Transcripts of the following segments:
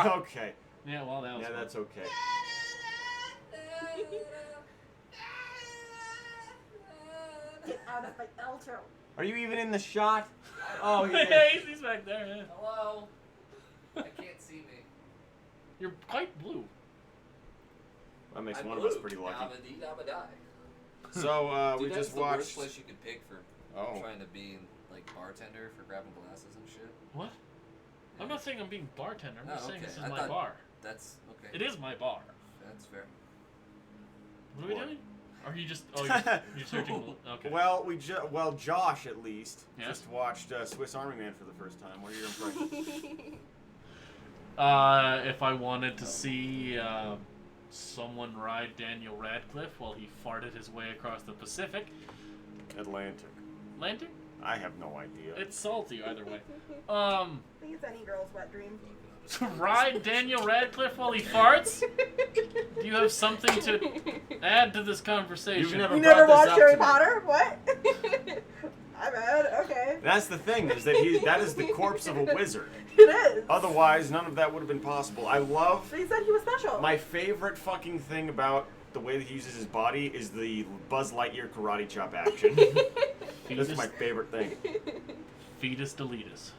Okay. Yeah, well, that was Yeah, that's okay. Get out of my outro. Are you even in the shot? Oh, yeah. Hey, he's back there. Yeah. Hello. I can't see me. You're quite blue. That makes I'm one blue. of us pretty lucky. Dabba-dee-dabba-die. So, we Dude, that's just the watched... worst place you could pick for trying to be like bartender for grabbing glasses and shit. What? Yeah. I'm not saying I'm being bartender. I'm just saying okay. this is I my thought- bar. That's okay. It is my bar. That's fair. What are we What? doing? Are you just... Oh, you're searching... Okay. Well, Josh, at least, Yeah? just watched Swiss Army Man for the first time. What are your impressions? If I wanted to see someone ride Daniel Radcliffe while he farted his way across the Pacific... Atlantic. Atlantic? I have no idea. It's salty either way. I think it's any girl's wet dream. To ride Daniel Radcliffe while he farts? Do you have something to add to this conversation? You've never You brought never this watched up Harry to me. Potter? What? I'm bad. Okay. That's the thing, is that that is the corpse of a wizard. It is. Otherwise, none of that would have been possible. I love... But he said he was special. My favorite fucking thing about the way that he uses his body is the Buzz Lightyear karate chop action. That's my favorite thing. Fetus deletus.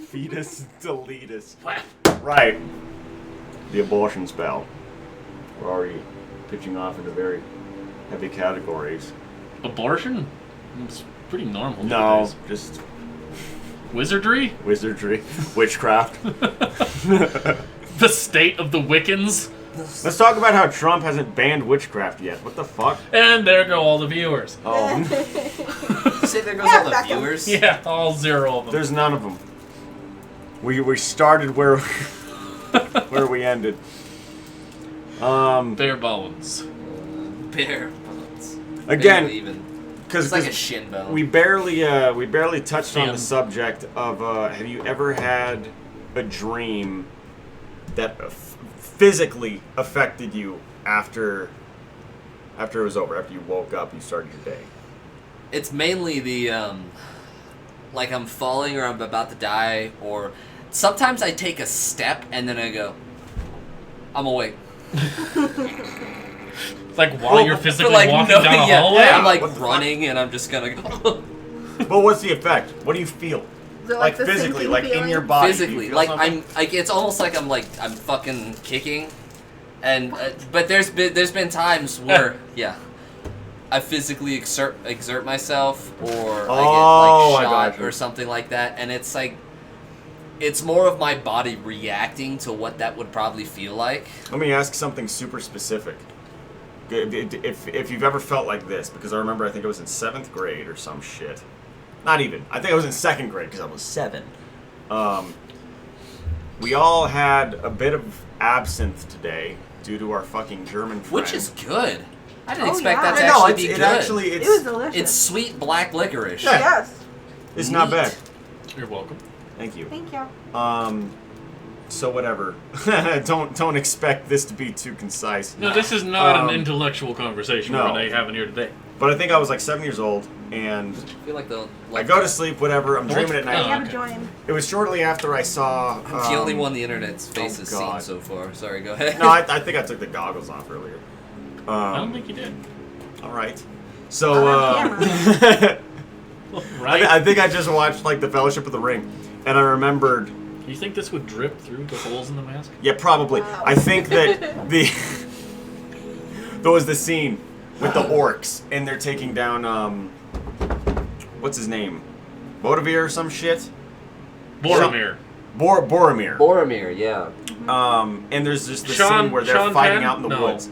Fetus deletus. Right. The abortion spell. We're already pitching off into very heavy categories. Abortion? It's pretty normal. No, nowadays. just Wizardry? wizardry, witchcraft. The state of the Wiccans? Let's talk about how Trump hasn't banned witchcraft yet. What the fuck? And there go all the viewers. Oh, You say there goes all the back up. viewers? Yeah, all 0 of them. there's none of them. We started where where we ended. Bare bones. Bare bones. Again, Barely even. because It's like a shin bone. we barely touched on Damn. the subject of have you ever had a dream that physically affected you after it was over, after you woke up, you started your day? It's mainly the, like I'm falling or I'm about to die, or sometimes I take a step and then I go, I'm awake. Like while you're physically walking down the hallway? Yeah, I'm like What the running and I'm just gonna go. But what's the effect? What do you feel? Is it Like the physically, sinking like in feeling? your body? do you Physically, feel like something? I'm, like it's almost like I'm fucking kicking, and but there's been times where I physically exert myself, or Oh, I I get like got shot you. or something like that, and it's like it's more of my body reacting to what that would probably feel like. Let me ask something super specific. If you've ever felt like this, because I remember I think I was in 7th grade or some shit. Not even. I think I was in 2nd grade because I was 7. We all had a bit of absinthe today due to our fucking German friend. Which is good. I didn't Oh, expect yeah. that to I know, actually be good. It was delicious. It's sweet black licorice. Yeah. Yes. It's not Neat. bad. You're welcome. Thank you. Thank you. So whatever. Don't expect this to be too concise. No, this is not an intellectual conversation no. we're having here today. But I think I was like 7 years old, and I feel like the I go to sleep, whatever. I'm dreaming at I night. have okay. to join. It was shortly after I saw. I'm the only one the internet's face has seen God. so far. Sorry, go ahead. No, I think I took the goggles off earlier. I don't think you did. All right. So, On camera. Right? I think I just watched like the Fellowship of the Ring, and I remembered. You think this would drip through the holes in the mask? Yeah, probably. Wow. I think that there was the scene with the orcs, and they're taking down what's his name, Bodavir or some shit. Boromir. Boromir. Boromir, yeah. And there's just the Sean- scene where they're Sean fighting Penn? out in the No. woods.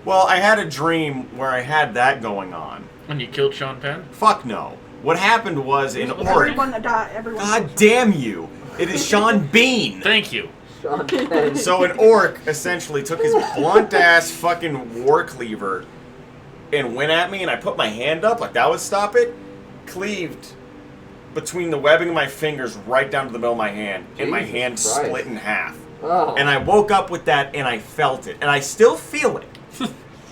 Well, I had a dream where I had that going on. When you killed Sean Penn? Fuck no. What happened was an orc. Everyone died. Everyone. God damn you! It is Sean Bean. Thank you. So an orc essentially took his blunt ass fucking war cleaver and went at me, and I put my hand up like that would stop it. Cleaved between the webbing of my fingers right down to the middle of my hand, and my Jesus hand Christ. split in half. Oh. And I woke up with that, and I felt it, and I still feel it.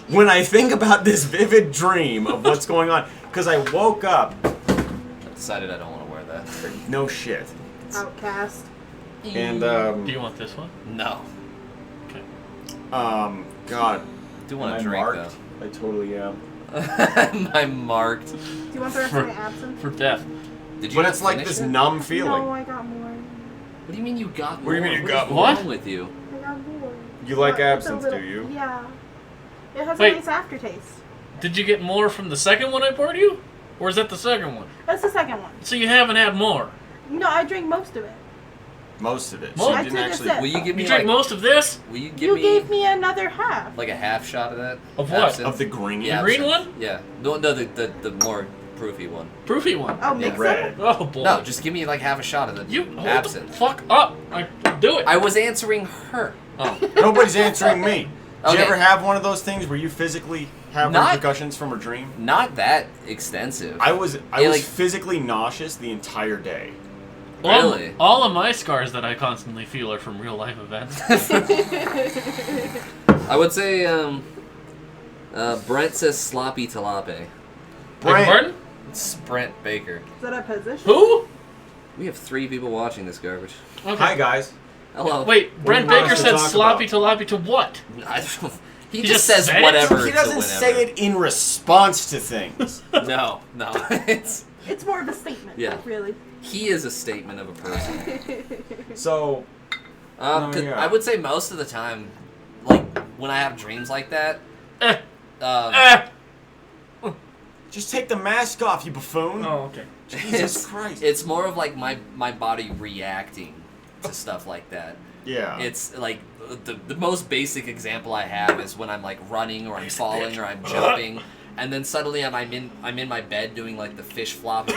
when I think about this vivid dream of what's going on, because I woke up. I decided I don't want to wear that. No shit. Outcast. And Do you want this one? No. Okay. God. I do want Am to I drink marked? I totally am. though. I'm marked. Do you want the rest of my absinthe? For death. Did you But not it's like finish this it? numb feeling. No, I got more. What do you mean you got What do you more? mean you What got is more? wrong with you? I got more. You like It's a absinthe, little- do you? Yeah. It has Wait. a nice aftertaste. Did you get more from the second one I poured you? Or is that the second one? That's the second one. So you haven't had more. No, I drank most of it. Most of it. Most- So I you didn't took a actually. sip. Will you give me You drank like? most of this? Will you give You me gave me another half. like a half shot of that? Of what? Absinthe? Of the green. Yeah, The green absinthe. one? Yeah. No, the more proofy one. Proofy one. Oh, The mix red. it? Oh boy. No, just give me like half a shot of the You hold absinthe. the fuck up. I do it. I was answering her. Oh. Nobody's answering me. Did Okay. you ever have one of those things where you physically have Not- repercussions from a dream? Not that extensive. I was Yeah, was like- physically nauseous the entire day. Really? All of my scars that I constantly feel are from real life events. I would say, Brent says sloppy tilapia. Beg your Brent, pardon? It's Brent Baker. Is that a position? Who? We have 3 people watching this garbage. Okay. hi guys. Hello. Wait, Brent do you want Baker us to said talk sloppy about? tilapia to what? I don't, he He just just says said it? whatever He to doesn't whenever. say it in response to things. No, it's It's more of a statement. Yeah. Really. he is a statement of a person. So, 'Cause yeah. I would say most of the time, like when I have dreams like that, Eh. um, just take the mask off, you buffoon. Oh, okay. Jesus Christ. it's more of like my body reacting to stuff like that. Yeah. It's like the most basic example I have is when I'm like running or I'm falling or I'm jumping, and then suddenly I'm in my bed doing like the fish flop,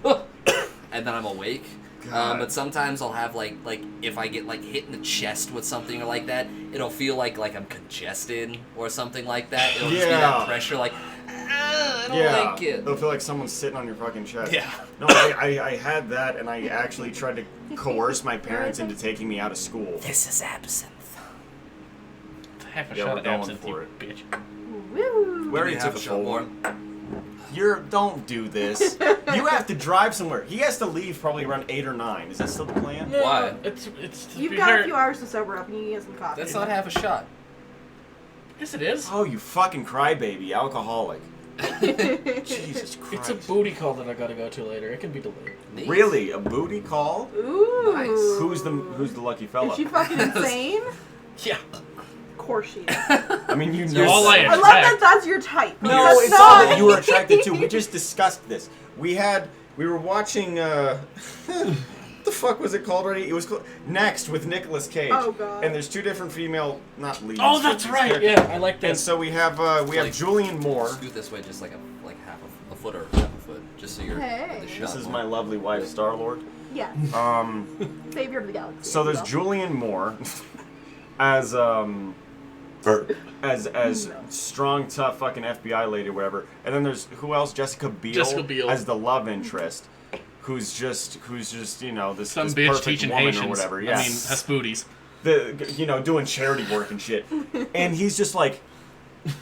and then I'm awake. God. But sometimes I'll have like if I get like hit in the chest with something or like that, it'll feel like I'm congested or something like that. It'll just be Yeah. that pressure like I don't yeah. like it. It'll feel like someone's sitting on your fucking chest. Yeah. No, I had that, and I actually tried to coerce my parents into taking me out of school. This is absinthe. Half a Yeah, shot we're of going absinthe, for you it. bitch. Woo. We already You took have a a full shot more? one. Don't do this. You have to drive somewhere. He has to leave probably around 8 or 9. Is that still the plan? Why? It's to You've be got fair- a few hours to sober up and you can get some coffee. That's not half a shot. Yes, it is. Oh, you fucking crybaby, alcoholic. Jesus Christ. It's a booty call that I gotta go to later. It can be delayed. Neat. Really? A booty call? Ooh. Nice. Who's the lucky fella? Is she fucking insane? Yeah. Of course she is. I mean, you You're know. all that. I I love that that's your type. No, That's it's all that not. you were attracted to. We just discussed this. We were watching, what the fuck was it called already? It was called Next with Nicolas Cage. Oh, God. And there's 2 different female, not leads. Oh, but that's these right. characters. Yeah, I like And this. so we have Like- Julian Moore. Scoot this way just like half a foot or half a foot, just so you're Hey. in the shot. This is more. my lovely wife, Star-Lord. Yeah. Savior of the galaxy. So there's Julian Moore as strong, tough fucking FBI lady or whatever. And then there's who else? Jessica Biel as the love interest, who's just you know this Some this bitch perfect teaching woman Haitians. or whatever. I Yeah. mean, has booties. Doing charity work and shit. And he's just like,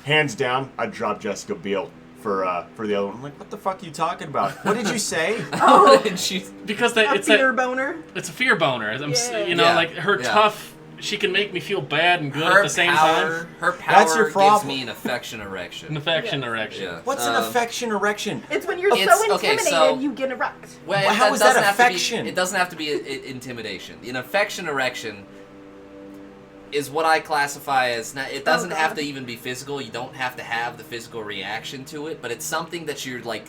hands down, I'd drop Jessica Biel for the other one. I'm like, what the fuck are you talking about? What did you say? Oh, And she's Because a it's fear boner. it's a fear boner. Yeah. You know, Yeah, like her yeah. tough. She can make me feel bad and good her at the same power. time. Her power That's your gives problem. me an affection erection. An affection Yeah. erection. Yeah. What's an affection erection? It's when you're It's- so okay, intimidated so- you get erect. Well, Well, how is that doesn't have to be- affection? it doesn't have to be intimidation. An affection erection is what I classify as. It doesn't have God. to even be physical. You don't have to have the physical reaction to it, but it's something that you're like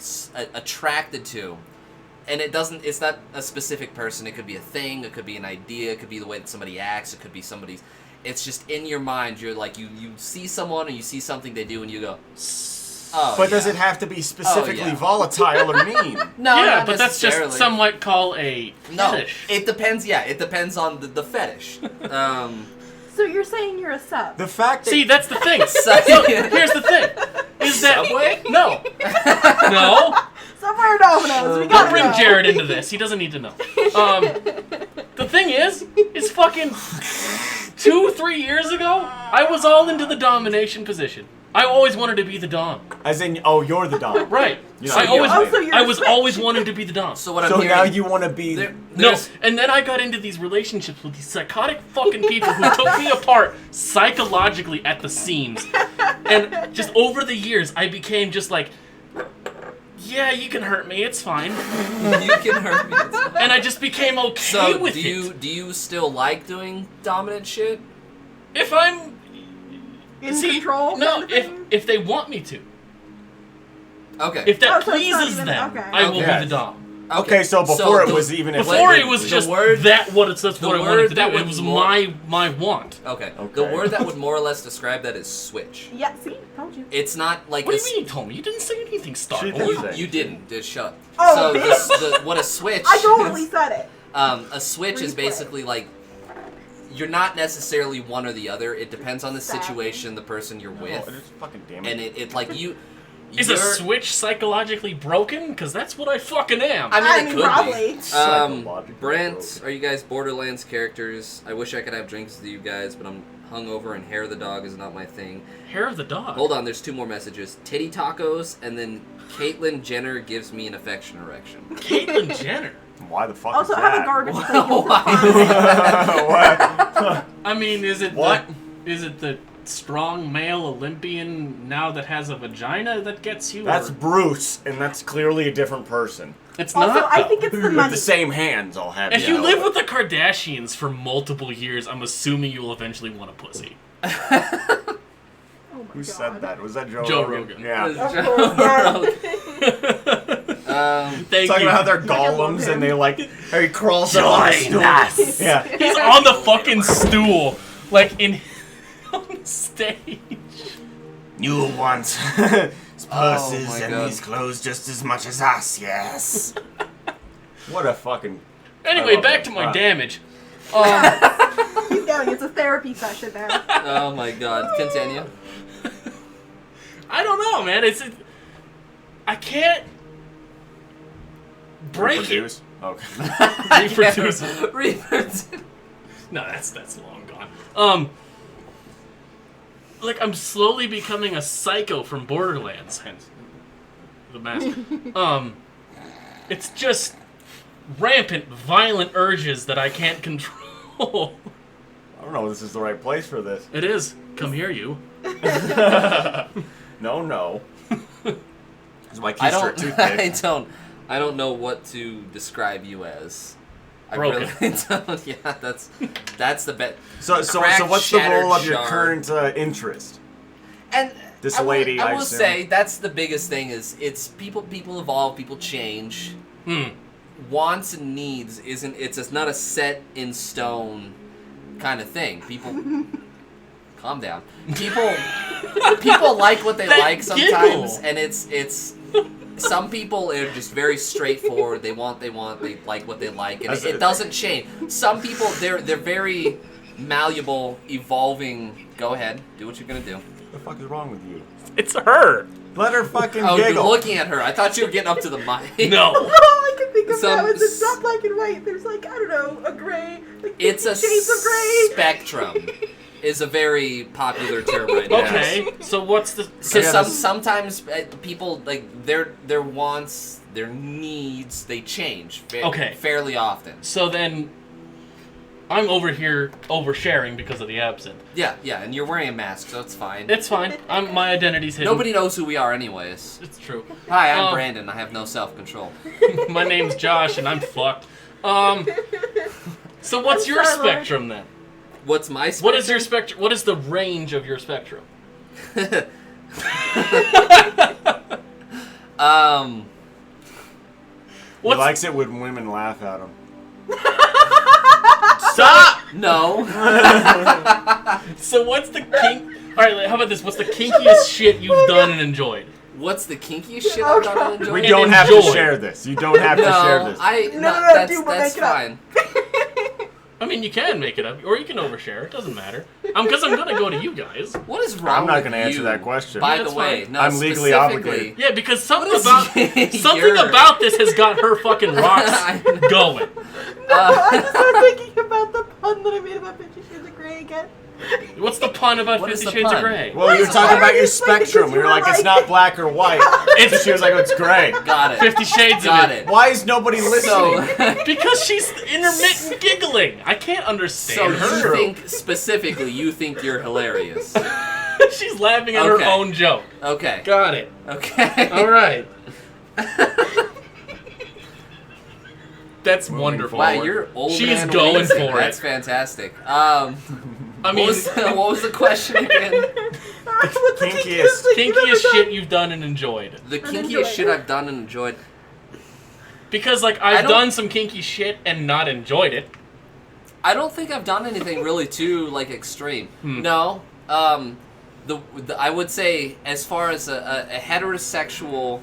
attracted to. And it doesn't. It's not a specific person. It could be a thing. It could be an idea. It could be the way that somebody acts. It could be somebody's. It's just in your mind. You're like you see someone or you see something they do and you go. Oh, But yeah. does it have to be specifically yeah. volatile or mean? No, Yeah, not but that's just necessarily. some might call a No, fetish. it depends. Yeah, it depends on the fetish. So you're saying you're a sub? The fact that See, that's the thing. So- So, here's the thing. Is that Subway? No. No. Somewhere Domino's. We Don't gotta bring go. Jared into this. He doesn't need to know. The thing is fucking 2-3 years ago, I was all into the domination position. I always wanted to be the Dom. As in, oh, you're the Dom. Right. You're I not always, the Oh, so you're I a was switch. always wanting to be the Dom. So what I'm So hearing... now you want to be... there- No, there's- and then I got into these relationships with these psychotic fucking people who took me apart psychologically at the seams. And just over the years, I became just like, yeah, you can hurt me, it's fine. You can hurt me. And I just became okay So with do you still like doing dominant shit? If I'm In control? no, kind of thing? if they want me to, Okay. if that Oh, so it's not pleases even- them, okay. I will Okay. be the Dom. Okay, so before it was even... if Before they it was didn't- just word- that's what I word wanted to do. that It would was more- my want. Okay. Okay. The word that would more or less describe that is switch. Yeah, see? Told you. It's not like What do a you mean you told me? You didn't say anything, Star. She Wars. did. You didn't. Just shut up. Oh, so bitch. what a switch I totally is, said it. a switch is Replay. basically like you're not necessarily one or the other. It depends on the Exactly. situation, the person you're Oh, with, it is fucking damn and it. it like you. Is a you're- switch psychologically broken? Because that's what I fucking am. I mean, I it mean, could probably. be. Psychologically Brent, broken. are you guys Borderlands characters? I wish I could have drinks with you guys, but I'm hungover and hair of the dog is not my thing. Hair of the dog. Hold on, there's 2 more messages. Titty tacos, and then Caitlyn Jenner gives me an affection erection. Caitlyn Jenner. Why the fuck Also, is I have a that? garbage Why? thing. What? I mean, is it What? Is it the strong male Olympian now that has a vagina that gets you? That's or- Bruce, and that's clearly a different person. It's Also, not. I though. think it's the With money. the same hands, I'll have If you you know. live with the Kardashians for multiple years, I'm assuming you will eventually want a pussy. Oh my Who God. said that? Was that Joe Joe Rogan? Rogan. Yeah. Of course, yeah. Thank Talking you. about how they're Like, I love golems him. and they like how he crawls up on the Join stool. us. Yeah. He's on the fucking stool, like in on stage. You want his purses my and God. his clothes just as much as us, yes. What a fucking... Anyway, love back it. to my Ah. damage. Keep going. It's a therapy session now. Oh my god, continue. I don't know, man. I can't break Reproduce? Okay. it. Reproduce. Reproduce. No, that's long gone. Like I'm slowly becoming a psycho from Borderlands, hence the mask. It's just rampant, violent urges that I can't control. I don't know if this is the right place for this. It is. Come here, you. No. Is my I keister don't. toothpick? I don't know what to describe you as. I Broken. really don't. Yeah, that's the bet. So Cracked, what's the shattered role of your shard. current interest? And This I will- lady, I I will assume. say that's the biggest thing. Is it's people evolve, people change. Wants and needs isn't. It's not a set in stone kind of thing. People. Calm down. People like what they That like sometimes, giggle. and it's. Some people are just very straightforward. They like what they like, and it doesn't change. Some people they're very malleable, evolving. Go ahead, do what you're gonna do. What the fuck is wrong with you? It's her. Let her fucking Oh, giggle. you're looking at her. I thought you were getting up to the mic. No. All I can think of Some now is it's s- not black and white. There's like, I don't know, a gray. Like It's a 50 shades of gray. spectrum. Is a very popular term right now. Okay. So what's the? So I gotta sometimes people like their wants, their needs, they change. Okay. Fairly often. So then, I'm over here oversharing because of the absinthe. Yeah, and you're wearing a mask, so it's fine. It's fine. My identity's hidden. Nobody knows who we are, anyways. It's true. Hi, I'm Brandon. I have no self-control. My name's Josh, and I'm fucked. So what's I'm your Charlotte. spectrum then? What's my spectrum? What is your spectrum? What is the range of your spectrum? He What's likes it when women laugh at him. stop? No. So what's the kink? All right, how about this? What's the kinkiest shit you've done and enjoyed? What's the kinkiest shit I've done and enjoyed? We And don't have to enjoy. share this. You don't have to share this. No, that's dude, we'll make it up. fine. I mean, you can make it up, or you can overshare. It doesn't matter. Because I'm gonna go to you guys. What is wrong I'm not with gonna answer you? that question. By Yeah, the that's way, fine. no, I'm legally specifically- obligated. Yeah, because something What is something your- about this has got her fucking rocks going. No, I just started thinking about the pun that I made about 50 Shades of Grey again. What's the pun about What is 50 the Shades of pun? Grey? Well, you were talking about your spectrum. We were like, it's not black or white. It's- She was like, it's gray. Got it. 50 Shades Got of it. it. Why is nobody listening? So, Because she's intermittent giggling. I can't so understand you her. think specifically you think you're hilarious. She's laughing at her Okay. own joke. Okay. Got it. Okay. All right. That's wonderful. Wow, you're old. She's man going amazing. for it. That's fantastic. I mean, What was the question again? Kinkiest. kinkiest shit you've done and enjoyed. The enjoyed. kinkiest shit I've done and enjoyed. Because, like, I I've don't- done some kinky shit and not enjoyed it. I don't think I've done anything really too like extreme. Hmm. No. The I would say as far as a heterosexual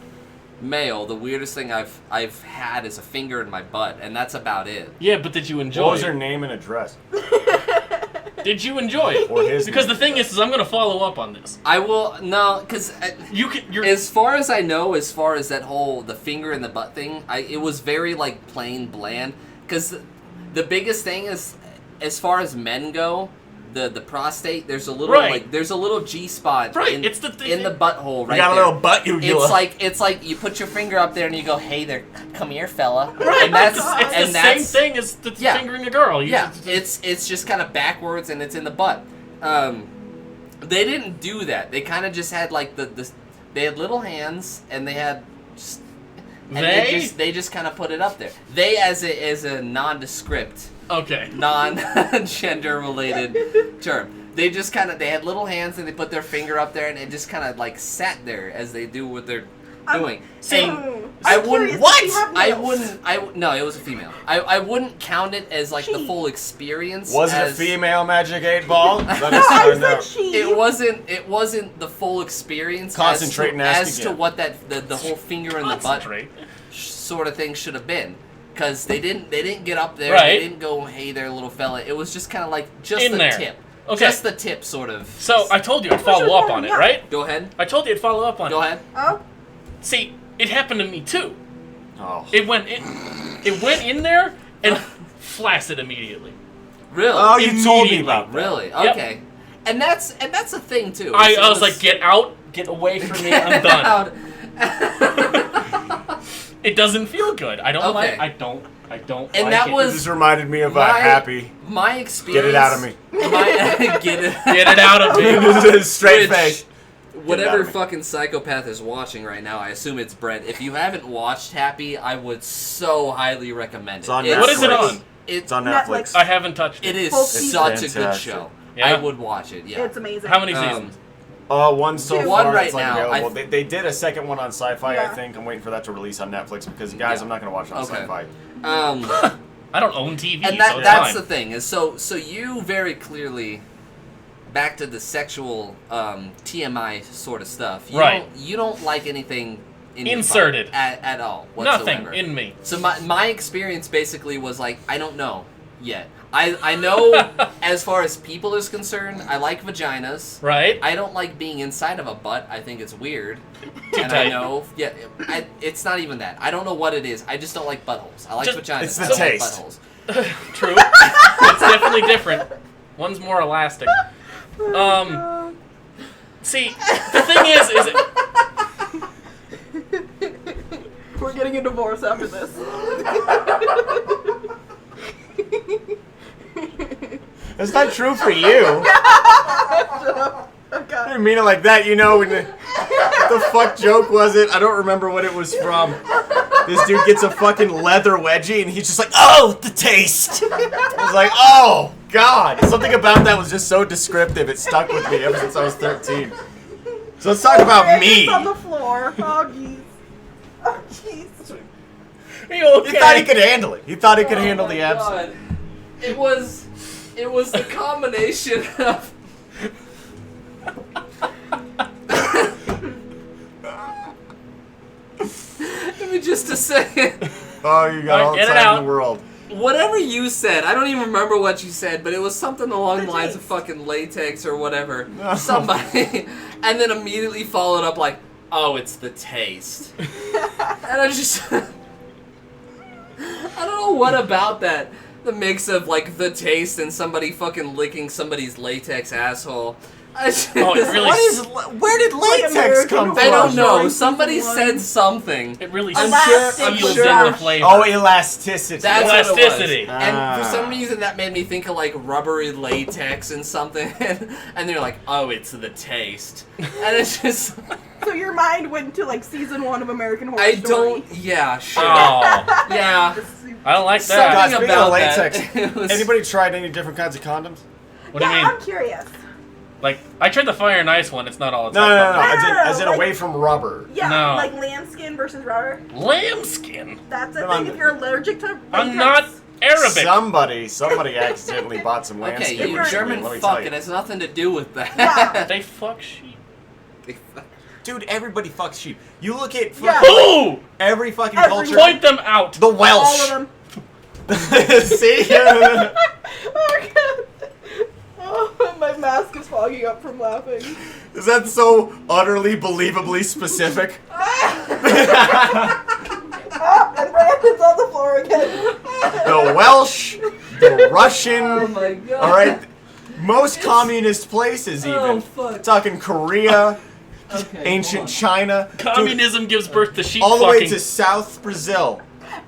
male, the weirdest thing I've had is a finger in my butt, and that's about it. Yeah, but did you enjoy What was her it? name and address? Did you enjoy it? Or his Because the name. thing is I'm going to follow up on this. I will no, because You can. You're. as far as I know, as far as that whole the finger in the butt thing, it was very like plain bland. Because the biggest thing is, as far as men go, the prostate. There's a little Right. there's a little G spot Right, in, it's the thing- in the butthole right You got a there. little butt uvula. It's like you put your finger up there and you go, hey there, come here, fella. Right, And that's it's and the that's same thing as the Yeah. fingering a girl. You yeah, just- it's just kind of backwards and it's in the butt. They didn't do that. They kind of just had like the they had little hands and they had just and they just kind of put it up there. They as a nondescript, Okay. non-gender related term. They just kind of they had little hands and they put their finger up there and it just kind of like sat there as they do what they're doing. See, I I'm wouldn't. curious, What? does she have I nails? wouldn't. No, it was a female. I wouldn't count it as like the She. full experience. Was it a as- female Magic 8 Ball? Let No, us I find said out. she. It wasn't. It wasn't the full experience. Concentrate and ask as to again. what that the whole finger in the butt concentrate. sort of thing should have been. Because they didn't get up there. Right. They didn't go, hey there, little fella. It was just kind of like just In the there. tip. Okay. Just the tip, sort of. So I told you I'd follow up on it, Yeah. right? Go ahead. I told you I'd follow up on Go it. ahead. Oh, See, it happened to me too. Oh. It went in there and flaccid immediately. Really. Oh, you told me Immediately. about that. Really. Yep. Okay. And that's a thing too. I It was like, get out, get away from me, I'm done. out. It doesn't feel good. I don't Okay. like. I don't And like that it. was- This just reminded me of My- Happy. My experience. Get it out of me. Get it. Get it out of me. Straight Which- face. Whatever out of me. fucking psychopath is watching right now, I assume it's Brett. If you haven't watched Happy, I would so highly recommend it. It's on What is it on? It's on Netflix. I haven't touched It it. is Full season. such a good Fantastic. show. Yeah? I would watch it. Yeah. it's amazing. How many Um, seasons? One so Two. far. One right it's like now. available. They did a second one on Sci-Fi, I Yeah. think. I'm waiting for that to release on Netflix because, guys, Yeah. I'm not going to watch it on Okay. Sci-Fi. I don't own TV, And so it's that's the fine. thing is so you very clearly back to the sexual TMI sort of stuff. Right. You don't like anything in your Inserted. butt at all whatsoever. Nothing in me. So my experience basically was like, I don't know yet. I know as far as people is concerned, I like vaginas. Right? I don't like being inside of a butt. I think it's weird. Too And I tight. know, yeah, it's not even that. I don't know what it is. I just don't like buttholes. I like Just- vaginas. it's the I don't taste. like buttholes. True. It's definitely different. One's more elastic. See, the thing is We're getting a divorce after this. That's not true for you. Shut up. I Okay. didn't mean it like that. You know, what the fuck joke was it? I don't remember what it was from. This dude gets a fucking leather wedgie and he's just like, oh, the taste. I was like, oh, God. Something about that was just so descriptive. It stuck with me ever since I was 13. So let's talk about me. It's on the floor. Oh, jeez. Oh, jeez. Are you okay? He thought he could handle it. He thought he could handle Oh my the absinthe. God. It was the combination of Give me just a second. Oh, you got all the Get it time out. in the world. Whatever you said, I don't even remember what you said, but it was something along the The lines of taste. fucking latex or whatever. No. Somebody, and then immediately followed up like, "Oh, it's the taste," and I just, I don't know what about that The mix of like the taste and somebody fucking licking somebody's latex asshole. Oh, it really. Where did latex American come from? I don't know. Season Somebody one. said something. It really I'm seals sure- in the flavor. Oh, elasticity. That's what it was. Elasticity. And for Ah. some reason that made me think of like rubbery latex and something. And they're like, oh, it's the taste. And it's just, So your mind went to like season 1 of American Horror I Story. don't, yeah, sure. Oh, Yeah. I don't like Something that. God, speaking about of latex, that. It was- anybody tried any different kinds of condoms? What do you Yeah, mean? I'm curious. Like, I tried the fire and ice one. It's not all it's No. like. As in like- away from rubber. Yeah, No. like lambskin versus rubber. Lambskin. That's a Come thing on. if you're allergic to I'm latex. not Arabic. Somebody accidentally bought some Okay, landscape you recently, German let me tell fuck, you. it has nothing to do with that. Yeah. They fuck sheep. Dude, everybody fucks sheep. You look at Yeah. Who? every fucking Everyone. culture. Point them out. The All Welsh. of them. See? Oh, God. Oh, my mask is fogging up from laughing. Is that so utterly believably specific? Oh, and Brandon's on the floor again. The Welsh, the Russian, Oh my god. alright? Most communist places even. Oh, fuck. Talking Korea, Okay, ancient hold China. Dude, Communism gives birth to sheep all the fucking. way to South Brazil.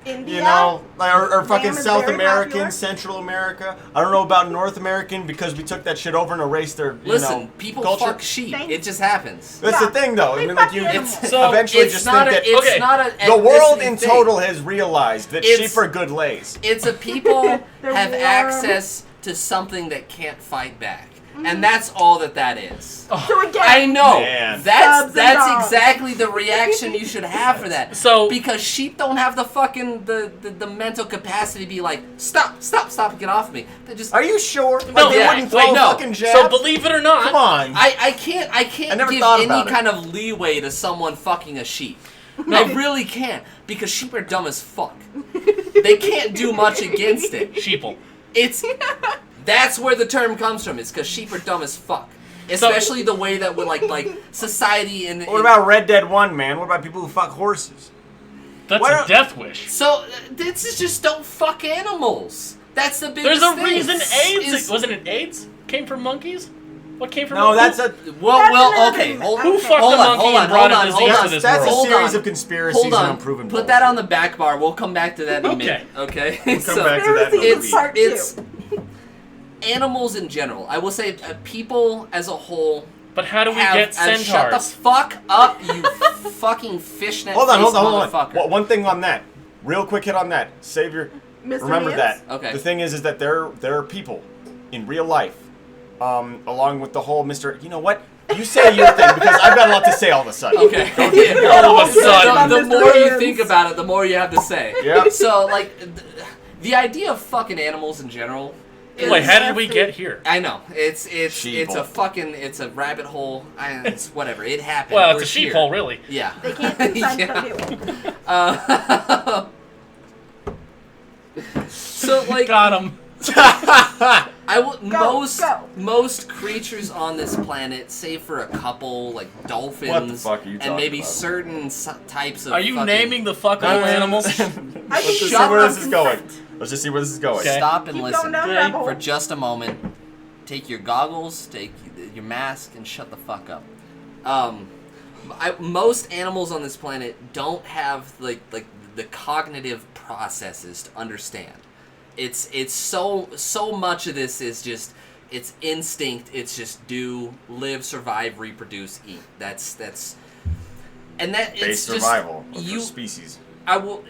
India. You know, like, or fucking Lamb is South very American, popular. Central America. I don't know about North American because we took that shit over and erased their, you Listen, know, people culture. fuck sheep. Thanks. It just happens. That's Yeah. the thing, though. I They mean, like fuck you animals. So, eventually it's just not think a, that it's Okay. not a the world ethnicity in thing. total has realized that It's- sheep are good lays. It's a people They're have warm. access to something that can't fight back. And that's all that is. So again, I know. Man. That's Subs and dogs. exactly the reaction you should have for that. So- because sheep don't have the fucking the mental capacity to be like, stop, get off me. They just Are you sure? No, Like, they yeah. wouldn't throw Wait, no. fucking jabs? So believe it or not, Come on. I can't I never give thought any about it. kind of leeway to someone fucking a sheep. I really can't because sheep are dumb as fuck. They can't do much against it. sheeple. It's that's where the term comes from. It's because sheep are dumb as fuck, especially the way that we're like society and. What about Red Dead 1, man? What about people who fuck horses? That's Why a don't- death wish. So this is just don't fuck animals. That's the biggest There's a thing. reason AIDS Is- wasn't it AIDS came from monkeys. What came from? No, that's a well, That's okay. an Hold, urban- Who fucked hold a on, monkey hold on, and brought hold a on, disease hold to on. this that's world? a Hold series on. of conspiracies Hold on. and unproven Put bullshit. that on the back bar. We'll come back to that in a Okay. minute. Okay. We'll come back to that in a Conspiracies movie. part It's 2. animals in general. I will say people as a whole. But how do we have, get shut the centaurs? fuck up, you fucking fishnet Hold on. motherfucker. Well, one thing on that. Real quick hit on that. Save your... Mr. Remember Mance? that. Okay. The thing is that there are people in real life, along with the whole Mr. You know what? You say your thing because I've got a lot to say all of a sudden. Okay. All of a sudden. The Mr. more you Mance. think about it, the more you have to say. Yep. So, like, the idea of fucking animals in general. Is, Wait, how did we get here? I know it's Sheeple. a fucking it's a rabbit hole. It's whatever. It happened. Well, We're it's a sheep here. hole, really. Yeah. They can't consent Yeah. to it. So like Got him. I will go. most creatures on this planet, save for a couple like dolphins What the fuck are you and talking maybe about? certain types of. Are you fucking- naming the fuckable animals? I Let's think just see shut where the this is going. Let's just see where this is going. Okay. Stop and Keep listen going down the Okay. rabbit hole. for just a moment. Take your goggles, take your mask, and shut the fuck up. Most animals on this planet don't have like the cognitive processes to understand. It's so much of this is just it's instinct. It's just do, live, survive, reproduce, eat. That's and that Base it's survival just of you. the species. I will.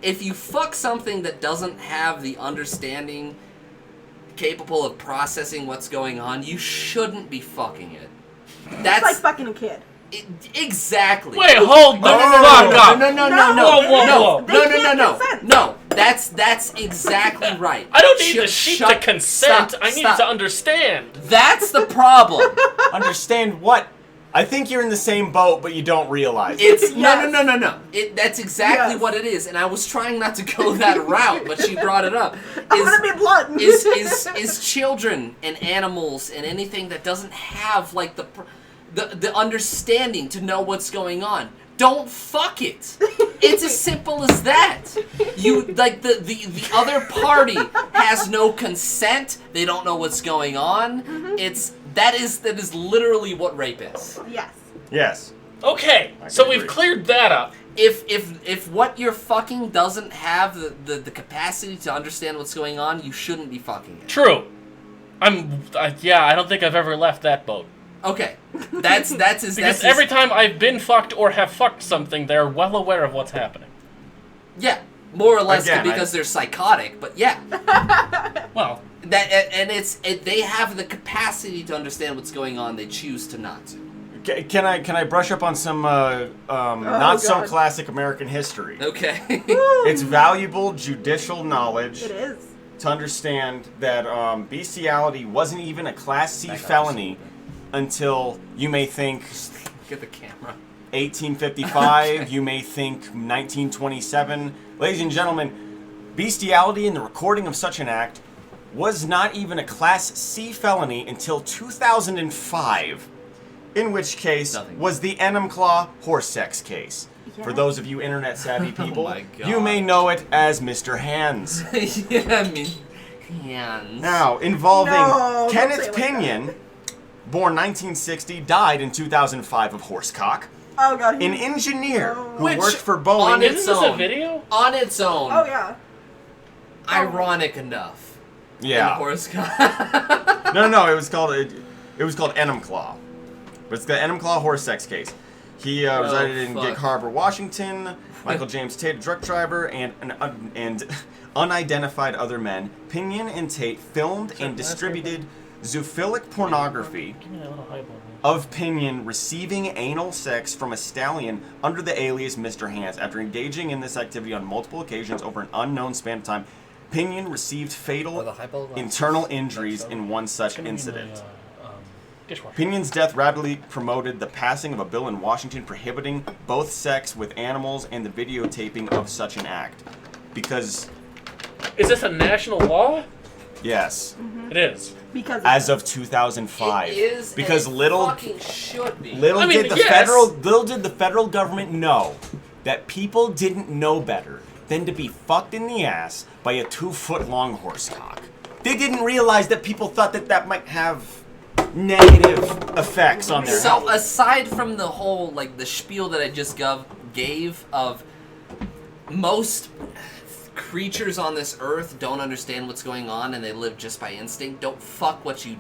If you fuck something that doesn't have the understanding capable of processing what's going on, you shouldn't be fucking it. It's That's like fucking a kid. Wait, exactly. hold the No, fuck up. no, no, no, No. no, Whoa, whoa, no, whoa. They no, no, can't no, no, consent. no. That's exactly right. I don't need Shut- the sheep shut- to consent. stop, I need stop. to understand. That's the problem. Understand what? I think you're in the same boat, but you don't realize it. It's Yes. no. That's exactly Yes. what it is, and I was trying not to go that route, but she brought it up. I'm gonna be blunt. is children and animals and anything that doesn't have like the understanding to know what's going on don't fuck it. It's as simple as that. You like the other party has no consent. They don't know what's going on. That is literally what rape is. Yes. Yes. Okay, I so can we've agree. cleared that up. If what you're fucking doesn't have the capacity to understand what's going on, you shouldn't be fucking it. True. I don't think I've ever left that boat. Okay, that's Because every time I've been fucked or have fucked something, they're well aware of what's happening. yeah, more or less Again, because they're psychotic, but yeah. Well, They have the capacity to understand what's going on. They choose to not to. Can I brush up on some not so God. classic American history? Okay. It's valuable judicial knowledge It is. to understand that bestiality wasn't even a Class C felony until you may think Get the camera. 1855, you may think 1927. Ladies and gentlemen, bestiality and the recording of such an act was not even a Class C felony until 2005, in which case Nothing. was the Enumclaw horse sex case. For Yeah. those of you internet savvy people, my God. you may know it as Mr. Hands. Yeah, I mean, hands. Now, involving No, don't say Kenneth it like that. Pinion, born 1960, died in 2005 of horsecock. Oh god. An engineer who Which, worked for on Boeing. its isn't this a own. video? On its own, Oh yeah. ironic enough. In the Yeah. horse No, it was called Enumclaw. But it's the Enumclaw horse sex case. He resided in fuck. Gig Harbor, Washington. Michael James Tate, a truck driver, and unidentified other men. Pinion and Tate filmed and distributed zoophilic pornography Give me that little highball. of Pinion receiving anal sex from a stallion under the alias Mr. Hands. After engaging in this activity on multiple occasions over an unknown span of time, Pinion received fatal internal injuries in one such Give me my, incident. dishwasher. Pinion's death rapidly promoted the passing of a bill in Washington prohibiting both sex with animals and the videotaping of such an act. Because, Is this a national law? yes, It is. Because as of 2005. It is. Because and it little fucking should be. I mean, did the yes. little did the federal government know that people didn't know better than to be fucked in the ass by a 2-foot-long horsecock. They didn't realize that people thought that might have negative effects on their So health. aside from the whole the spiel that I just gave of most creatures on this earth don't understand what's going on and they live just by instinct. Don't fuck what you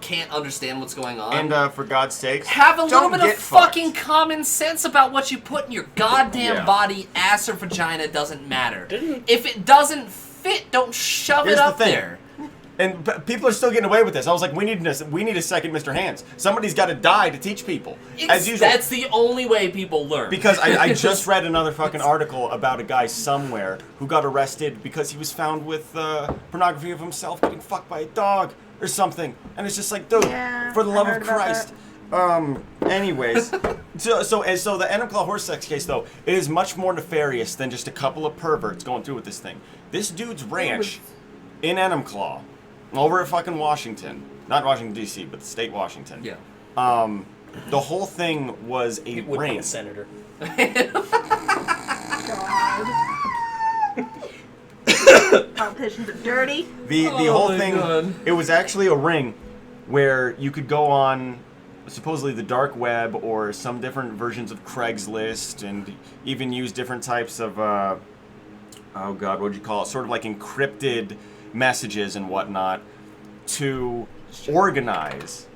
can't understand what's going on. And for God's sakes, have a little don't bit of get fucked. fucking common sense about what you put in your goddamn Yeah. body. Ass or vagina doesn't matter. Didn't- If it doesn't fit, don't shove Here's it the up thing. there. And people are still getting away with this. I was like, we need a second Mr. Hands. Somebody's got to die to teach people. As usual. That's the only way people learn. Because I just read another fucking article about a guy somewhere who got arrested because he was found with pornography of himself getting fucked by a dog or something. And it's just like, dude, Yeah, for the I love heard of about Christ. Anyways, so the Enumclaw horse sex case, though, it is much more nefarious than just a couple of perverts going through with this thing. This dude's ranch in Enumclaw, over at fucking Washington, not Washington D.C., but the state Washington. yeah. The whole thing was a It would be ring. a senator. God. Politicians are dirty. The Oh whole my thing, God. it was actually a ring where you could go on supposedly the dark web or some different versions of Craigslist and even use different types of, oh God, what would you call it? Sort of like encrypted messages and whatnot to organize.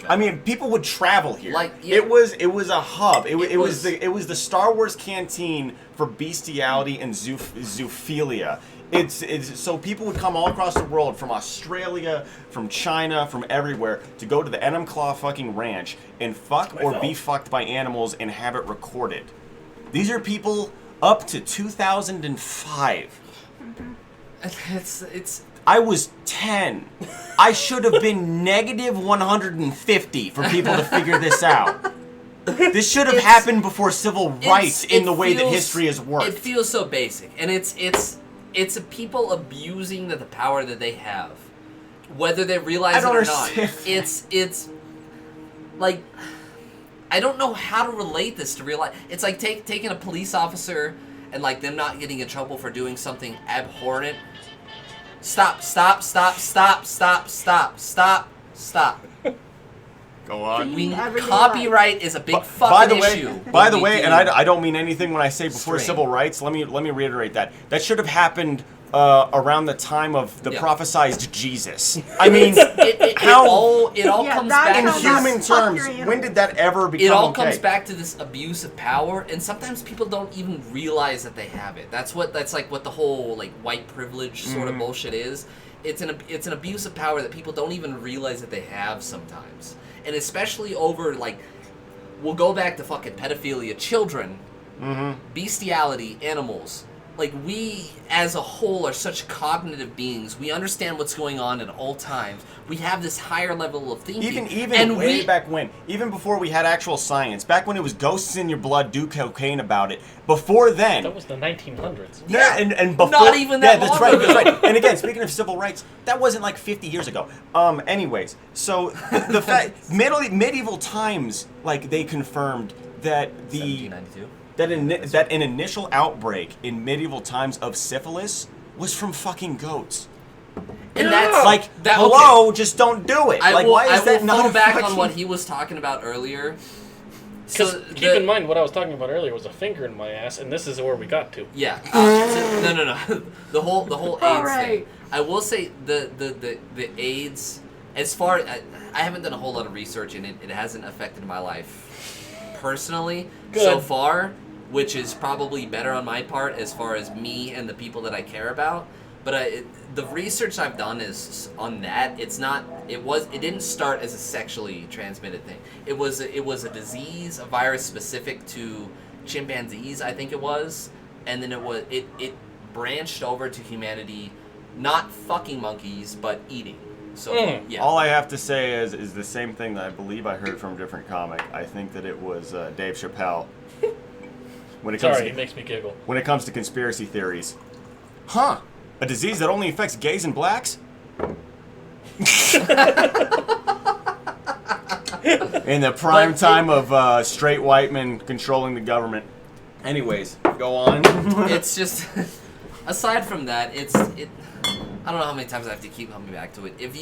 I mean, people would travel here. It was a hub. It was the Star Wars canteen for bestiality and zoophilia. It's so people would come all across the world from Australia, from China, from everywhere to go to the Enumclaw fucking ranch and fuck or be fucked by animals and have it recorded. These are people up to 2005. It's I was 10. I should have been negative 150 for people to figure this out. This should have happened before civil rights in the way that history has worked. It feels so basic, and it's people abusing the power that they have, whether they realize I it don't or not. understand. It's like I don't know how to relate this to real life. It's like taking a police officer and like them not getting in trouble for doing something abhorrent. Stop. Go on. Copyright is a big fucking issue. By the way, and I don't mean anything when I say before Strange. civil rights. Let me reiterate that. That should have happened around the time of the prophesized Jesus. I mean, it all comes back in to human this, terms. When did that ever become it all okay? comes back to this abuse of power, and sometimes people don't even realize that they have it. That's like what the whole like white privilege sort of bullshit is. It's an abuse of power that people don't even realize that they have sometimes. And especially over, like, we'll go back to fucking pedophilia, children, bestiality, animals. Like, we, as a whole, are such cognitive beings. We understand what's going on at all times. We have this higher level of thinking. Even way back when. Even before we had actual science. Back when it was ghosts in your blood, do cocaine about it. Before then... That was the 1900s. Yeah, and before... Not even that that's long right, ago. that's right. And again, speaking of civil rights, that wasn't like 50 years ago. Anyways, so the fact... medieval times, like, they confirmed that the... 1792? That an initial outbreak in medieval times of syphilis was from fucking goats. And that's Like, that, hello, just don't do it. I Like, will, why is I that will not fall a back fucking... on what he was talking about earlier. Because keep in mind, what I was talking about earlier was a finger in my ass, and this is where we got to. Yeah. No. The whole AIDS thing. I will say the AIDS, as far I haven't done a whole lot of research in it. It hasn't affected my life personally so far, which is probably better on my part as far as me and the people that I care about. But the research I've done is on that. It didn't start as a sexually transmitted thing. It was a disease, a virus specific to chimpanzees, I think it was, and then it branched over to humanity, not fucking monkeys, but eating. So yeah. All I have to say is the same thing that I believe I heard from a different comic. I think that it was Dave Chappelle. It makes me giggle. When it comes to conspiracy theories. Huh. A disease that only affects gays and blacks? In the prime time of straight white men controlling the government. Anyways, go on. It's just, aside from that, I don't know how many times I have to keep coming back to it. If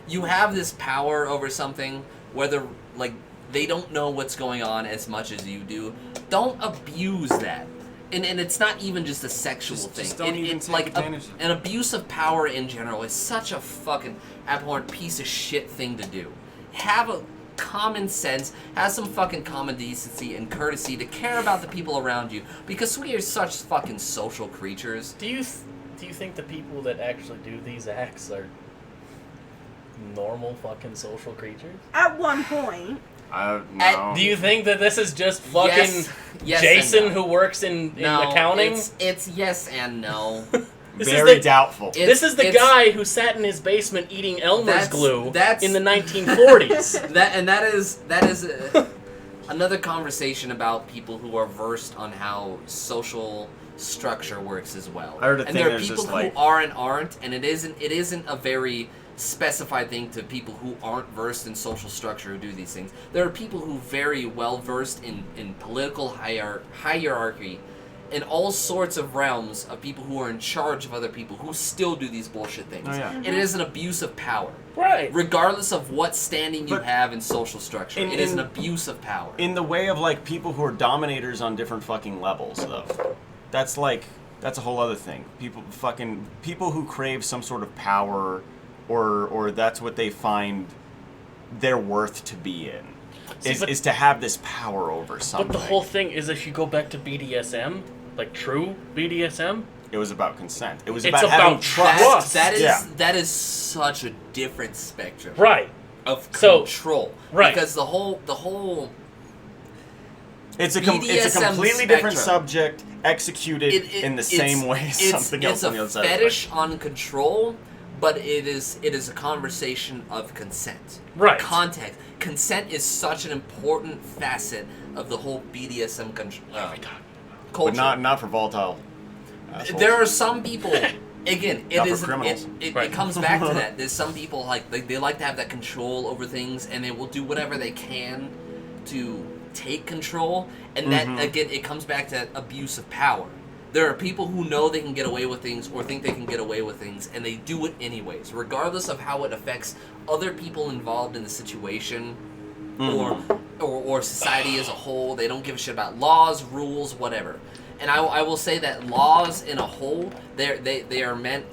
you have this power over something, whether, like, they don't know what's going on as much as you do, don't abuse that. And it's not even just a sexual thing. Just don't even it's take like advantage. an abuse of power in general is such a fucking abhorrent piece of shit thing to do. Have a common sense, have some fucking common decency and courtesy to care about the people around you, because we are such fucking social creatures. Do you think the people that actually do these acts are normal fucking social creatures? At one point. No. Do you think that this is just fucking Yes Jason and no. who works in No, accounting? It's yes and no. Very doubtful. This is the guy who sat in his basement eating Elmer's glue that's- in the 1940s. That is another conversation about people who are versed on how social structure works as well. I heard a and thing there are that's people just who like- are and aren't, and it isn't a very specified thing to people who aren't versed in social structure who do these things. There are people who very well versed in political hierarchy, in all sorts of realms of people who are in charge of other people who still do these bullshit things. Oh, yeah. It is an abuse of power. Right. Regardless of what standing you But have in social structure. It is an abuse of power. In the way of, like, people who are dominators on different fucking levels, though. That's a whole other thing. People who crave some sort of power, or that's what they find their worth to be in. Is to have this power over something. But the whole thing is, if you go back to BDSM, like true BDSM, it was about consent. It was It's about having about trust. That is such a different spectrum right? of So- control. right. Because the whole It's a BDSM completely different spectrum. subject executed in the same way as something else on the other side. It's a fetish on control, but it is a conversation of consent. Right. Context. Consent is such an important facet of the whole BDSM culture. But not for volatile assholes. There are some people. Again, Not for criminals. it comes back to that. There's some people they like to have that control over things, and they will do whatever they can to take control, and that again, it comes back to abuse of power. There are people who know they can get away with things or think they can get away with things, and they do it anyways, regardless of how it affects other people involved in the situation or society as a whole. They don't give a shit about laws, rules, whatever. And I will say that laws in a whole, they are meant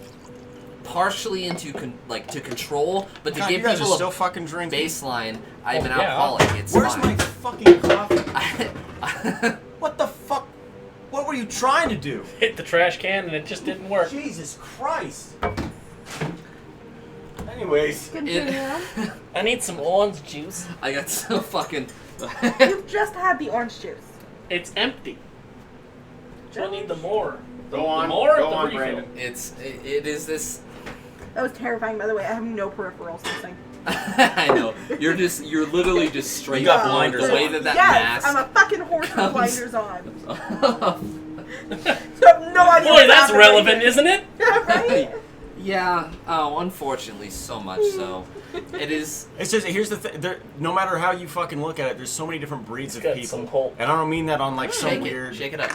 partially into to control, but to give people still fucking drinking. baseline. I'm an alcoholic. It's Where's fine. my fucking coffee? What the fuck? What were you trying to do? Hit the trash can and it just didn't work. Jesus Christ. Anyways. I need some orange juice. I got so fucking. You've just had the orange juice. It's empty. So I need the more. Go on. More Go of the on, refill. Brandon. It is this. That was terrifying, by the way. I have no peripherals missing. I know. You're literally just straight You got on blinders the way on. that Yes, mask. I'm a fucking horse with comes- blinders on. You have no idea. Boy, what's that's happening. relevant, isn't it? Right? Yeah. Oh, unfortunately, so much so. It is. It's just, here's the thing. No matter how you fucking look at it, there's so many different breeds of got people. some hope. And I don't mean that on like some Shake weird... it. Shake it up.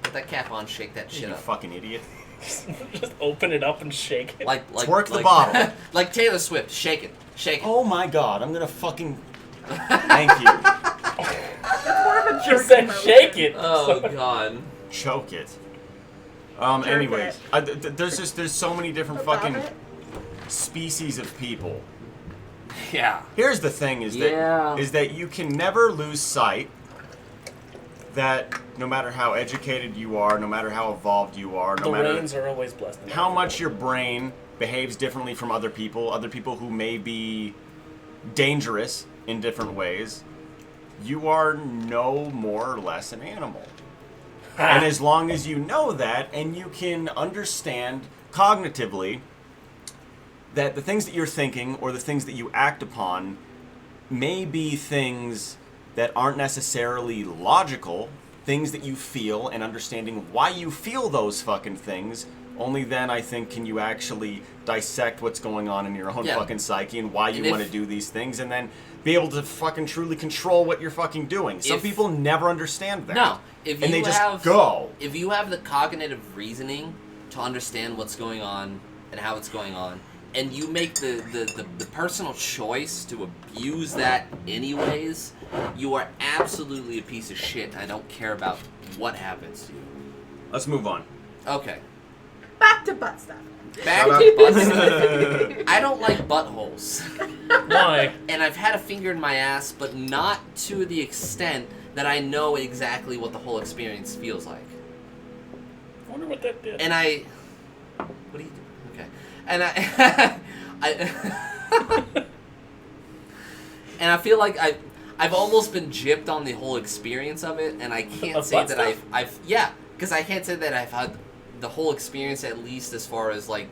Put that cap on. Shake that You shit up. fucking idiot. Just open it up and shake it. Like Twerk the bottle. Like Taylor Swift. Shake it. Shake it. Oh my god, I'm gonna fucking... Thank you. It's more of a She jerky said motion. shake it. Oh god. Choke it. Jerk Anyways, it. there's so many different About fucking it. species of people. Yeah. Here's the thing: is that you can never lose sight that no matter how educated you are, no matter how evolved you are, no The matter rains are always blessed. how much your brain behaves differently from other people who may be dangerous in different ways, you are no more or less an animal. And as long as you know that and you can understand cognitively that the things that you're thinking or the things that you act upon may be things that aren't necessarily logical, things that you feel, and understanding why you feel those fucking things, only then I think can you actually dissect what's going on in your own fucking psyche and why you want to do these things, and then be able to fucking truly control what you're fucking doing. Some people never understand that. No. If and you they just have, go. If you have the cognitive reasoning to understand what's going on and how it's going on, and you make the personal choice to abuse that anyways, you are absolutely a piece of shit. I don't care about what happens to you. Let's move on. Okay. Back to butt stuff. Back Shut to butt stuff. I don't like buttholes. Why? And I've had a finger in my ass, but not to the extent that I know exactly what the whole experience feels like. I wonder what that did. And I... What are you doing? Okay. And and I feel like I've almost been gypped on the whole experience of it, and I can't Of say butt that stuff? because I can't say that I've had the whole experience, at least as far as like...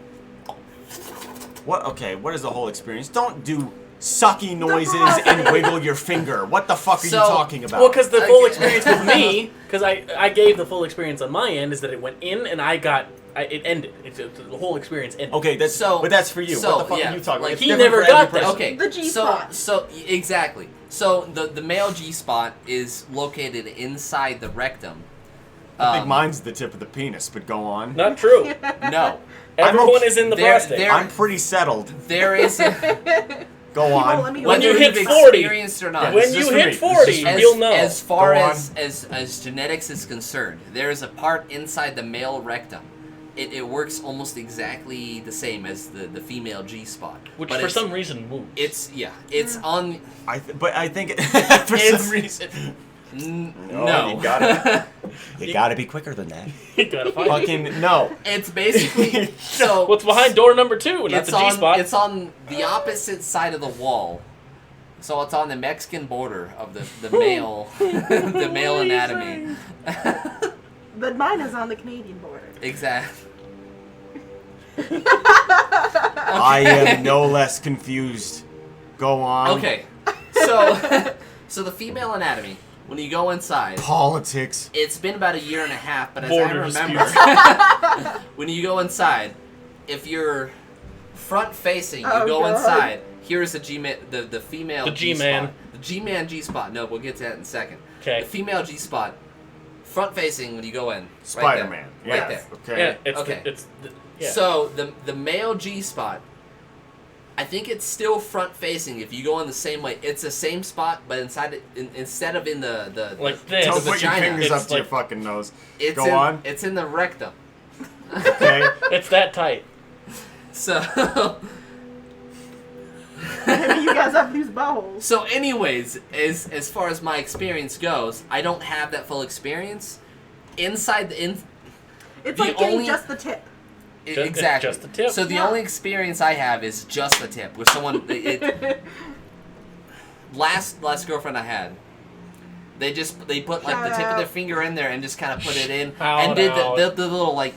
What? Okay, what is the whole experience? Don't do sucky noises and wiggle your finger. What the fuck are you talking about? Well, because the full experience with me, because I gave the full experience on my end, is that it went in and it ended. The whole experience ended. Okay, but that's for you. So, what the fuck yeah, are you talking like, about? It's he different never for every got that. person. Okay, The G-spot. So exactly. So the male G-spot is located inside the rectum. I think mine's the tip of the penis, but go on. Not true. No. Everyone is in the prostate. I'm pretty settled. There is... Go on. Let me When you whether hit you've 40, experienced or not. when This is you for hit me. 40, This is for you'll know. As far Go as genetics is concerned, there is a part inside the male rectum. It works almost exactly the same as the female G-spot. Which but for it's- some reason moves. It's on... But I think for It's- some reason. No. You gotta be quicker than that. You gotta find it. Fucking no. It's basically... So What's behind door number 2? Not it's the G-spot. It's on the opposite side of the wall. So it's on the Mexican border of the male the male anatomy. But mine is on the Canadian border. Exactly. I am no less confused. Go on. Okay. So so the female anatomy, when you go inside, Politics. it's been about 1.5 years, but as Border I remember, when you go inside, if you're front facing, you Oh, go God. inside. here's the G-man, the female The G-man. G-spot. The G-man G-spot. No, we'll get to that in a second. Okay. The female G-spot, front facing when you go in. Spider-Man. Right Yes. there. Okay. Yeah, it's Okay. yeah. So the male G-spot, I think it's still front facing. If you go in the same way, it's the same spot, but instead of in the Like this. Don't the put your vagina, fingers it's up to your like- fucking nose. it's Go in, on. It's in the rectum. Okay. It's that tight. So Maybe you guys have these buttholes. so anyways, as far as my experience goes, I don't have that full experience. Inside the It's The like getting only- just the tip. exactly. just the tip. So the Yeah. only experience I have is just the tip with someone. Last girlfriend I had, they put like the Shout tip of out. their finger in there and just kind of put it in Shout and did out. the little like,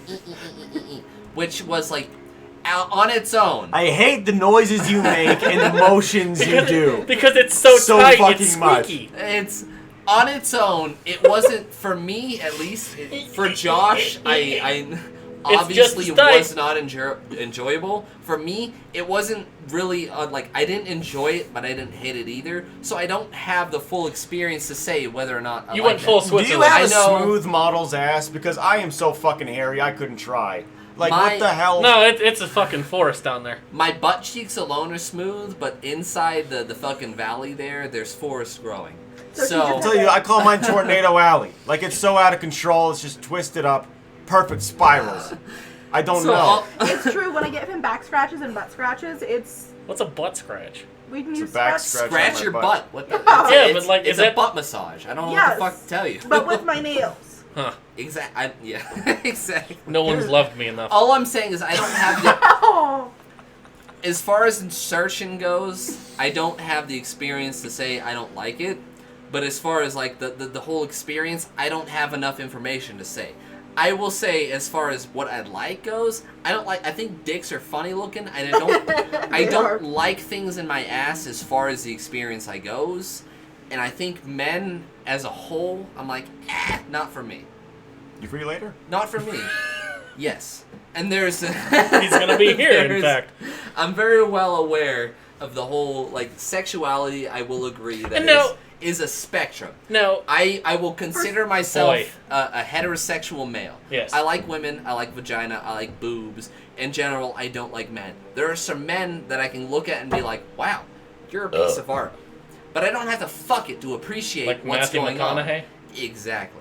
which was like out on its own. I hate the noises you make and the motions you do. Because it's so, So tight, fucking it's much. squeaky. It's on its own. It wasn't for me, at least. For Josh, I obviously just tight. was not enjoyable. For me, it wasn't really like I didn't enjoy it, but I didn't hate it either. So I don't have the full experience to say whether or not I You like went full it. Do Switzerland. you have I a know. smooth model's ass? Because I am so fucking hairy, I couldn't try. Like, My- what the hell? No, it's a fucking forest down there. My butt cheeks alone are smooth, but inside the fucking valley there's forest growing. So she So I tell you, I call mine Tornado Alley. Like, it's so out of control, it's just twisted up, perfect spirals. I don't so know. I'll- It's true. When I get him back scratches and butt scratches, What's a butt scratch? we can It's a use back scratch, scratch. scratch on your my butt. What the? Yeah, but, like, it's is a that- butt massage. I don't know Yes. what the fuck to tell you. but with my nails. Huh. Yeah, exactly. No one's loved me enough. All I'm saying is I don't have the. Oh, As far as insertion goes, I don't have the experience to say I don't like it. But as far as like the whole experience, I don't have enough information to say. I will say, as far as what I like goes, I don't like. I think dicks are funny looking. And I don't. I They don't are. like things in my ass as far as the experience I goes. And I think men as a whole, I'm like, not for me. You free later? Not for me. Yes. And there's. He's gonna be here, in there's- fact. I'm very well aware of the whole like sexuality. I will agree that And now- is a spectrum. No, I will consider myself Boy. a heterosexual male. Yes. I like women. I like vagina. I like boobs. In general, I don't like men. There are some men that I can look at and be like, "Wow, you're a piece of art," but I don't have to fuck it to appreciate like what's Matthew going McConaughey. on. Exactly.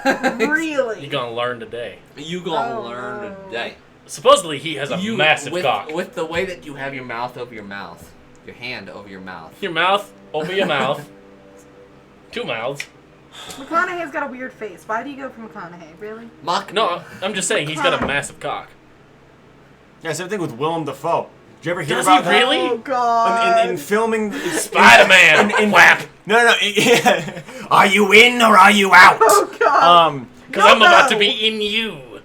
really? You're gonna learn today. You gonna Oh, learn no. today. Supposedly he has a massive with, cock. With the way that you have your mouth over your mouth, your hand over your mouth. Your mouth over your mouth. 2 mouths. McConaughey's got a weird face. Why do you go for McConaughey? Really? No, I'm just saying he's got a massive cock. Yeah, same thing with Willem Dafoe. Did you ever hear Does about he really? Oh God. In filming Spider-Man! Whap! No. Are you in or are you out? Oh God. Because I'm about to be in you.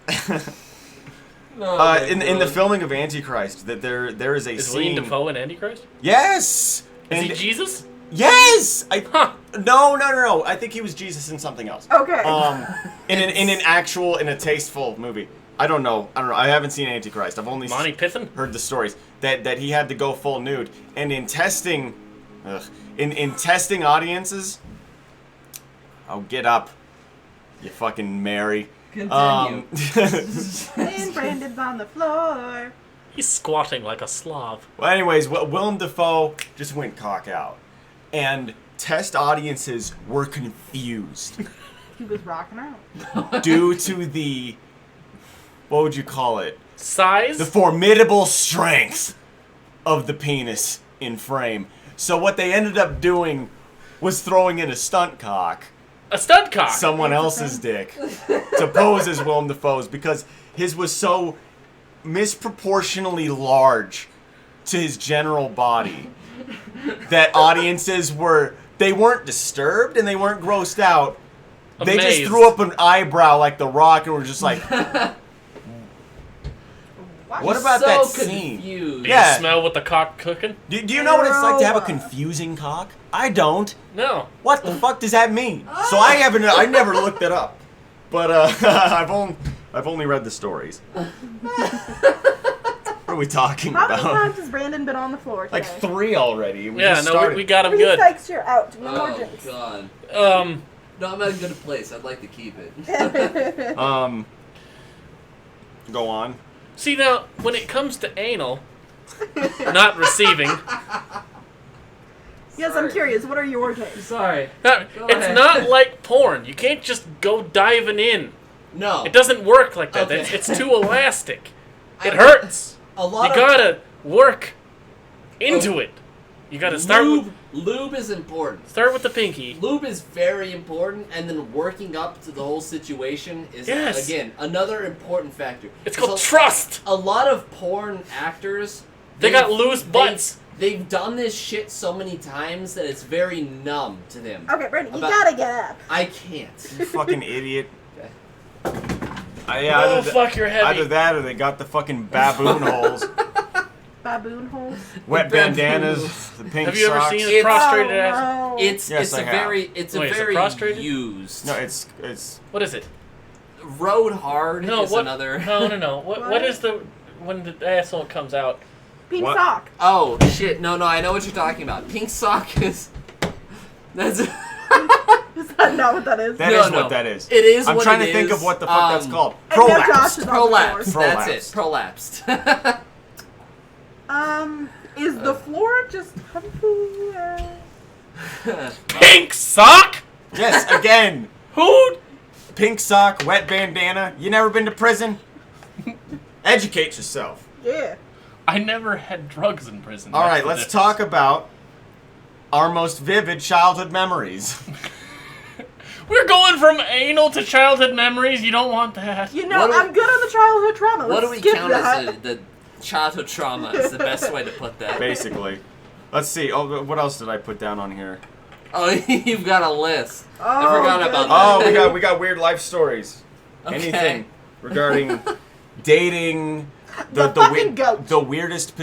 In the filming of Antichrist, that there is a Is scene. William Dafoe in Antichrist? Yes. Is And he Jesus? yes. Huh. No. I think he was Jesus in something else. Okay. In a tasteful movie. I don't know. I haven't seen Antichrist. I've only Monty Python? heard the stories that he had to go full nude. And in testing, in testing audiences, oh, get up, you fucking Mary. Continue. And Brandon's on the floor. He's squatting like a Slav. Well, anyways, Willem Dafoe just went cock out, and test audiences were confused He was rocking out. due to the, what would you call it? Size? The formidable strength of the penis in frame. So what they ended up doing was throwing in a stunt cock, A stud cock. someone else's dick, to pose as Willem Dafoe's, because his was so misproportionally large to his general body that audiences weren't disturbed and they weren't grossed out. They just Amazed. threw up an eyebrow like The Rock and were just like, what about so that scene? confused. Do Yeah. you smell what the cock cooking? Do you know what it's like to have a Ew. confusing cock? I don't. No. What the fuck does that mean? So I never looked it up, but I've only read the stories. are we talking How many about? times has Brandon been on the floor today? Like 3 already. We Yeah, just no, started. we got him 3 good. strikes, you're out. No more Oh drinks. god. No, I'm at a good place. I'd like to keep it. Go on. See, now, when it comes to anal, not receiving, Yes, I'm curious. What are your takes? Sorry. it's ahead. not like porn. You can't just go diving in. No. It doesn't work like that. Okay. It's too elastic. It hurts. A You lot of gotta work into it. You gotta start lube is important. start with the pinky. Lube is very important, and then working up to the whole situation is, Yes. again, another important factor. It's 'Cause called trust. a lot of porn actors, They got loose butts. They've done this shit so many times that it's very numb to them. Okay, Brandon, you About- gotta get up. I can't. You fucking idiot. Okay. Oh, fuck, you're heavy. Either that or they got the fucking baboon holes. Baboon holes. Wet Baboon bandanas, holes. the pink Have you ever socks. seen a It's- prostrated oh, ass? no. It's Yes, I a have. very Wait, is it very prostrated? used. No, it's What is it? Road hard No, is what? another. No. What is the when the asshole comes out? Pink What? sock. Oh shit! No, I know what you're talking about. Pink sock is. That's. Is that not what that is? that No, is no. what that is. It is I'm what trying it to think is. of what the fuck that's called. And now Josh is on the Prolapse. floor. That's it. Prolapsed. Is the floor just comfy? Pink sock? Yes, again. Who? Pink sock, wet bandana. You never been to prison? Educate yourself. Yeah. I never had drugs in prison. All That's right, the let's difference. talk about our most vivid childhood memories. We're going from anal to childhood memories. You don't want that. You know, What do- I'm good on the childhood trauma. What Let's do we skip count that. as the childhood trauma? Is the best way to put that. Basically. Let's see. Oh, what else did I put down on here? Oh, you've got a list. Oh, I forgot about Oh, that. we got weird life stories. Okay. Anything regarding dating, The fucking goat. the weirdest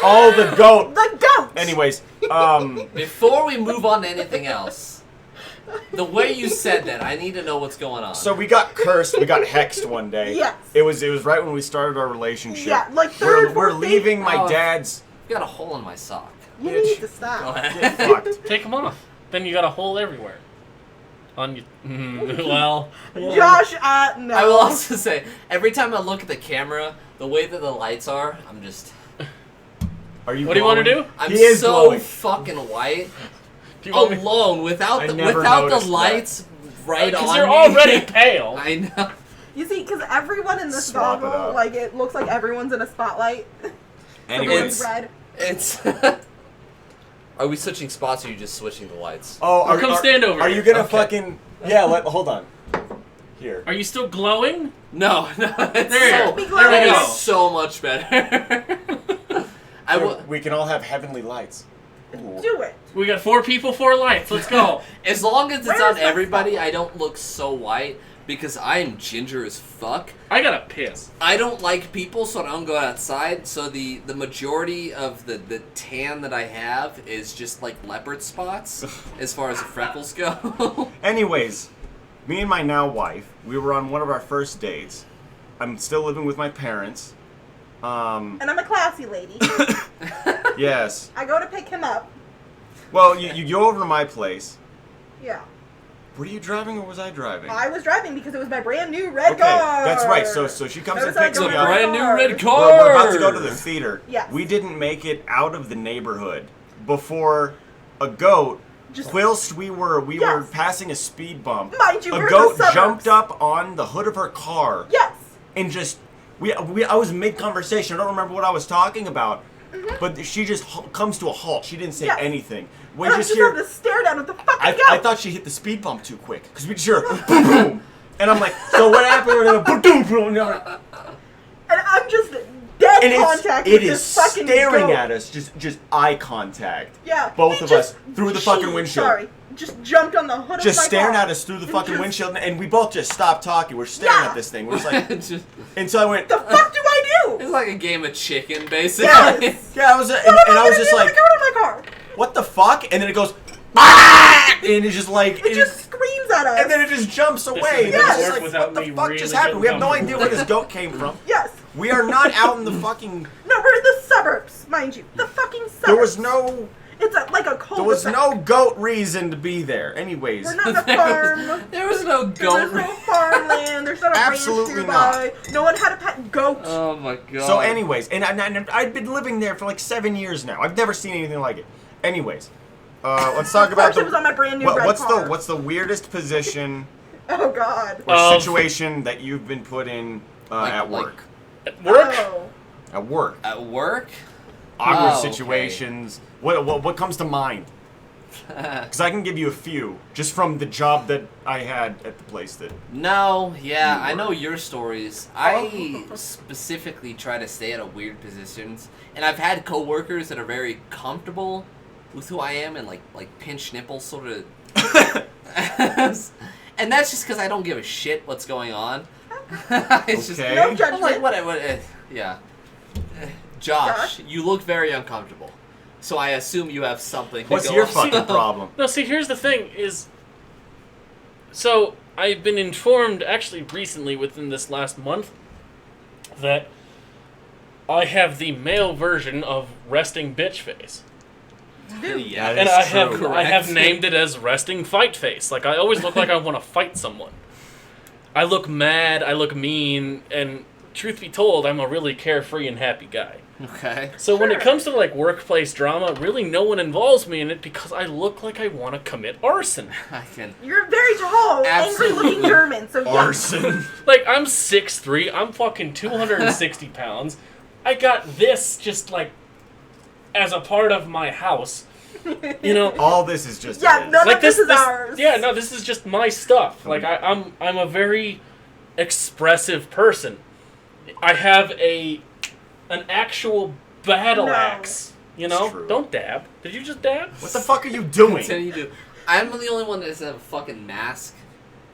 Oh, the goat. The goat. Anyways, Before we move on to anything else, the way you said that, I need to know what's going on. so we got cursed, we got hexed one day. Yes. It was right when we started our relationship. Yeah, like We're, third, we're fourth leaving date. my Oh. dad's. I've got a hole in my sock. You Bitch. need to Go stop. Get ahead. fucked. Take them off. Then you got a hole everywhere. On you. Well. Josh, no. I will also say, every time I look at the camera, the way that the lights are, I'm just... Are you What do you want to glowing? do? I'm He is so glowing. fucking white. Do you want me? Alone, without I the never noticed lights right on Because you're me. already pale. I know. You see, because everyone in this Swap it goggle, up. like, it looks like everyone's in a spotlight. Anyways. Everyone's red. It's... Are we switching spots or are you just switching the lights? Oh, Well, come stand over Are here. you gonna Okay. fucking? Yeah. Hold on. Here. Are you still glowing? No, it's There. so, Be There we glad. go. it's so much better. I will, We can all have heavenly lights. Ooh. Do it. We got 4 people, 4 lights. Let's go. as long as it's Where on is my everybody, spotlight? I don't look so white because I'm ginger as fuck. I gotta piss. I don't like people, so I don't go outside. So the majority of the tan that I have is just like leopard spots, as far as the freckles go. Anyways, me and my now wife, we were on one of our first dates. I'm still living with my parents. And I'm a classy lady. Yes. I go to pick him up. Well, you go over to my place. Yeah. Were you driving or was I driving? I was driving because it was my brand new red Okay, car. that's right. So she comes and Notice I picks don't me have up. a brand new car. red car. We're about to go to the theater. Yes. We didn't make it out of the neighborhood before a goat. Just- Whilst we were Yes. passing a speed bump, Mind you, a we're in goat the suburbs. jumped up on the hood of her car Yes. and just I was mid conversation. I don't remember what I was talking about, but she just comes to a halt. She didn't say Yes. anything. We And I just just hear. have to stare down at the fucking I goat. thought she hit the speed bump too quick because we just hear boom boom, and I'm like, so what happened? We're gonna boom boom. And I'm just dead And contact it with is this fucking staring goat. at us, just eye contact. Yeah. Both he of just- us through the fucking she- windshield. Sorry. Just jumped on the hood of Just my staring car. at us through the And fucking just- windshield, and we both just stopped talking. We're staring Yeah. at this thing. We're just like, Just- and so I went, The fuck do I do? it's like a game of chicken, basically. Yes. yeah, I was, and What am I was gonna just do with like, the goat in my car? what the fuck? And then it goes, "Ah!" and it's just like, It just screams at us. and then it just jumps away. And gonna it's just work like, without what the me fuck really just happened? We have no getting idea where this goat came from. Yes. We are not out in the fucking... No, we're in the suburbs, mind you. The fucking suburbs. There was no... It's like a cul-de-sac. There was no goat reason to be there. Anyways. We're not in a farm. There was no goat. There's no farmland. There's not a Absolutely ranch nearby. No one had a pet goat. Oh my god. So anyways, and I've been living there for like 7 years now. I've never seen anything like it. Anyways, let's talk about It was on my brand new red car. what's the weirdest position Oh god. or situation that you've been put in at work? At work? Oh. At work. At work? Awkward Oh, okay. situations. What comes to mind? Because I can give you a few just from the job that I had at the place that. No, yeah, I know your stories. I specifically try to stay out of weird positions, and I've had coworkers that are very comfortable with who I am and like pinch nipples sort of. And that's just because I don't give a shit what's going on. It's just Okay. No I'm judgment. like what yeah. Josh, you look very uncomfortable. So I assume you have something. What's to go your on. fucking problem? No, see, here's the thing is... So, I've been informed, actually recently, within this last month, that I have the male version of resting bitch face. Yeah, And That's I have true. I have Correct. named it as resting fight face. Like, I always look like I want to fight someone. I look mad, I look mean, and truth be told, I'm a really carefree and happy guy. Okay. So when it Sure. comes to like workplace drama, really no one involves me in it because I look like I want to commit arson. I can. You're very tall, Absolutely. angry-looking German, so yeah. Arson. Like, I'm 6'3", I'm fucking 260 pounds. I got this just like as a part of my house. You know, All this is just. Yeah, it is. no, like this is ours. Yeah, no, this is just my stuff. Like I'm a very expressive person. I have an actual battle No. axe. You know, true. don't dab. Did you just dab? What the fuck are you doing? So you do. I'm the only one that doesn't have a fucking mask.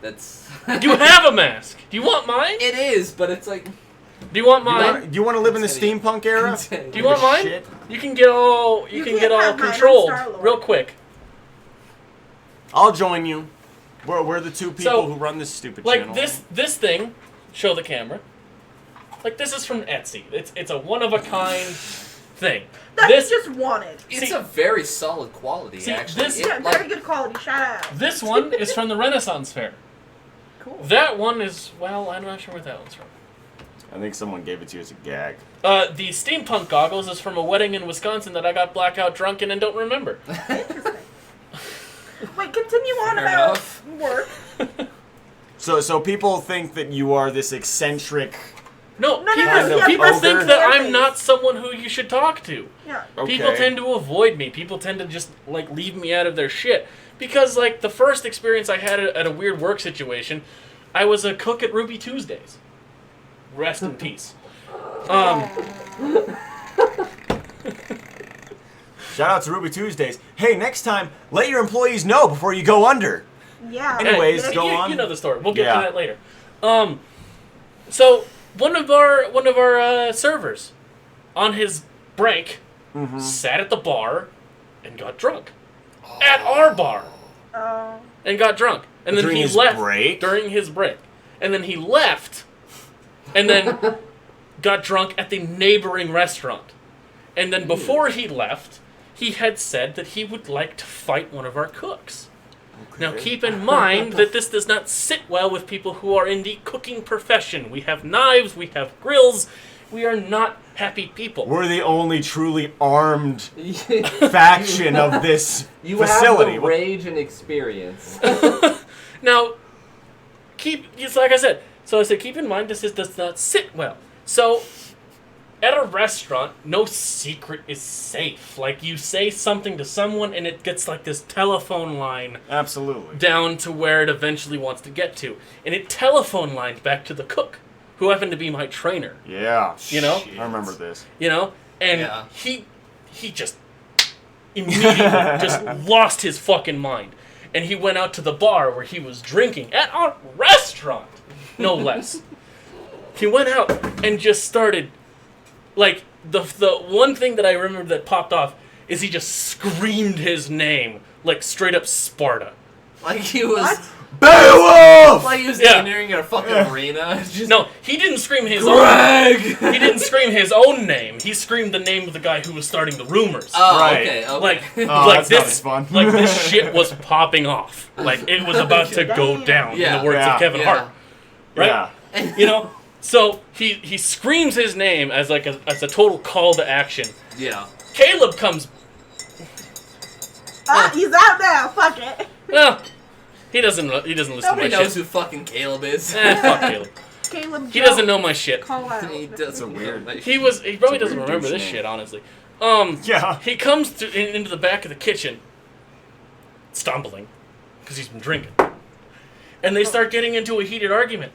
That's. You have a mask. Do you want mine? It is, but it's like. Do you want Do mine? you want to live in the Continue. steampunk era? Continue. Do you want mine? Shit. You can get all You can can't get all have mine, I'm controlled Star-Lord. real quick. I'll join you. We're the two people So, who run this stupid Like channel. this thing. Show the camera. Like this is from Etsy. It's a one of a kind thing. That This you just wanted. It's See- a very solid quality, See, actually. this- It, Yeah, like, very good quality. Shout out. this one is from the Renaissance Fair. Cool. That one is, well, I'm not sure where that one's from. I think someone gave it to you as a gag. The steampunk goggles is from a wedding in Wisconsin that I got blackout drunk in and don't remember. Interesting. Wait, continue on Fair about enough. work. So people think that you are this eccentric. No, No, no, people, no, yeah, people older- think that I'm not someone who you should talk to. Yeah. Okay. People tend to avoid me. People tend to just, like, leave me out of their shit. Because, like, the first experience I had at a weird work situation, I was a cook at Ruby Tuesdays. Rest in peace. Shout out to Ruby Tuesdays. Hey, next time, let your employees know before you go under. Yeah. Anyways, Hey, go you, on. You know the story. We'll get Yeah. to that later. So one of our servers, on his break, sat at the bar and got drunk at our bar and got drunk, and then During he his left break? during his break, and then he left, and then got drunk at the neighboring restaurant, and then before he left, he had said that he would like to fight one of our cooks. Now, keep in mind that this does not sit well with people who are in the cooking profession. We have knives, we have grills, we are not happy people. We're the only truly armed faction of this You facility. have the rage and experience. Now, it's like I said, so I said, keep in mind this does not sit well. So, at a restaurant, no secret is safe. Like, you say something to someone and it gets like this telephone line Absolutely. down to where it eventually wants to get to. And it telephone lined back to the cook, who happened to be my trainer, Yeah. you know? I remember this. You know? And Yeah. he just immediately just lost his fucking mind. And he went out to the bar where he was drinking at our restaurant, no less. He went out and just started, like, the one thing that I remember that popped off is he just screamed his name, like straight up Sparta. Like he was. What? Beowulf! Like he was Yeah. entering a fucking arena. Just, No, he didn't scream his Greg! own. He didn't scream his own name. He screamed the name of the guy who was starting the rumors. Oh, Right. okay. Like, Oh, like that's not this, as fun. like this shit was popping off. Like it was about to go down. In Yeah. the words Yeah. of Kevin Hart, right? Yeah. You know. So he screams his name as like as a total call to action. Yeah. Caleb comes. He's out now. Fuck it. Well, he doesn't listen Nobody to my knows shit. who fucking Caleb is. Fuck Caleb. Caleb. He doesn't know my shit. Call out. He does a weird- He probably a doesn't weird remember douche this name. shit, honestly. Yeah. He comes into the back of the kitchen, stumbling, because he's been drinking. And they start getting into a heated argument.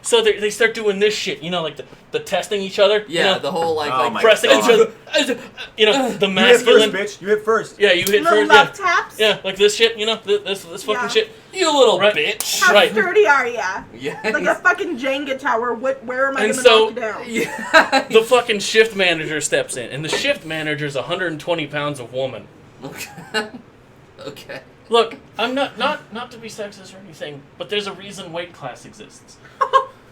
So they start doing this shit, you know, like the testing each other. Yeah, you know, the whole Oh like my pressing God. each other. You know, the You hit masculine. first, bitch. You hit first. Yeah, you hit Little first. love Yeah. taps. Yeah, like this shit, you know, this fucking Yeah. shit. you little Right. bitch. How Right. sturdy are ya? Yeah. Like a fucking Jenga tower. Where am I And gonna so- knock you down? Yeah. The fucking shift manager steps in, and the shift manager's 120 pounds of woman. Okay. Okay. Look, I'm not to be sexist or anything, but there's a reason weight class exists.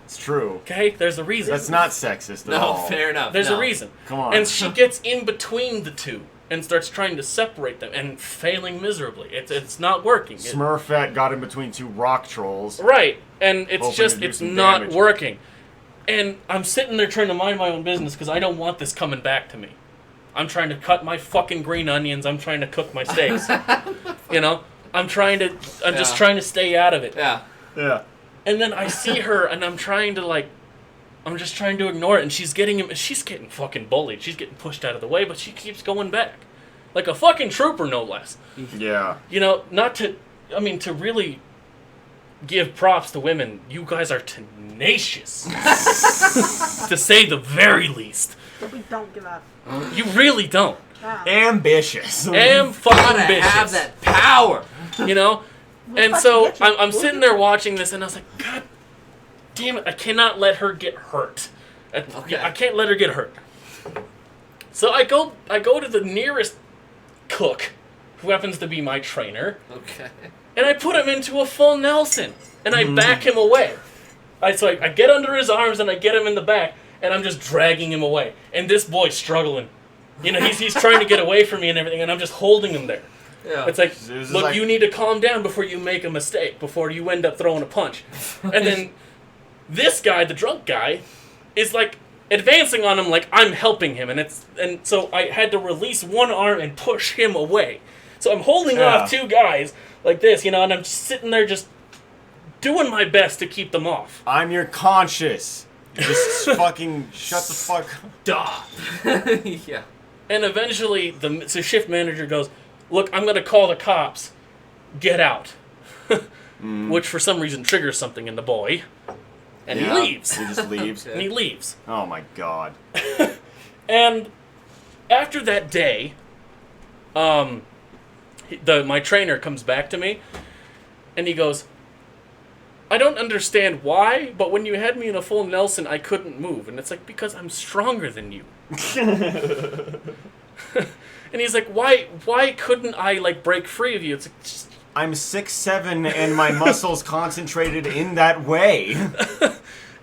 It's true. Okay? There's a reason. That's not sexist at No, all. fair enough. There's no. a reason. Come on. And she gets in between the two and starts trying to separate them and failing miserably. It's not working. Smurfette got in between two rock trolls. Right. And it's Hoping just to do it's some not damage. working. And I'm sitting there trying to mind my own business because I don't want this coming back to me. I'm trying to cut my fucking green onions. I'm trying to cook my steaks. You know? I'm just Yeah. trying to stay out of it. Yeah. Yeah. And then I see her, and I'm just trying to ignore it, and she's getting fucking bullied. She's getting pushed out of the way, but she keeps going back. Like a fucking trooper, no less. Yeah. You know, to really give props to women, you guys are tenacious. To say the very least. But we don't give up. You really don't. Wow. Ambitious. Am fucking Gotta ambitious. have that power. You know? And fucking so get you. I'm sitting there watching this, and I was like, God damn it, I cannot let her get hurt. Okay. I can't let her get hurt. So I go to the nearest cook, who happens to be my trainer, Okay. and I put him into a full Nelson, and I back him away. I get under his arms, and I get him in the back, and I'm just dragging him away. And this boy's struggling. You know, he's trying to get away from me and everything, and I'm just holding him there. Yeah. It's like, It was look, like- you need to calm down before you make a mistake, before you end up throwing a punch. And then this guy, the drunk guy, is like advancing on him like I'm helping him, and so I had to release one arm and push him away. So I'm holding off two guys like this, you know, and I'm just sitting there just doing my best to keep them off. I'm your conscious. Just fucking shut the fuck up. Duh. Yeah. And eventually the shift manager goes, look, I'm going to call the cops. Get out. Which for some reason triggers something in the boy. And Yeah. he leaves. He just leaves. And he leaves. Oh my god. And after that day, my trainer comes back to me, and he goes, I don't understand why, but when you had me in a full Nelson, I couldn't move. And it's like, because I'm stronger than you. And he's like, why couldn't I, like, break free of you? It's like, just... I'm 6'7" and my muscles concentrated in that way.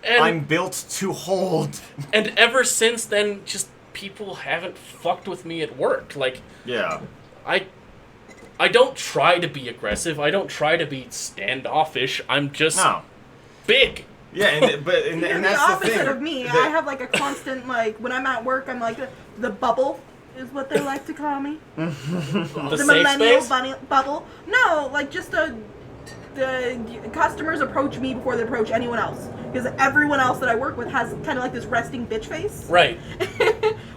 And, I'm built to hold. and ever since then, just people haven't fucked with me at work. Like, Yeah. I don't try to be aggressive. I don't try to be standoffish. I'm just No. big. Yeah, and You're that's the opposite the thing. of me. That- I have like a constant like when I'm at work, I'm like the bubble is what they like to call me. The The safe millennial space. bubble. No, like just the customers approach me before they approach anyone else because everyone else that I work with has kind of like this resting bitch face, Right.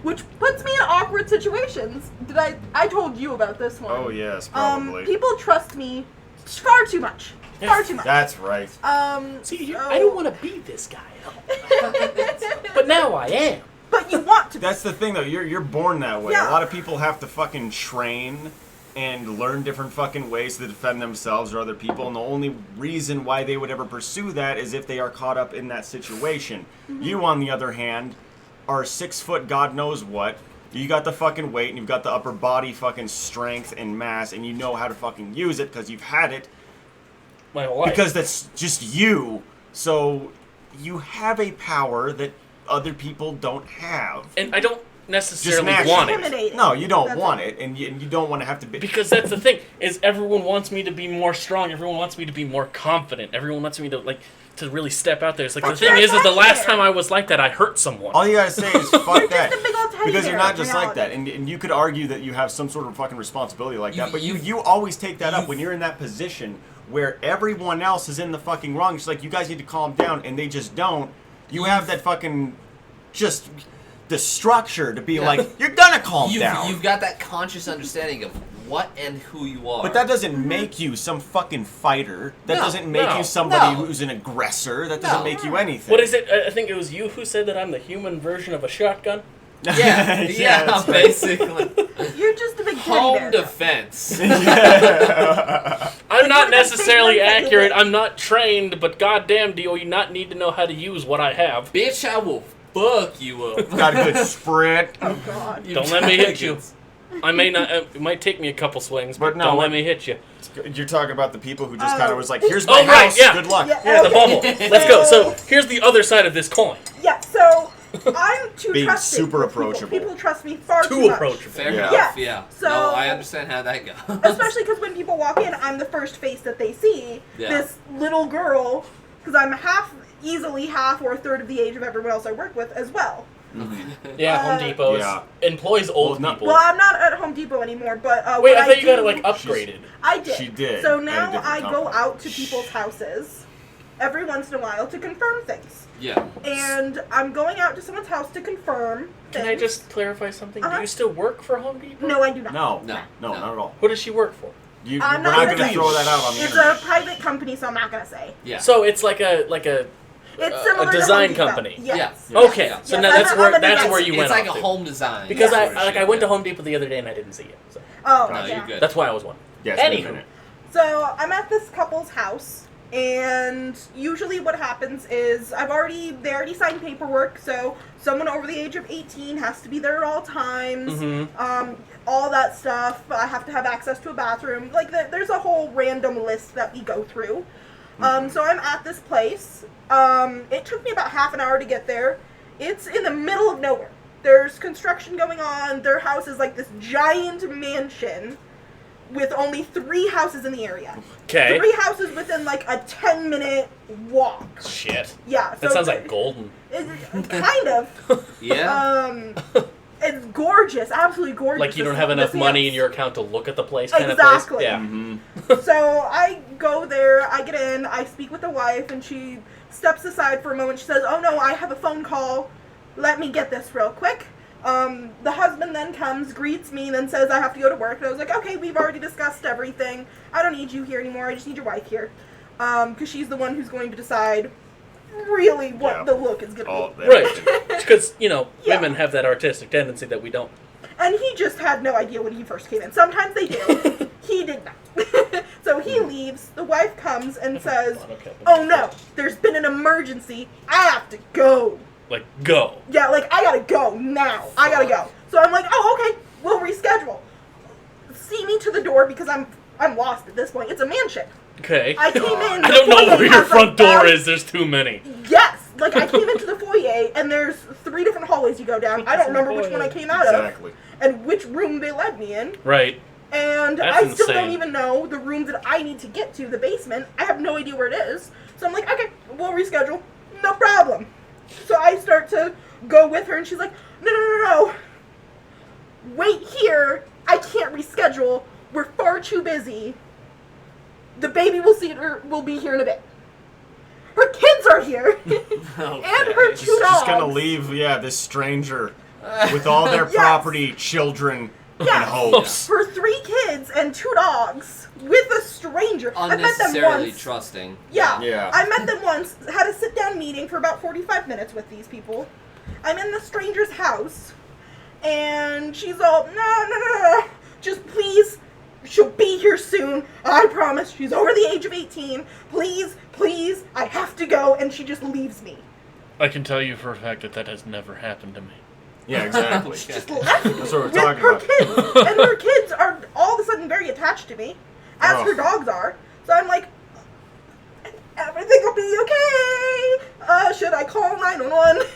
which puts me in awkward situations. I told you about this one? Oh yes, probably. People trust me far too much. Far too much. That's right. See, so- I don't want to be this guy, but now I am. But you want to. That's the thing though. You're born that way. Yeah. A lot of people have to fucking train and learn different fucking ways to defend themselves or other people, and the only reason why they would ever pursue that is if they are caught up in that situation. Mm-hmm. You, on the other hand, are 6 foot God knows what. You got the fucking weight, and you've got the upper body fucking strength and mass, and you know how to fucking use it because you've had it. My whole life. Because that's just you. So you have a power that other people don't have. And I don't necessarily naturally. want it. Intimidating. No, you don't That's want it. it, and you don't want to have to be. Because that's the thing, is everyone wants me to be more strong, everyone wants me to be more confident, everyone wants me to, like, to really step out there. It's like, the thing is the last time I was like that, I hurt someone. All you gotta say is fuck that. Just a big old teddy Because you're bear, not just like reality. that. And you could argue that you have some sort of fucking responsibility like that, but You- you always take that up when you're in that position where everyone else is in the fucking wrong. It's like, you guys need to calm down, and they just don't. You have that fucking just the structure to be like, you're gonna calm down. You've got that conscious understanding of what and who you are. But that doesn't make you some fucking fighter. That No, doesn't make no, you somebody no. who's an aggressor. That doesn't No. make you anything. What is it? I think it was you who said that I'm the human version of a shotgun. Yeah, yeah, that's right. basically. You're just a big teddy Home bear. defense. I'm not You're the necessarily big one that accurate, you- I'm not trained, but goddamn do you not need to know how to use what I have. Bitch, I will fuck you up. Got a good sprint. Oh God. Don't let me hit you. I may not, it might take me a couple swings, but But no, don't what- let me hit you. You're talking about the people who just Oh. kind of was like, here's my Oh, right, house, yeah. good luck. Yeah. The Okay. bubble. Let's go. So, here's the other side of this coin. Yeah, so I'm too Being trusting super with people. approachable. People trust me far too Too much. approachable. Fair Yeah. enough, Yeah. yeah. So- No, I understand how that goes. Especially because when people walk in, I'm the first face that they see. Yeah. This little girl, because I'm easily half or a third of the age of everyone else I work with as well. Yeah, Home Depot Yeah. employs old Well, people. Well, I'm not at Home Depot anymore, but Wait, what I thought you got do- it, like, upgraded. I did. She did, So at a now different I go company. out to people's houses every once in a while to confirm things. Yeah. And I'm going out to someone's house to confirm things. Can I just clarify something? Do Uh-huh. you still work for Home Depot? No, I do not. No, No, no, no. not at all. Who does she work for? We're I'm not not going to gonna- throw that out on the It's internet. a private company, so I'm not gonna say. Yeah. So it's like a It's similar to design Home Depot. company. Yes. Yeah. okay. Yeah. So Yes, now I'm that's a- where I'm a that's designer. where you went it's like a off to. home design. Because sort I of like shit, I went to yeah. Home Depot the other day and I didn't see it. So Oh, No, yeah. you're good. that's why I was wondering. Yeah, it's been a Anywho. minute. So I'm at this couple's house, and usually what happens is they already signed paperwork, so someone over the age of 18 has to be there at all times. Mm-hmm. All that stuff. I have to have access to a bathroom. Like there's a whole random list that we go through. So I'm at this place. It took me about half an hour to get there. It's in the middle of nowhere. There's construction going on. Their house is like this giant mansion with only 3 houses in the area. Okay. 3 houses within like a 10-minute walk. Shit. Yeah. So That sounds like golden. kind of. Yeah. It's gorgeous, absolutely gorgeous. Like you don't This- have enough this money house. in your account to look at the place kind Exactly. of place. Yeah. So I go there, I get in, I speak with the wife, and she steps aside for a moment. She says, "Oh no, I have a phone call. Let me get this real quick." The husband then comes, greets me, then says I have to go to work. And I was like, "Okay, we've already discussed everything. I don't need you here anymore. I just need your wife here." Because she's the one who's going to decide really what Yeah. the look is going to be. Right. Because, Yeah. women have that artistic tendency that we don't. And he just had no idea when he first came in. Sometimes they do. He did not. So he leaves. The wife comes and says, "Oh no, there's been an emergency. I have to go." Like, go. Yeah, like, I gotta go now. I gotta go. So I'm like, "Oh, okay, we'll reschedule." See me to the door because I'm lost at this point. It's a mansion. Okay. I came in. I don't know the foyer where your has, front like, door bags- is. There's too many. Yes, like I came into the foyer and there's 3 different hallways you go down. I don't remember which one I came out Exactly. of and which room they led me in. Right. And That's I still don't insane. even know the room that I need to get to, the basement. I have no idea where it is. So I'm like, "Okay, we'll reschedule. No problem." So I start to go with her and she's like, No. Wait here. I can't reschedule. We're far too busy. The baby will be here in a bit. Her kids are here. And her 2 She's dogs. just going to leave, this stranger with all their Yes. property, children, Yeah. and hopes. For 3 kids and 2 dogs with a stranger. I met them Unnecessarily once. trusting. Yeah. Yeah. I met them once, had a sit-down meeting for about 45 minutes with these people. I'm in the stranger's house, and she's all, no, just please, she'll be here soon, I promise, she's over the age of 18, please, I have to go, and she just leaves me. I can tell you for a fact that has never happened to me. Yeah, exactly. Just left me That's what we're with talking her about. kids. And her kids are all of a sudden very attached to me, as her dogs are. So I'm like, everything will be okay. Should I call 911?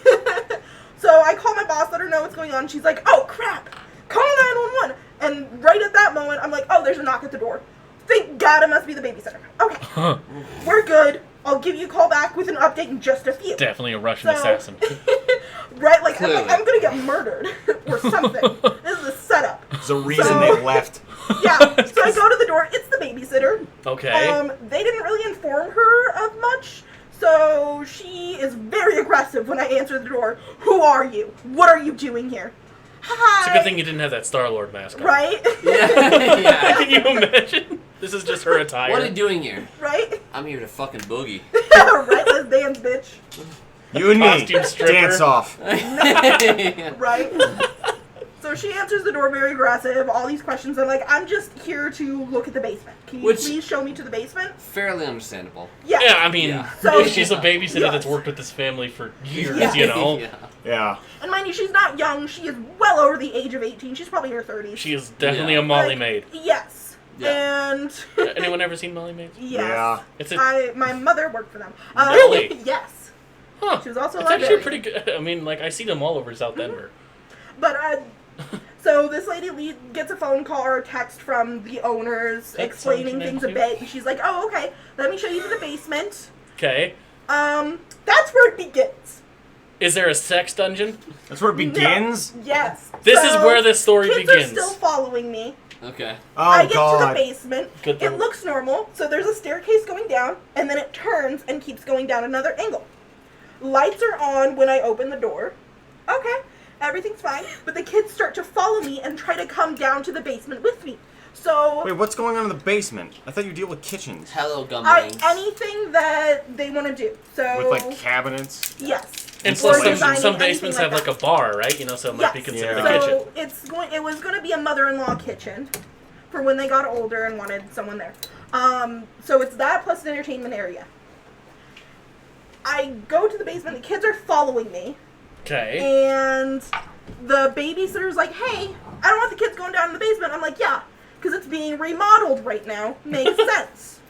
So I call my boss, let her know what's going on. She's like, oh, crap. Call 911. And right at that moment, I'm like, oh, there's a knock at the door. Thank God it must be the babysitter. Okay. We're good. I'll give you a call back with an update in just a few. Definitely a Russian assassin. Right? Like, Clearly. I'm going to get murdered or something. This is a setup. There's a reason they left. Yeah. So I go to the door. It's the babysitter. Okay. They didn't really inform her of much. So she is very aggressive when I answer the door. Who are you? What are you doing here? Hi. It's a good thing you didn't have that Star-Lord mask on. Right? Yeah. Can you imagine? This is just her attire. What are you doing here? Right? I'm here to fucking boogie. Right? Let's dance, bitch. You and me. Costume stripper. Dance off. Right? So she answers the door very aggressive, all these questions. I'm like, I'm just here to look at the basement. Can you please show me to the basement? Fairly understandable. Yes. Yeah, I mean, Yeah. So- if she's a babysitter Yes. that's worked with this family for years, Yeah. you know. Yeah. Yeah. And mind you, she's not young. She is well over the age of 18. She's probably in her 30s. She is definitely Yeah. a Molly Like, maid. Yes. Yeah. And Anyone ever seen Molly maids? yes. Yeah. It's a My mother worked for them. Really? Yes. huh. She was also a It's actually librarian. pretty good. I mean, like I see them all over South Denver. But so this lady gets a phone call or a text from the owners That explaining sounds things a familiar. bit. And she's like, "Oh, okay. Let me show you to the basement." Okay. That's where it begins. Is there a sex dungeon? That's where it begins? No. Yes. This is where this story kids begins. Are still following me. Okay. Oh, I get to the God. basement. Good It thing. looks normal. So there's a staircase going down, and then it turns and keeps going down another angle. Lights are on when I open the door. Okay, everything's fine. But the kids start to follow me and try to come down to the basement with me. So Wait, what's going on in the basement? I thought you deal with kitchens. Hello, gummerings. anything that they want to do. So With, like, cabinets? yes. And Or some designing some anything basements like have that. like a bar, right? You know, so it might be Yes. considered Yeah. a kitchen. So it was going to be a mother-in-law kitchen for when they got older and wanted someone there. So it's that plus an entertainment area. I go to the basement. The kids are following me, Okay. and the babysitter's like, "Hey, I don't want the kids going down in the basement." I'm like, "Yeah, because it's being remodeled right now. Makes sense."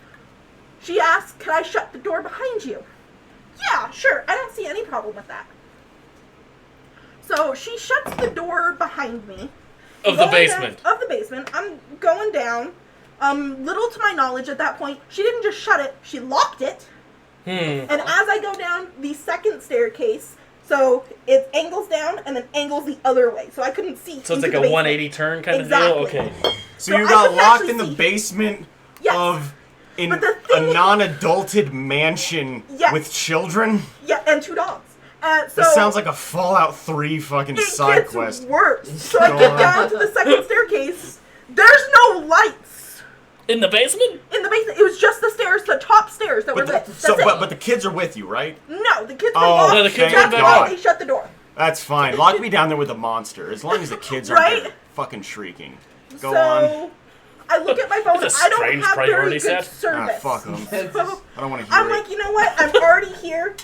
She asks, "Can I shut the door behind you?" Yeah, sure. I don't see any problem with that. So she shuts the door behind me. Of the Going basement. down- of the basement. I'm going down. Little to my knowledge at that point, she didn't just shut it, she locked it. And as I go down the second staircase, so it angles down and then angles the other way. So I couldn't see. So it's into like the a basement. 180 turn kind Exactly. of deal? Okay. So So you I got couldn't locked actually in the see. basement Yes. of But the a thing- non-adulted mansion Yes. with children? Yeah, and 2 dogs. So This sounds like a Fallout 3 fucking it side gets quest. worse. So I get down to the second staircase. There's no lights In the basement? in the basement. It was just the stairs, the top stairs that were lit. That's it. But the kids are with you, right? No, the kids were Oh, locked. no, the kids That's were why back. they shut the door. That's fine. Lock me down there with a monster, as long as the kids aren't Right? there fucking shrieking. Go so on. I look at my phone. That's a I don't strange have very priority good set. service. Fuck them. So I don't want to hear I'm it. like, you know what? I'm already here.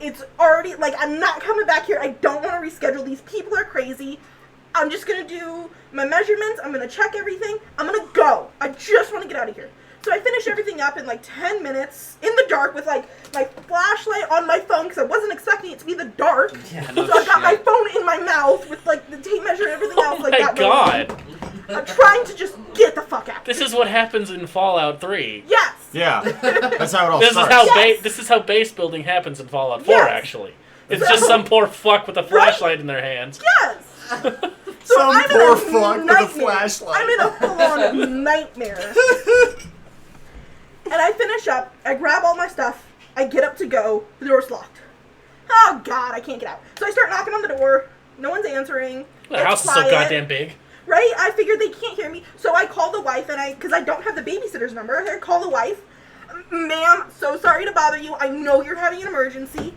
It's already, like, I'm not coming back here. I don't want to reschedule. These people are crazy. I'm just going to do my measurements. I'm going to check everything. I'm going to go. I just want to get out of here. So I finish everything up in, like, 10 minutes in the dark with, like, my flashlight on my phone because I wasn't expecting it to be the dark. Yeah, no So I've got my shit. phone in my mouth with, like, the tape measure and everything else. Oh like my that going on. god. I'm trying to just get the fuck out. This is what happens in Fallout 3. Yes. Yeah, that's how it all This is starts. how Yes. this is how base building happens in Fallout 4 Yes. actually. It's just some poor fuck with a flashlight in their hands. Yes. So Some I'm poor in a fuck with a nightmare. flashlight. I'm in a full-on nightmare. And I finish up. I grab all my stuff. I get up to go. The door's locked. Oh God, I can't get out. So I start knocking on the door. No one's answering. The It's house is so quiet. goddamn big. Right? I figured they can't hear me. So I call the wife, and because I don't have the babysitter's number, I call the wife. Ma'am, so sorry to bother you. I know you're having an emergency.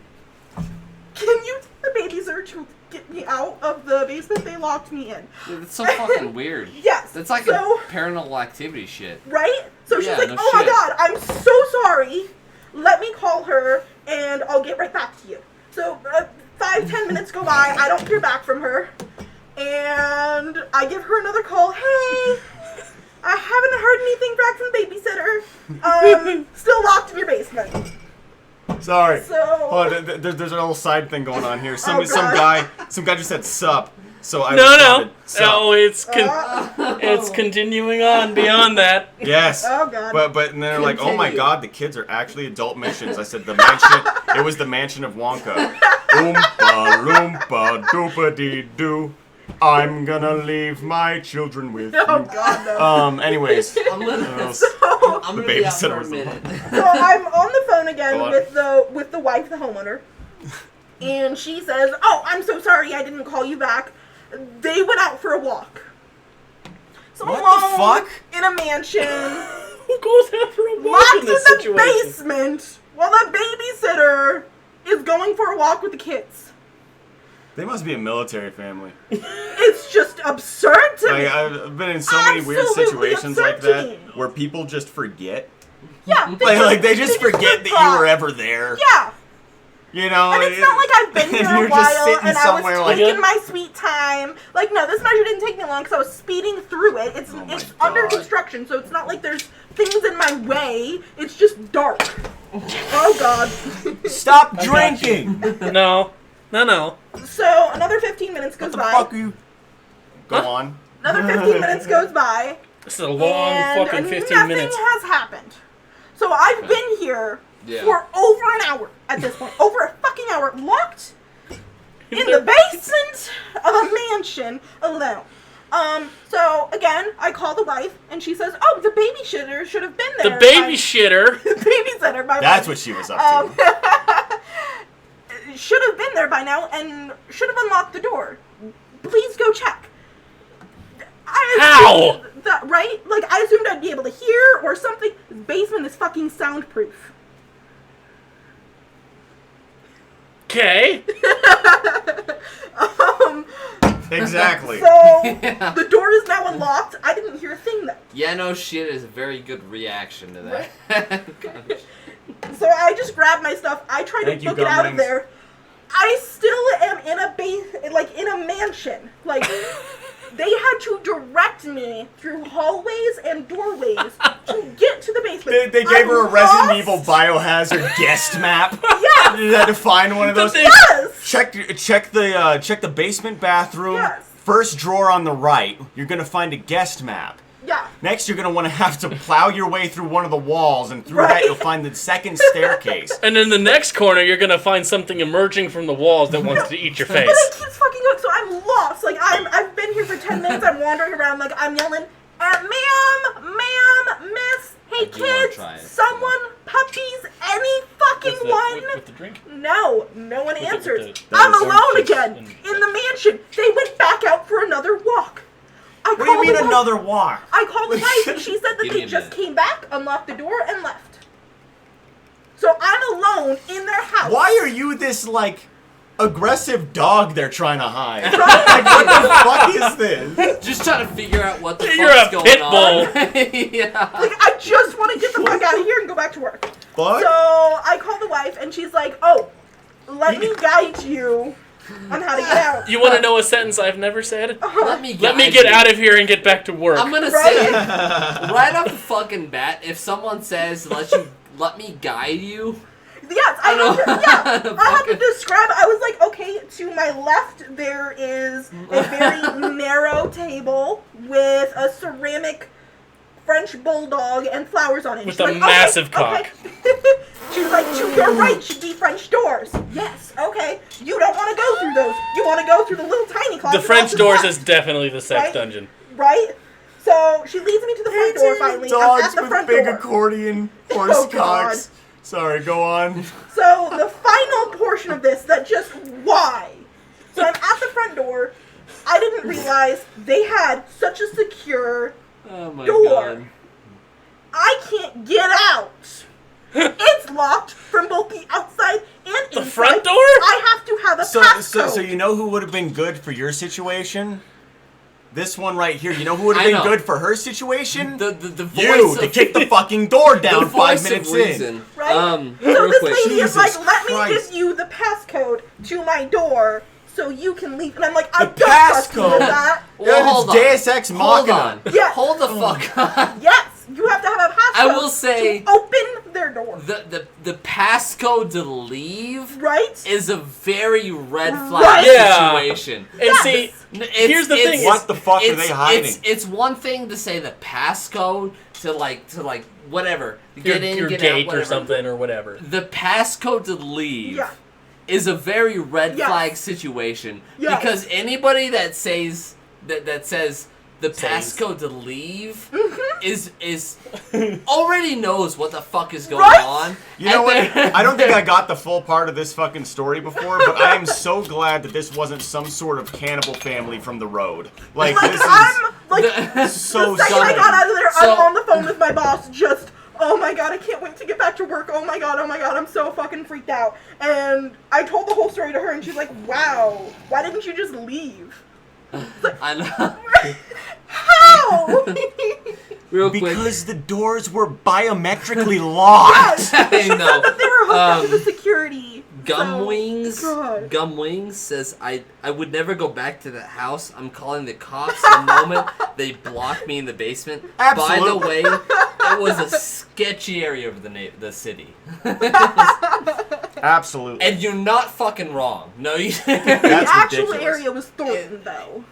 Can you tell the babysitter to get me out of the basement? They locked me in. Dude, that's so fucking weird. Yes. That's like so, a paranormal activity shit. right? So she's Yeah, like, no oh my shit. God, I'm so sorry. Let me call her, and I'll get right back to you. So 5-10 minutes go by. I don't hear back from her. still locked in your basement. Sorry. So- Hold on, there's a little side thing going on here. Some God. guy just said sup. So I No. responded, sup. Oh, it's continuing on beyond that. Yes. Oh, God. But and they're like, oh my Continue. God, the kids are actually adult missions. I said the mansion. It was the mansion of Wonka. Oompa loompa doopa dee doo. I'm gonna leave my children with you. Oh, God, no. Anyways. I'm gonna, So, I'm The gonna be out for babysitter a was the minute. so I'm on the phone again Go on. with the wife, the homeowner. And she says, oh, I'm so sorry I didn't call you back. They went out for a walk. So What alone the fuck? in a mansion, Who goes out for a walk locked in in this the situation? basement, while the babysitter is going for a walk with the kids. They must be a military family. It's just absurd to me. Like, I've been in so many weird Absolutely situations like absurd to that me. where people just forget. Yeah, They just forget that you were ever there. Yeah. You know? And it's not like I've been here You're a just while sitting and I somewhere was like- taking my sweet time. Like, no, this measure didn't take me long because I was speeding through it. It's Oh my under God. construction, so it's not like there's things in my way. It's just dark. Oh, God. Stop drinking! No. So, another 15 minutes What goes the by. fuck are you... Go Huh? on. Another 15 minutes goes by. This is a long and fucking 15 nothing minutes. has happened. So, I've been here Yeah. for over an hour at this point. Over a fucking hour. Locked in the basement of a mansion alone. So again, I call the wife and she says, "Oh, the babysitter should have been The there." baby shitter. Babysitter. My That's wife, what she was up to. should have been there by now and should have unlocked the door. Please go check. I How? assumed that, right? Like I assumed I'd be able to hear or something. This basement is fucking soundproof. Okay. Exactly. So Yeah. the door is now unlocked. I didn't hear a thing though. Yeah, no shit is a very good reaction to that. So I just grabbed my stuff. I tried Thank to you, book it out of Gumlings. there. I still am in a in a mansion. Like they had to direct me through hallways and doorways to get to the basement. They gave her a I'm Resident lost. Evil biohazard guest map. Yes. You had to find one of those. Yes. Check the basement bathroom. Yes. First drawer on the right. You're gonna find a guest map. Yeah. Next, you're gonna want to have to plow your way through one of the walls, and through that Right. you'll find the second staircase. And in the next corner, you're gonna find something emerging from the walls that wants to eat your But it face. keeps fucking going. So I'm lost. Like I've been here for 10 minutes. I'm wandering around. Like I'm yelling, ma'am, miss, hey I do wanna kids, try it. someone, puppies, any fucking one. With the drink? No one With answers. the I'm orange alone chips again and- in the mansion. They went back out for another walk. What do you called mean the wife- another walk? I called the wife and she said that Give me they a just minute. came back, unlocked the door, and left. So I'm alone in their house. Why are you this aggressive dog they're trying to hide? Like what the fuck is this? Just trying to figure out what the You're fuck's a going pit on. yeah. Like I just want to get the fuck out of here and go back to work. Fuck. So I call the wife and she's like, "Oh, let me guide you on how to get out." You want to know a sentence I've never said? Uh-huh. Let me get out of here and get back to work. I'm gonna Right? say right off the fucking bat, if someone says let me guide you, Yes, I have to describe. I was like, okay, to my left there is a very narrow table with a ceramic French bulldog and flowers on it. With She's a like, massive okay. She was like, to your right should be French doors. Yes, okay. You don't want to go through those. You want to go through the little tiny closet. The French off to doors left, is definitely the sex Right? dungeon. right. So she leads me to the front door finally. I'm Dogs at the with front big door. accordion Oh, horse God. cocks. Sorry, go on. So the final portion of this, that just why? So I'm at the front door. I didn't realize they had such a secure oh my door. god. I can't get out. It's locked from both the outside and The inside. front door? I have to have a passcode. So you know who would have been good for your situation? This one right here. You know who would have I been know. good for her situation? The voice You of, to kick the fucking door down the 5 voice minutes of in. reason. Right? So Real this quick. lady is Jesus like, let me Christ. give you the passcode to my door so you can leave. And I'm like, I The don't trust you with passcode? that. Well, Yeah, hold it's on. Deus Ex Hold Machina. on. Yeah. Hold the fuck on. Yes, You have to have a passcode I will say to open their door. the passcode to leave Right? is a very red flag Right. Yeah. situation. And Yes. see, here's the thing. What the fuck are they hiding? It's one thing to say the passcode to like whatever get in, your get gate out, whatever. or something or whatever. The passcode to leave Yeah. is a very red Yes. flag situation Yes. because anybody that says that says the Says. passcode to leave Mm-hmm. is already knows what the fuck is going Right? on. You know what? And they're- I don't think I got the full part of this fucking story before, but I am so glad that this wasn't some sort of cannibal family from the road. Like, Like, this is I'm, like, so the second I sudden. got out of there, So- I'm on the phone with my boss, just, oh my god, I can't wait to get back to work, oh my god, I'm so fucking freaked out. And I told the whole story to her, and she's like, wow, why didn't you just leave? I know. How? Real quick. Because the doors were biometrically locked. Yes. I know. That they were hooked up to the security. Gumwings. God. Gumwings says I would never go back to that house. I'm calling the cops the moment they block me in the basement. By the Absolutely. way, it was a sketchy area of the city. Absolutely. And you're not fucking wrong. No, you. The That's actual ridiculous. area was Thornton, though.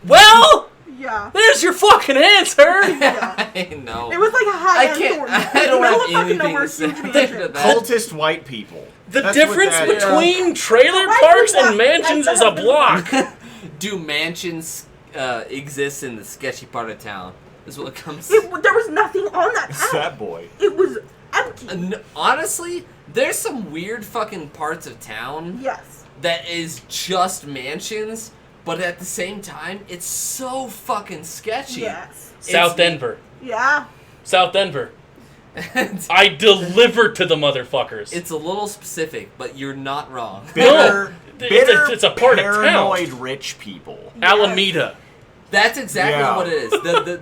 Well, Yeah. there's your fucking answer. Yeah. I know. It was like a I high-end can't. Thornton. I don't Middle have of fucking anything nowhere, to say huge to mansion. that. Cultist white people. The That's what difference that is. between trailer Right parks block, and mansions like is a the- block. Do mansions exist in the sketchy part of town? Is what it comes. There was nothing on that house. That boy. It was empty. Honestly, there's some weird fucking parts of town Yes. that is just mansions, but at the same time, it's so fucking sketchy. Yes. South Denver. Yeah. South Denver. It's, I delivered to the motherfuckers. it's a little specific, but you're not wrong. Bitter, No, it's a part of town. paranoid rich people. Alameda. That's exactly Yeah. what it is.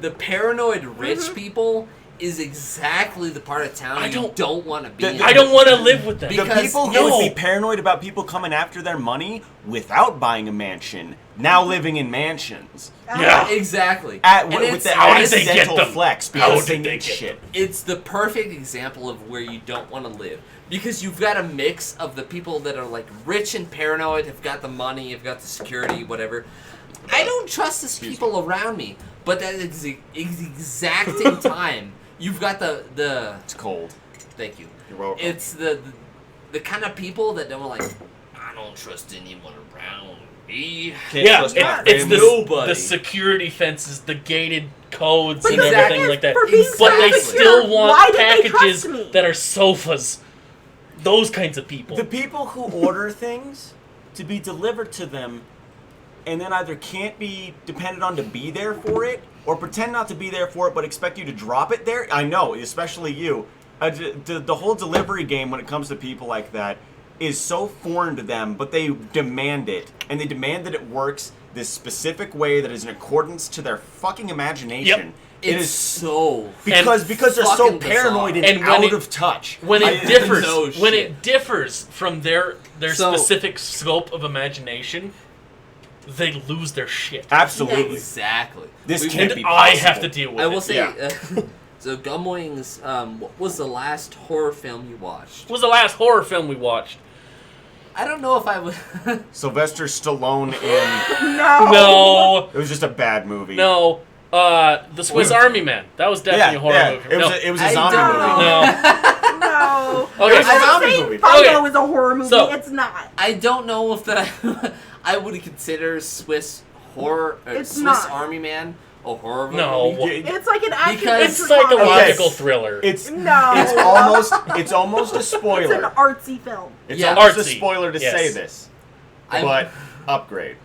The paranoid rich people is exactly the part of town you don't want to be in. I don't want to live with them. The Because- people who no. would be paranoid about people coming after their money without buying a mansion, now living in mansions. Yeah. Exactly. With it's- the How did they get accidental them? flex How because did they they need get shit. It's the perfect example of where you don't want to live. Because you've got a mix of the people that are like rich and paranoid, have got the money, have got the security, whatever. I don't trust these people around me. But at the exacting time, you've got the It's cold. thank you. You're welcome. It's the kind of people that don't like, I don't trust anyone around me. Can't Yeah, trust my it's family. Nobody. the security fences, the gated codes, But and the thing everything is, like that. for being But they Exactly. still want why did they packages trust me? that are sofas. Those kinds of people. The people who order things to be delivered to them and then either can't be depended on to be there for it or pretend not to be there for it but expect you to drop it there. I know, especially you. The whole delivery game when it comes to people like that is so foreign to them, but they demand it. And they demand that it works this specific way that is in accordance to their fucking imagination. Yep. It It's is so because they're so fucking paranoid bizarre. and, And when out it- of touch. when it I- differs, no when shit. it differs from their So- specific scope of imagination, they lose their shit. Absolutely. Exactly. This We've- can't And be I possible. have to deal with I will it. say, Yeah. so Gumwings, what was the last horror film you watched? What was the last horror film we watched? I don't know if I would. Sylvester Stallone in... No. No, It was just a bad movie. no. The Swiss Army Man. That was definitely a horror movie. It was, No. it was a I zombie don't movie. know. No. No. Okay. It's a I'm zombie saying movie. Fido Okay. is a horror movie. So- It's not. I don't know if that I would consider Swiss horror or It's Swiss not. Army Man a horror No. movie. Yeah, It's like an action Because- It's adventure comedy. psychological Okay. thriller. It's No. it's almost a It's an spoiler. artsy film. It's Yeah. almost a Artsy. spoiler to Yes. say this. I- But upgrade.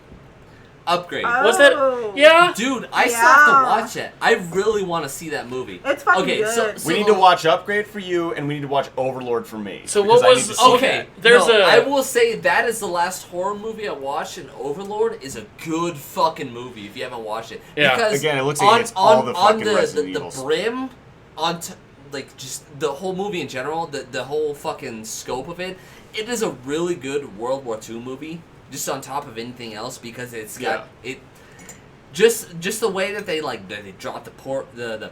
Upgrade. Was that? Oh. Yeah. Dude, I still have to Yeah. watch it. I really want to see that movie. It's fucking okay, good. So We need to watch Upgrade for you, and we need to watch Overlord for me. So because what I was- need to see Okay, that. There's no, a- I will say that is the last horror movie I watched, and Overlord is a good fucking movie if you haven't watched it. Yeah. Because Again, it looks like it's all the fucking the Resident Evils. brim, like just the whole movie in general, the whole fucking scope of it, it is a really good World War II movie. Just on top of anything else, because it's got just the way that they drop the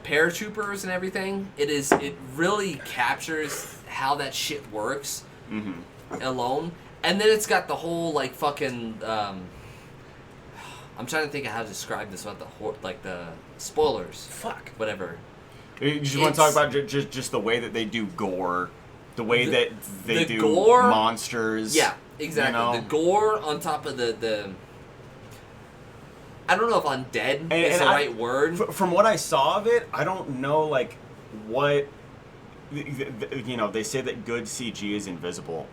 paratroopers and everything. It really captures how that shit works alone. And then it's got the whole like fucking. I'm trying to think of how to describe this without the spoilers. Fuck. Whatever. You just want to talk about just the way that they do gore, the way that they do gore, monsters. Yeah, exactly. You know? The gore on top of the I don't know if undead is the right word. From what I saw of it, I don't know like what they say that good CG is invisible.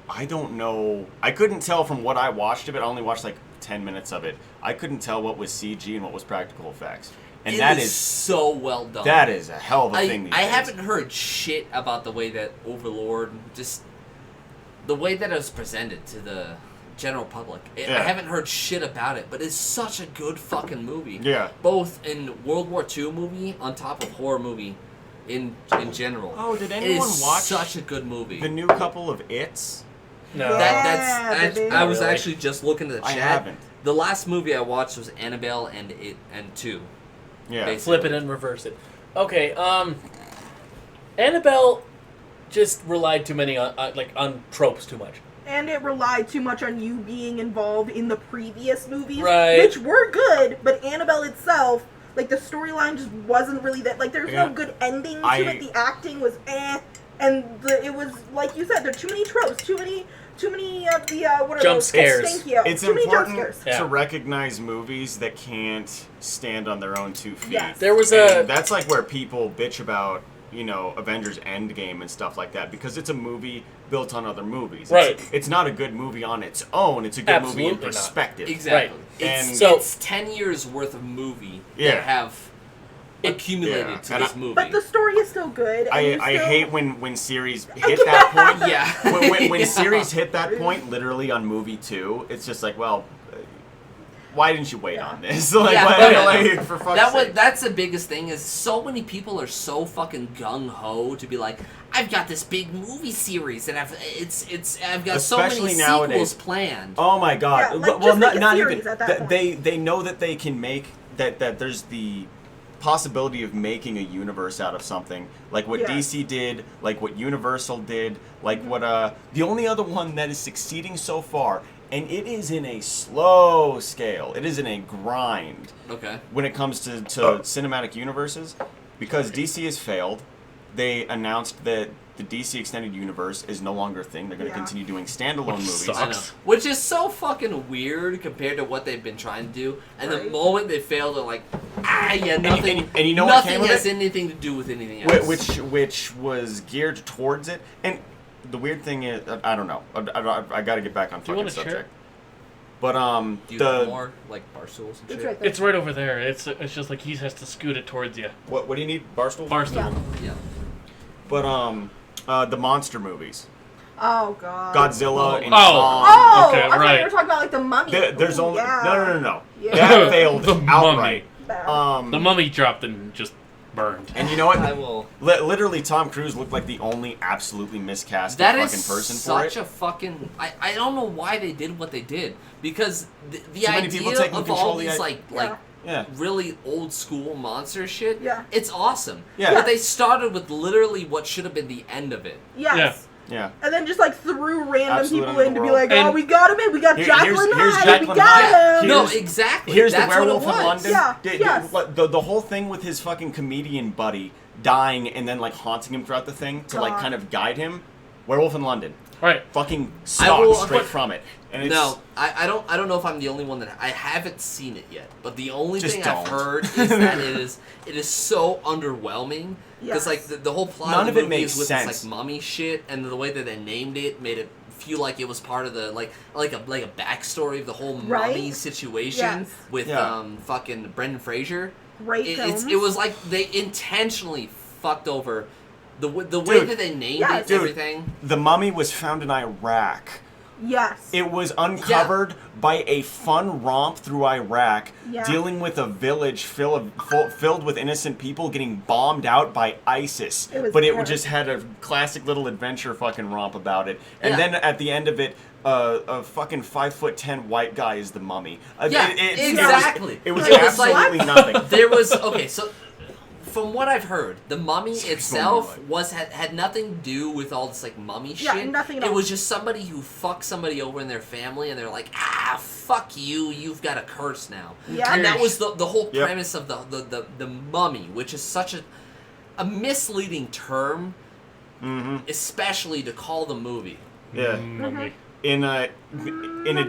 I don't know. I couldn't tell from what I watched of it. I only watched like 10 minutes of it. I couldn't tell what was CG and what was practical effects. And that is so well done. That is a hell of a thing these I days. haven't heard shit about the way that Overlord, just the way that it was presented to the general public. I haven't heard shit about it, but it's such a good fucking movie. Yeah. Both in World War II movie on top of horror movie in general. Oh, did anyone watch such a good movie? the new couple of It's? No. I was actually just looking at the chat. I haven't. The last movie I watched was Annabelle and 2. Yeah. Basically. Flip it and reverse it. Okay, Annabelle just relied too many on tropes too much. And it relied too much on you being involved in the previous movies, Right. which were good, but Annabelle itself, like the storyline just wasn't really that. Like there's no good ending to it. The acting was and it was like you said, there are too many tropes, too many of the what are Jump those? scares. Thank you. It's too many jump important scares. to recognize movies that can't stand on their own 2 feet. Yes. There was And that's like where people bitch about, Avengers Endgame and stuff like that, because it's a movie built on other movies. Right. It's not a good movie on its own. It's a good movie in Absolutely not. perspective. Exactly. And It's 10 years worth of movie that have accumulated to And this movie. But the story is still good. And I hate when series hit that point. Yeah. When series hit that point, literally on movie 2, it's just like, well, why didn't you wait on this? For fuck's sake. That's the biggest thing is so many people are so fucking gung ho to be like, I've got this big movie series and I've got Especially so many nowadays. sequels planned. Oh my god! Yeah, like, Well, just make a not series even. at that point. They know that they can make that there's the possibility of making a universe out of something, like what DC did, like what Universal did, like what the only other one that is succeeding so far, and it is in a slow scale. It is in a grind. Okay. When it comes to cinematic universes, because DC has failed, they announced that the DC Extended Universe is no longer a thing. They're going to continue doing standalone movies. sucks. I know. Which is so fucking weird compared to what they've been trying to do. And the moment they fail, they're like, nothing. And you know what came nothing with has it? anything to do with anything else. Which was geared towards it. And the weird thing is, I don't know. I got to get back on Do you fucking want to share? subject. But Do you have more like barstools and It's shit? right there. It's right over there. It's just like he has to scoot it towards you. what do you need? Barstool? Barstool. Yeah. But the monster movies, Oh god. Godzilla and Oh. Kong. Oh, Okay, I thought right. you were talking about like the Mummy. There's Ooh, only yeah. no. Yeah. That failed The Mummy. outright. Bad. The mummy dropped and just burned. And you know what? I will. Literally, Tom Cruise looked like the only absolutely miscast That fucking is person for it. such a fucking. I don't know why they did what they did because the So many people idea taking of all control of these the Yeah. really old school monster shit. Yeah. It's awesome. Yeah. But they started with literally what should have been the end of it. Yes. Yeah. And then just like threw random Absolute people in to be underworld. like, oh, And- we got him in. We got Here- Jacqueline here's Hyde. Jacqueline We got Hyde. him. No, Here's- exactly. Here's That's the werewolf what it in was. London. Yeah, yes. The whole thing with his fucking comedian buddy dying and then like haunting him throughout the thing to like God. kind of guide him. Werewolf in London. Right. Fucking I will- stock straight from it. And it's, No, I don't know if I'm the only one that I haven't seen it yet. But the only Just thing I've don't. heard is that it is so underwhelming because Yes. like the whole plot None of the of it movie makes is with sense. this like mummy shit, and the way that they named it made it feel like it was part of the like a backstory of the whole Right? mummy situation Yes. with Yeah. fucking Brendan Fraser. Great films. It was like they intentionally fucked over the way Dude. that they named Yes. it Dude. everything. The mummy was found in Iraq. Yes. It was uncovered by a fun romp through Iraq, dealing with a village filled with innocent people getting bombed out by ISIS. It just had a classic little adventure fucking romp about it. And then at the end of it, a fucking 5'10" white guy is the mummy. Exactly. It was absolutely nothing. There was so. From what I've heard, the mummy itself had nothing to do with all this like mummy shit. Yeah, nothing at all. It was just somebody who fucked somebody over in their family, and they're like, fuck you, you've got a curse now. Yeah. And that was the whole premise of the mummy, which is such a misleading term, especially to call the movie. Yeah. Mummy. In a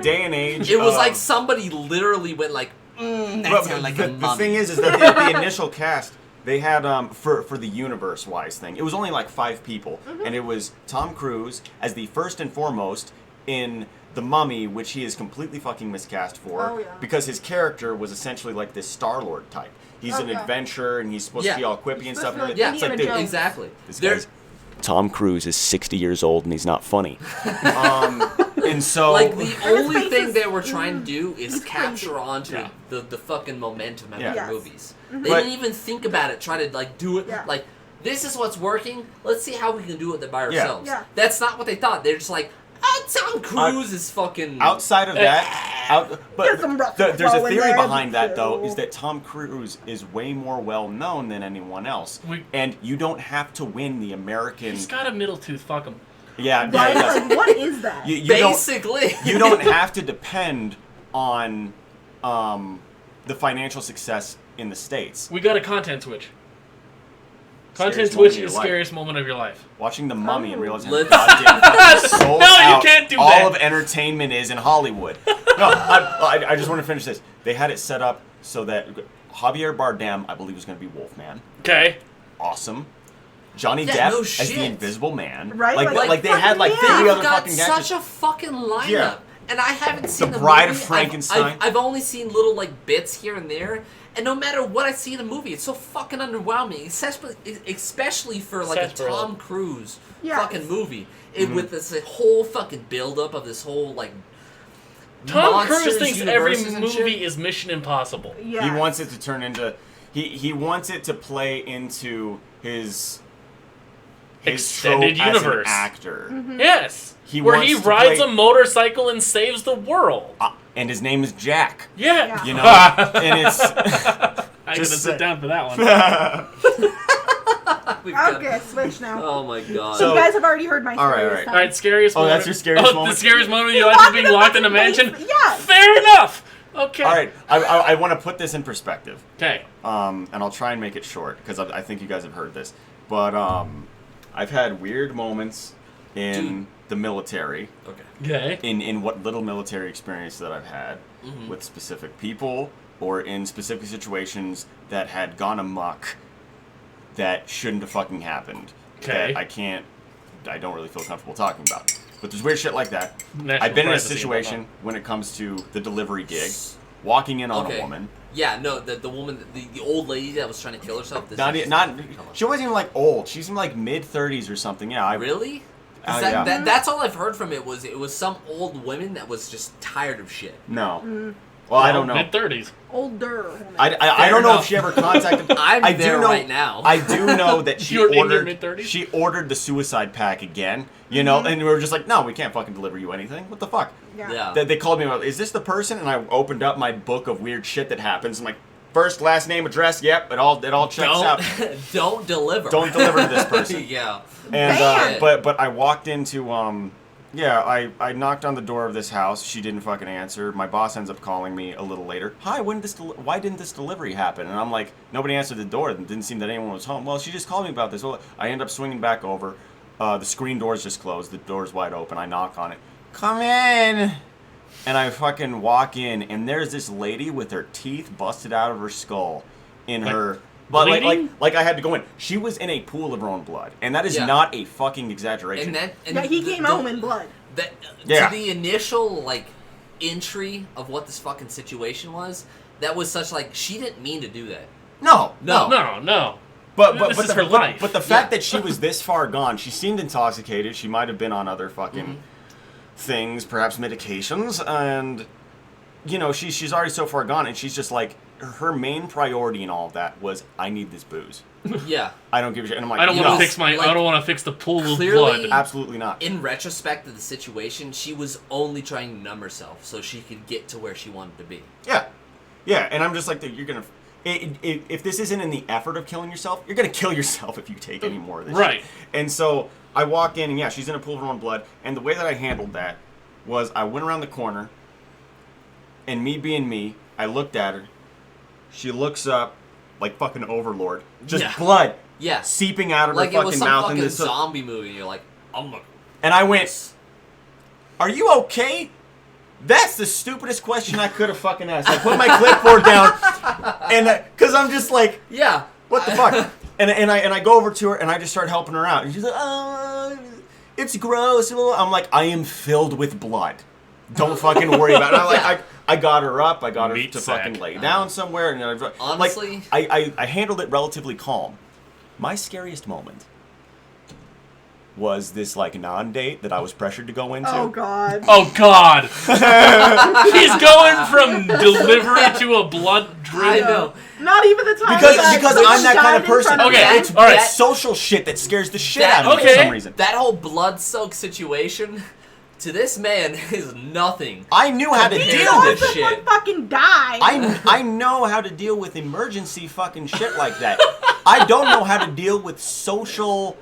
day and age, it was like somebody literally went like, that sounds like a mummy. The thing is that the initial cast. They had, for the universe-wise thing, it was only like 5 people. And it was Tom Cruise as the first and foremost in The Mummy, which he is completely fucking miscast for. Because his character was essentially like this Star-Lord type. He's an adventurer, and he's supposed to be all quippy and stuff. It's like, dude, exactly. Tom Cruise is 60 years old, and he's not funny. And so... Like, the only thing they were trying to do is capture onto the fucking momentum of the movies. They didn't even think about it, try to, like, do it, like, this is what's working, let's see how we can do it by ourselves. Yeah. That's not what they thought. They're just like, Tom Cruise is fucking... Outside of that, There's there's a theory behind that, though, is that Tom Cruise is way more well-known than anyone else. And you don't have to win the American... He's got a middle tooth, fuck him. Yeah, like, what is that? Basically. You don't have to depend on the financial success in the States. We got a content switch. Content switch is the scariest moment of your life. Watching The Mummy and realizing how goddamn sold out you can't do all that. of entertainment is in Hollywood. No, I just want to finish this. They had it set up so that Javier Bardem, I believe, was going to be Wolfman. Okay. Awesome. Johnny Depp as the Invisible Man. Right? Like they had like 30 other fucking gadgets. Such a fucking lineup. Yeah. And I haven't seen the Bride movie. of Frankenstein. I've only seen little like bits here and there, and no matter what I see in a movie, it's so fucking underwhelming. Especially for like a Tom Cruise fucking movie, with this whole fucking build up of this whole like. Tom Cruise thinks every movie shit. is Mission Impossible. Yes. He wants it to turn into. He wants it to play into his extended trope universe. As an actor. Yes. He where wants he to rides play- a motorcycle and saves the world. And his name is Jack. Yeah. You know, and it's. I gotta Just sit down for that one. Okay, switch now. Oh my god. So, you guys have already heard my All right, story all this right. time. Alright, scariest moment. that's your scariest moment? The scariest moment of your life is being locked in a mansion? Yeah. Fair enough. Okay. All right, I want to put this in perspective. Okay. And I'll try and make it short because I think you guys have heard this. But I've had weird moments in the military. Okay. In what little military experience that I've had with specific people or in specific situations that had gone amok that shouldn't have fucking happened. Okay. That I don't really feel comfortable talking about. But there's weird shit like that. National I've been in a privacy situation when it comes to the delivery gig, walking in on a woman. Yeah, no, the woman, the old lady that was trying to kill herself. She wasn't even like old. She's in like mid-30s or something. Yeah. Really? Yeah. That's all I've heard from it was some old woman that was just tired of shit. No. Well, I don't know. Mid-30s. Older. I don't know if she ever contacted. I'm there right now. I do know that she You're in your ordered. mid-30s? She ordered the suicide pack again. You know, and we were just like, no, we can't fucking deliver you anything. What the fuck? Yeah. They called me. Is this the person? And I opened up my book of weird shit that happens. I'm like, first, last name, address. Yep, it all checks out. Don't deliver. Don't deliver to this person. Yeah. And but I walked into I knocked on the door of this house. She didn't fucking answer. My boss ends up calling me a little later. Hi, why didn't this delivery happen? And I'm like, nobody answered the door. It didn't seem that anyone was home. Well, she just called me about this. Well, I end up swinging back over. The screen door's just closed. The door's wide open. I knock on it. Come in. And I fucking walk in, and there's this lady with her teeth busted out of her skull in her... But like I had to go in. She was in a pool of her own blood, and that is not a fucking exaggeration. He came home in blood. To the initial like entry of what this fucking situation was, that was such like she didn't mean to do that. No. But this is her life. But the fact that she was this far gone, she seemed intoxicated. She might have been on other fucking things, perhaps medications, and you know, she's already so far gone, and she's just like, her main priority in all of that was, I need this booze. Yeah. I don't give a shit. And I'm like, I don't want no, to fix my. like, I don't want to fix the pool of clearly- blood. absolutely not. In retrospect of the situation, she was only trying to numb herself so she could get to where she wanted to be. Yeah, yeah, and I'm just like, you're gonna. If this isn't in the effort of killing yourself, you're gonna kill yourself if you take any more of this. Right. Shit. And so I walk in, and yeah, she's in a pool of her own blood. And the way that I handled that was, I went around the corner, and me being me, I looked at her. She looks up like fucking Overlord, just Yeah. blood Yeah. seeping out of Like her it was fucking some mouth, fucking and this. zombie movie, and you're like, I'm gonna... And I went, "Are you okay?" That's the stupidest question I could have fucking asked. I put my clipboard down, and because I'm just like, Yeah. what the fuck? And I go over to her, and I just start helping her out. And she's like, "Oh, it's gross." I'm like, "I am filled with blood. Don't fucking worry about it." I got her up. I got her Meat to sack. fucking lay down somewhere. And Honestly- I handled it relatively calm. My scariest moment was this like non-date that I was pressured to go into. Oh God. Oh God! He's going from delivery to a blood drip. I know. Not even the time. Because that I'm that kind of person. Okay, It's all right. it's social shit that scares the shit That- out of me okay. for some reason. That whole blood-soaked situation, to this man, is nothing. I knew how to He deal knows with this it. shit. Someone fucking died. I know how to deal with emergency fucking shit like that. I don't know how to deal with social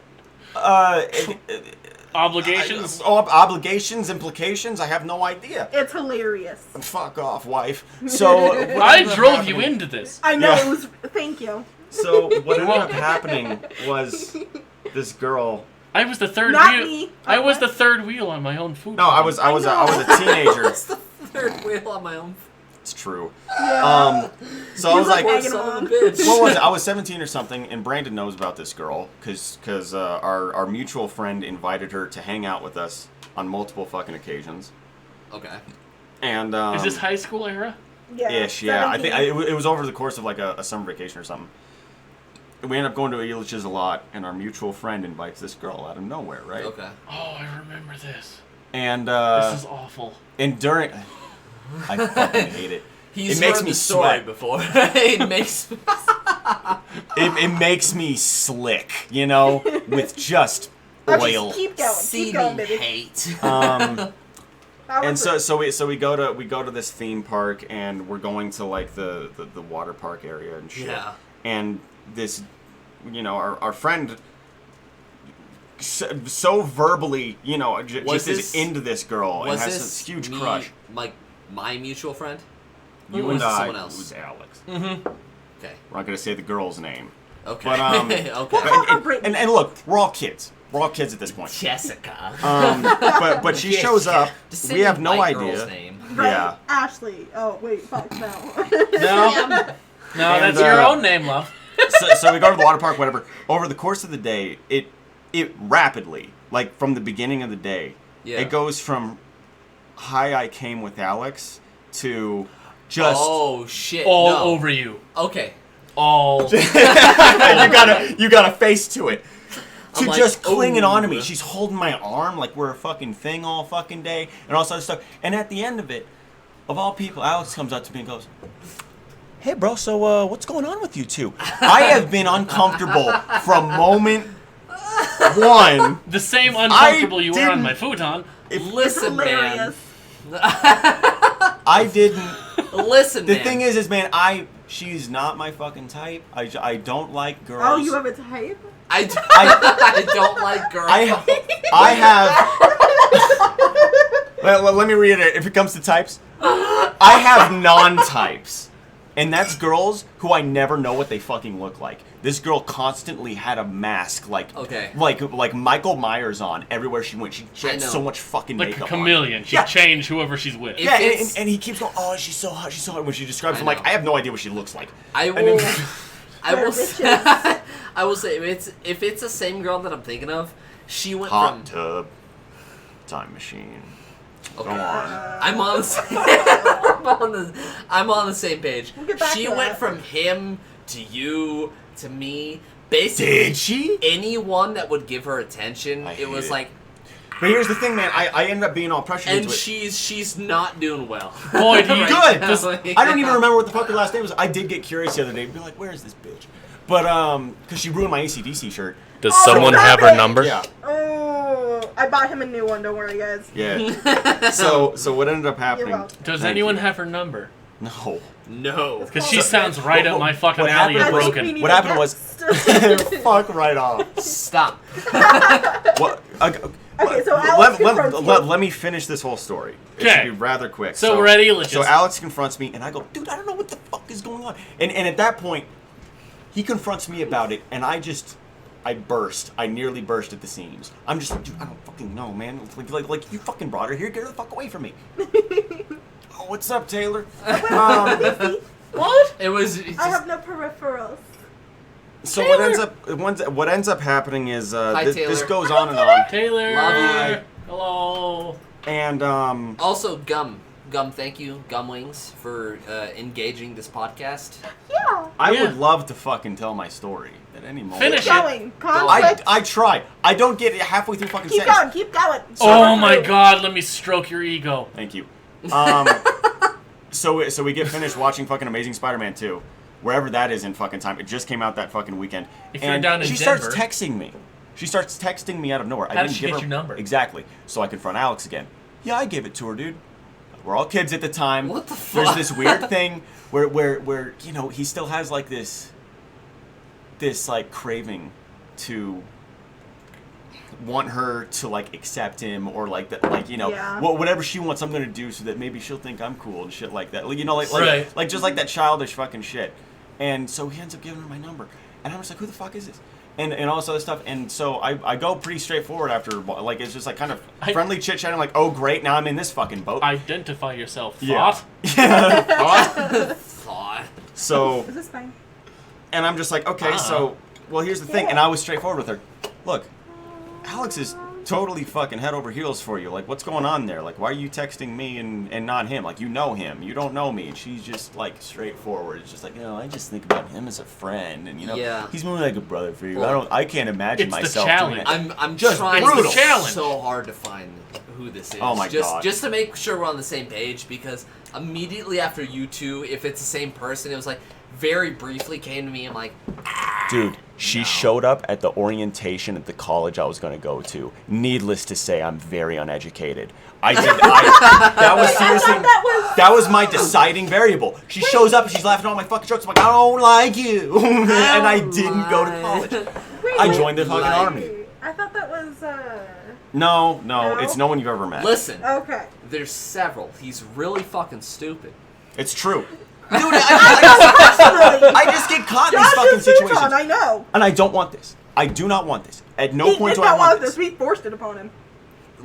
Obligations. obligations, implications. I have no idea. It's hilarious. Fuck off, wife. So I drove you into this. I know Yeah. it was. Thank you. So what ended up happening was this girl. I was the third Not wheel. me. I was the third wheel on my own food. No, I was a teenager. That's the third wheel on my own. It's true. Yeah. So I was like, Poor Poor Egging son of a on. bitch. what was it? I was 17 or something, and Brandon knows about this girl because our mutual friend invited her to hang out with us on multiple fucking occasions. Okay. And Is this high school era? Yeah. ish? Yeah, I think 17. it was over the course of like a summer vacation or something. We ended up going to Elitch's a lot, and our mutual friend invites this girl out of nowhere, right? Okay. Oh, I remember this. And This is awful. and during, I fucking hate it. He's It makes heard me the story sweat. before. It makes... It makes me slick, you know, with just Okay, oil. keep going. Keep going, seething baby. hate. How And was it? so we go to this theme park, and we're going to like the water park area and shit. Yeah. And this, you know, our friend so verbally, you know, Was just is this- into this girl and Was has this this huge me, crush. like my mutual friend? You or and was it I, someone it else? was Alex. Okay. We're not gonna say the girl's name. Okay. But okay. and look, we're all kids. We're all kids at this point. Jessica. But she shows up. Just say We have the no white idea. girl's name. Right? Yeah. Ashley. Oh wait, fuck no. No, no, And, that's your own name, love. So we go to the water park, whatever. Over the course of the day, it rapidly, like from the beginning of the day, Yeah. it goes from "Hi, I came with Alex" to just Oh shit. All no. over you. Okay. All. you got a face to it. I'm To like, just clinging on to me. ooh. She's holding my arm like we're a fucking thing all fucking day and all this other stuff. And at the end of it, of all people, Alex comes up to me and goes, "Hey bro, so what's going on with you two?" I have been uncomfortable from moment one. The same uncomfortable you were on didn't- my futon. Listen, man. Hilarious. I didn't. Listen, The man. thing is, man, she's not my fucking type. I don't like girls. Oh, you have a type? I don't like girls. I have. Let me read it. If it comes to types, I have non-types, and that's girls who I never know what they fucking look like. This girl constantly had a mask, like Michael Myers on everywhere she went. She had know. so much fucking Like a makeup chameleon. She'd Yeah. change whoever she's with. Yeah, It's- and he keeps going, "Oh, she's so hot, she's so hot." When she describes, I I'm like, know. I have no idea what she looks like. I And will. then- I will. Bitches. I will say if it's the same girl that I'm thinking of, she went Hot from. tub, time machine. Okay. Go on. I'm on the same, I'm on the same page. We'll get back She to went that. from him to you to me. Basically, Did she? anyone that would give her attention, I it was hate it. like, But here's the thing, man. I ended up being all pressured And into it. she's not doing well. Boy, do you Good. Just, I don't even remember what the fuck her last name was. I did get curious the other day and be like, where is this bitch? But, because she ruined my AC/DC shirt. Does Oh, someone stop have her it! number? Yeah. Oh, I bought him a new one. Don't worry, guys. Yeah. So what ended up happening? welcome. does Thank anyone you. have her number? No. No. Because she sounds right up my fucking what alley of happened was- I think we broken. need What a happened was- guest. Fuck right off. Stop. What? Okay, so Alex confronts you. let me finish this whole story. It Okay. should be rather quick. So we're ready? Let's So just- Alex confronts me, and I go, dude, I don't know what the fuck is going on. And at that point, he confronts me about it, and I burst. I nearly burst at the seams. I'm just like, dude, I don't fucking know, man. Like you fucking brought her here. Get her the fuck away from me. Oh, what's up, Taylor? What? It was. I have no peripherals. So Taylor! what ends up happening is Hi, this Taylor. goes on and on, Taylor. Love you. Hello. and Also, Gum, thank you, Gum Wings, for engaging this podcast. Yeah. I Yeah. would love to fucking tell my story at any moment. Finish Keep it. going. Conflict. I try. I don't get it halfway through fucking Keep sentence. going. Keep going. Oh my god, let me stroke your ego. Thank you. So we get finished watching fucking Amazing Spider-Man 2, wherever that is in fucking time. It just came out that fucking weekend. If you're and down in she Denver- starts texting me. She starts texting me out of nowhere. How did she give get her your number? Exactly. So I confront Alex again. Yeah, I gave it to her, dude. We're all kids at the time. What the There's fuck? this weird thing where you know he still has like this like craving to want her to like accept him or like that, like, you know, Yeah. whatever she wants I'm gonna do so that maybe she'll think I'm cool and shit like that, you know, like Right. like just like that childish fucking shit. And so he ends up giving her my number, and I'm just like, who the fuck is this? And all this other stuff. And so I go pretty straightforward after, like, it's just like kind of friendly chit chatting, like, oh great, now I'm in this fucking boat. Identify yourself, Yeah. thought. Yeah. Thought. So Is this fine? and I'm just like, okay, so well here's the thing, and I was straightforward with her. Look, Alex is totally fucking head over heels for you. Like, what's going on there? Like, why are you texting me and not him? Like, you know him. You don't know me. And she's just, like, straightforward. It's just like, you know, I just think about him as a friend. And, you know, Yeah. he's more like a brother for you. Well, I can't imagine it's the myself challenge. doing that. I'm Just trying brutal. Challenge. so hard to find who this is. Oh my God. Just to make sure we're on the same page, because immediately after you two, if it's the same person, it was like very briefly came to me. I'm like, Dude, she showed up at the orientation at the college I was going to go to. Needless to say, I'm very uneducated. That was seriously, that was my deciding variable. She shows up and she's laughing at all my fucking jokes. I'm like, I don't like you. And I didn't go to college. I joined the fucking army. I thought that was, No, No? it's no one you've ever met. listen, okay. there's several. He's really fucking stupid. It's true. Dude, I just get caught in these Josh fucking is Futon, situations. I know. And I don't want this. I do not want this. At no He point did do I not want want this. this. We forced it upon him.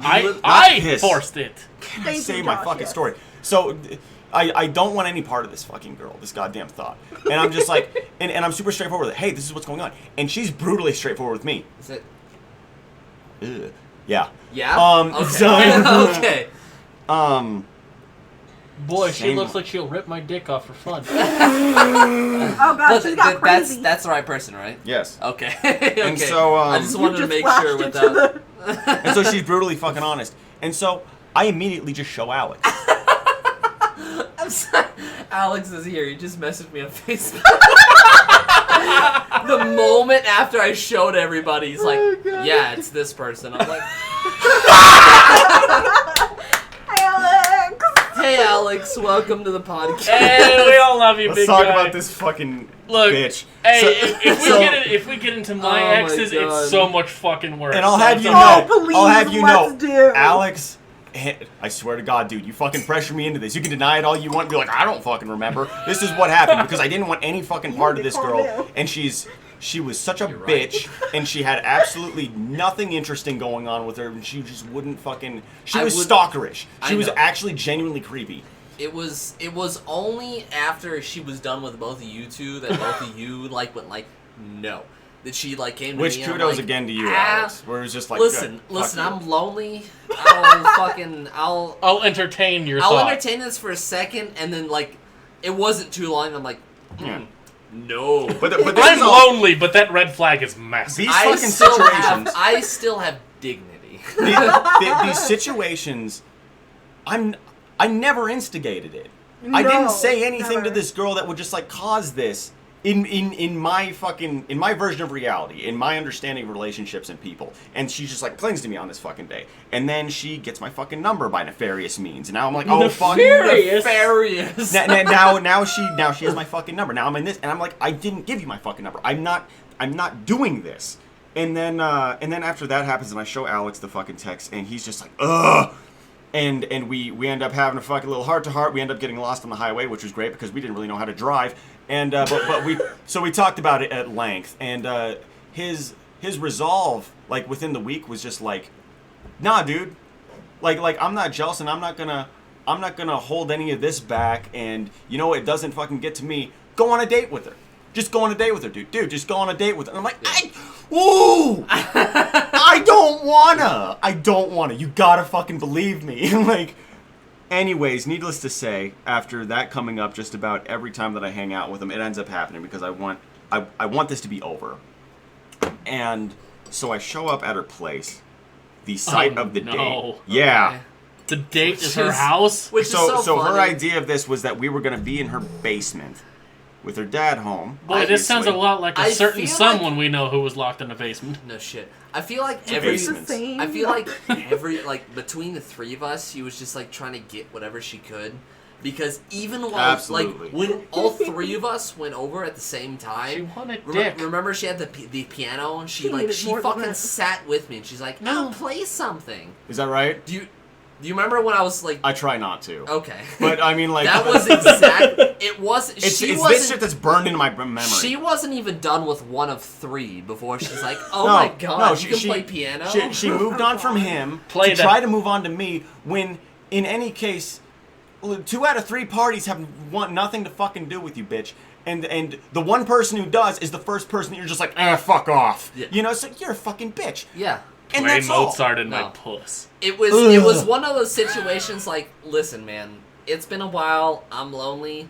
I pissed. forced it. Thank Say you, my Josh, fucking yes. story. So, I don't want any part of this fucking girl, this goddamn thought. And I'm just like, and I'm super straightforward with it. Hey, this is what's going on. And she's brutally straightforward with me. Is it? Ugh. Yeah. Yeah. Okay. So, Okay. Boy, she Shame. looks like she'll rip my dick off for fun. Oh god, But she's got crazy. that's the right person, right? yes. Okay. Okay. And so, I just You wanted to just make flashed sure into without. the- And so she's brutally fucking honest. And so I immediately just show Alex. I'm sorry. Alex is here. He just messaged me on Facebook. The moment after I showed everybody, he's like, "Yeah, it's this person." I'm like, Alex! "Hey, Alex, welcome to the podcast." Hey, we all love you, Let's big talk guy. about this fucking Look, bitch. Hey, So- if we get into my Oh my exes, God. it's so much fucking worse. And I'll have you Oh, know, please, I'll have you know, let's do. Alex, I swear to God, dude, you fucking pressure me into this. You can deny it all you want, be like, I don't fucking remember. This is what happened because I didn't want any fucking part of this calm girl, down. and she was such a You're right. bitch, and she had absolutely nothing interesting going on with her, and she just wouldn't fucking. She I was would- stalkerish. I She was know. actually genuinely creepy. It was only after she was done with both of you two that both of you like went like, no. That she like came to Which me. and I'm kudos like, again to you, "Ah, Alex. Where it was just like, listen, good, listen. fuck you. I'm lonely. I'll I'll entertain your I'll thought. entertain this for a second, and then like, it wasn't too long. And I'm like, Yeah. no. But this I'm is all- lonely, but that red flag is massive. These fucking I situations. still have dignity. These situations, I never instigated it. I didn't say anything never. to this girl that would just like cause this in my version of reality, in my understanding of relationships and people. And she just like clings to me on this fucking day. And then she gets my fucking number by nefarious means. And now I'm like, oh fuck. Nefarious. Now she has my fucking number. Now I'm in this, and I'm like, I didn't give you my fucking number. I'm not doing this. And then after that happens, and I show Alex the fucking text, and he's just like, ugh. And we end up having a fucking little heart-to-heart. We end up getting lost on the highway, which was great because we didn't really know how to drive. And but we talked about it at length. And his resolve, like within the week, was just like, nah, dude. Like I'm not jealous, and I'm not gonna hold any of this back. And you know, it doesn't fucking get to me. Go on a date with her. Just go on a date with her, dude. Dude, just go on a date with her. And I'm like, I don't wanna. You gotta fucking believe me. Like, anyways, needless to say, after that coming up just about every time that I hang out with him, it ends up happening because I want this to be over. And so I show up at her place, the site of the date. Yeah. Okay. The date is her house? Which is so her funny. idea of this was that we were gonna be in her basement with her dad home. Boy, this sounds a lot like a certain feel someone we know who was locked in the basement. No shit. I feel like It's the same. I feel like like between the three of us, she was just like trying to get whatever she could, because even while Absolutely. like when all three of us went over at the same time, She wanted dick. remember she had the piano and she needed more than fucking that. sat with me and she's like, No. "I'll play something." Is that right? Do you remember when I was like? I try not to. Okay. But I mean, like That was exact. It was. It's she this wasn't. shit that's burned into my memory. She wasn't even done with one of three before she's like, "Oh No, my god, no, you can play piano." She moved on from him Play to the- try to move on to me. When in any case, 2 out of 3 parties want nothing to fucking do with you, bitch. And the one person who does is the first person that you're just like, fuck off. Yeah. You know, so you're a fucking bitch. Yeah. And Play that's all. Mozart in my No. puss. It was one of those situations like, listen, man, it's been a while. I'm lonely.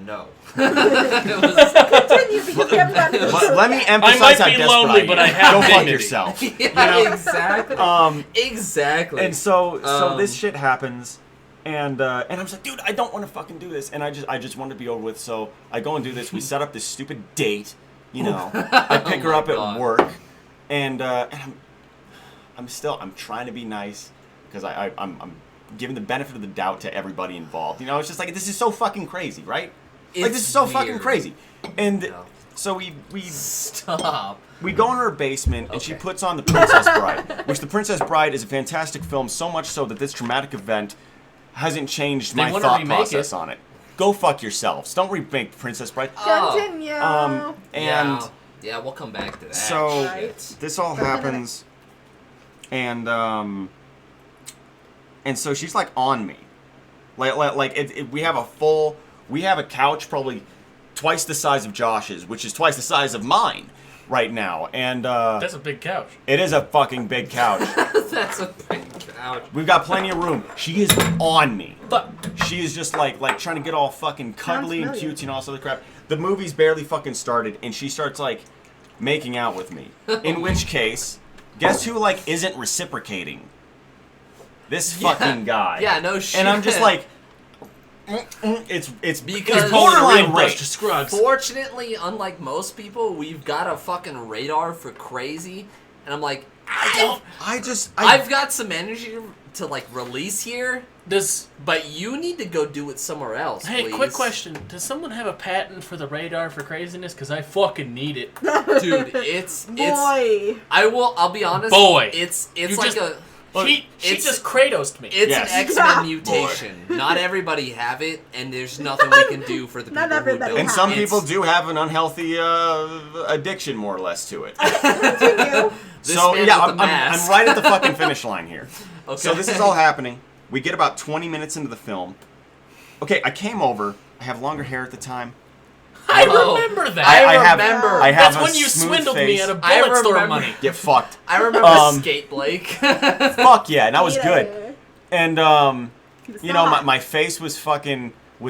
No. It was, Continue because we haven't gotten to the Let me yet. emphasize I might how be desperate lonely, I am. but I have Go fuck dignity. yourself. yeah, exactly. Exactly. And so this shit happens, and I'm just like, dude, I don't want to fucking do this, and I just want to be over with. So I go and do this. We set up this stupid date. You know, I pick her my up at God. work, and I'm trying to be nice because I'm giving the benefit of the doubt to everybody involved. You know, it's just like, this is so fucking crazy, right? Like, this is so fucking weird. crazy. And No. so we Stop. we go in her basement, and she Okay. puts on The Princess Bride, which The Princess Bride is a fantastic film, so much so that this traumatic event hasn't changed They my wanna thought remake process it. on it. Go fuck yourselves. Don't remake Princess Bride. Continue. And yeah, we'll come back to that. so Right. this all happens, and so she's like on me, like we have a couch probably twice the size of Josh's, which is twice the size of mine right now, and That's a big couch. it is a fucking big couch. That's a big couch. We've got plenty of room. She is on me. But She is just like trying to get all fucking cuddly and familiar. cutesy and all this other crap. The movie's barely fucking started, and she starts like making out with me. In which case, guess who like isn't reciprocating? This fucking guy. Yeah, no shit. And I'm just like, it's Because- it's borderline Real rape. Buster Scruggs. Fortunately, unlike most people, we've got a fucking radar for crazy, and I'm like, I've got some energy to like release here, but you need to go do it somewhere else. Hey, please. quick question. Does someone have a patent for the radar for craziness? Because I fucking need it. dude. It's Boy. I'll be honest. Boy. It's You like just- a. She It's- just Kratos'd me. It's Yes. an X-Men Yeah. mutation. Not everybody have it, and there's nothing we can do for the people Not who everybody don't. And some It's- people do have an unhealthy addiction, more or less, to it. Continue. This So man yeah, with the mask. I'm right at the fucking finish line here. Okay. So this is all happening. We get about 20 minutes into the film. Okay, I came over. I have longer hair at the time. I Oh. remember that. I have, remember. I have That's a when you smooth swindled face. me at a I bullet store remember. money. Get fucked. I remember Um, Skate Blake. Fuck yeah, and that was good. Yeah. And He was you know, hot. my face was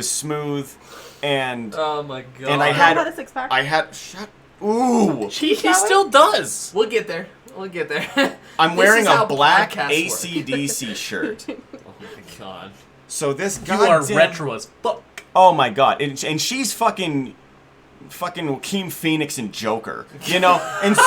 smooth, and Oh my god. And I He had- had a six-pack. I had shut. Ooh. He Shall we? still does. We'll get there. We'll get there. I'm This wearing is a how black podcasts work. AC/DC shirt. Oh my god. So this You are goddamn... retro as fuck. Oh my god. And she's fucking Joaquin Phoenix and Joker, you know? And so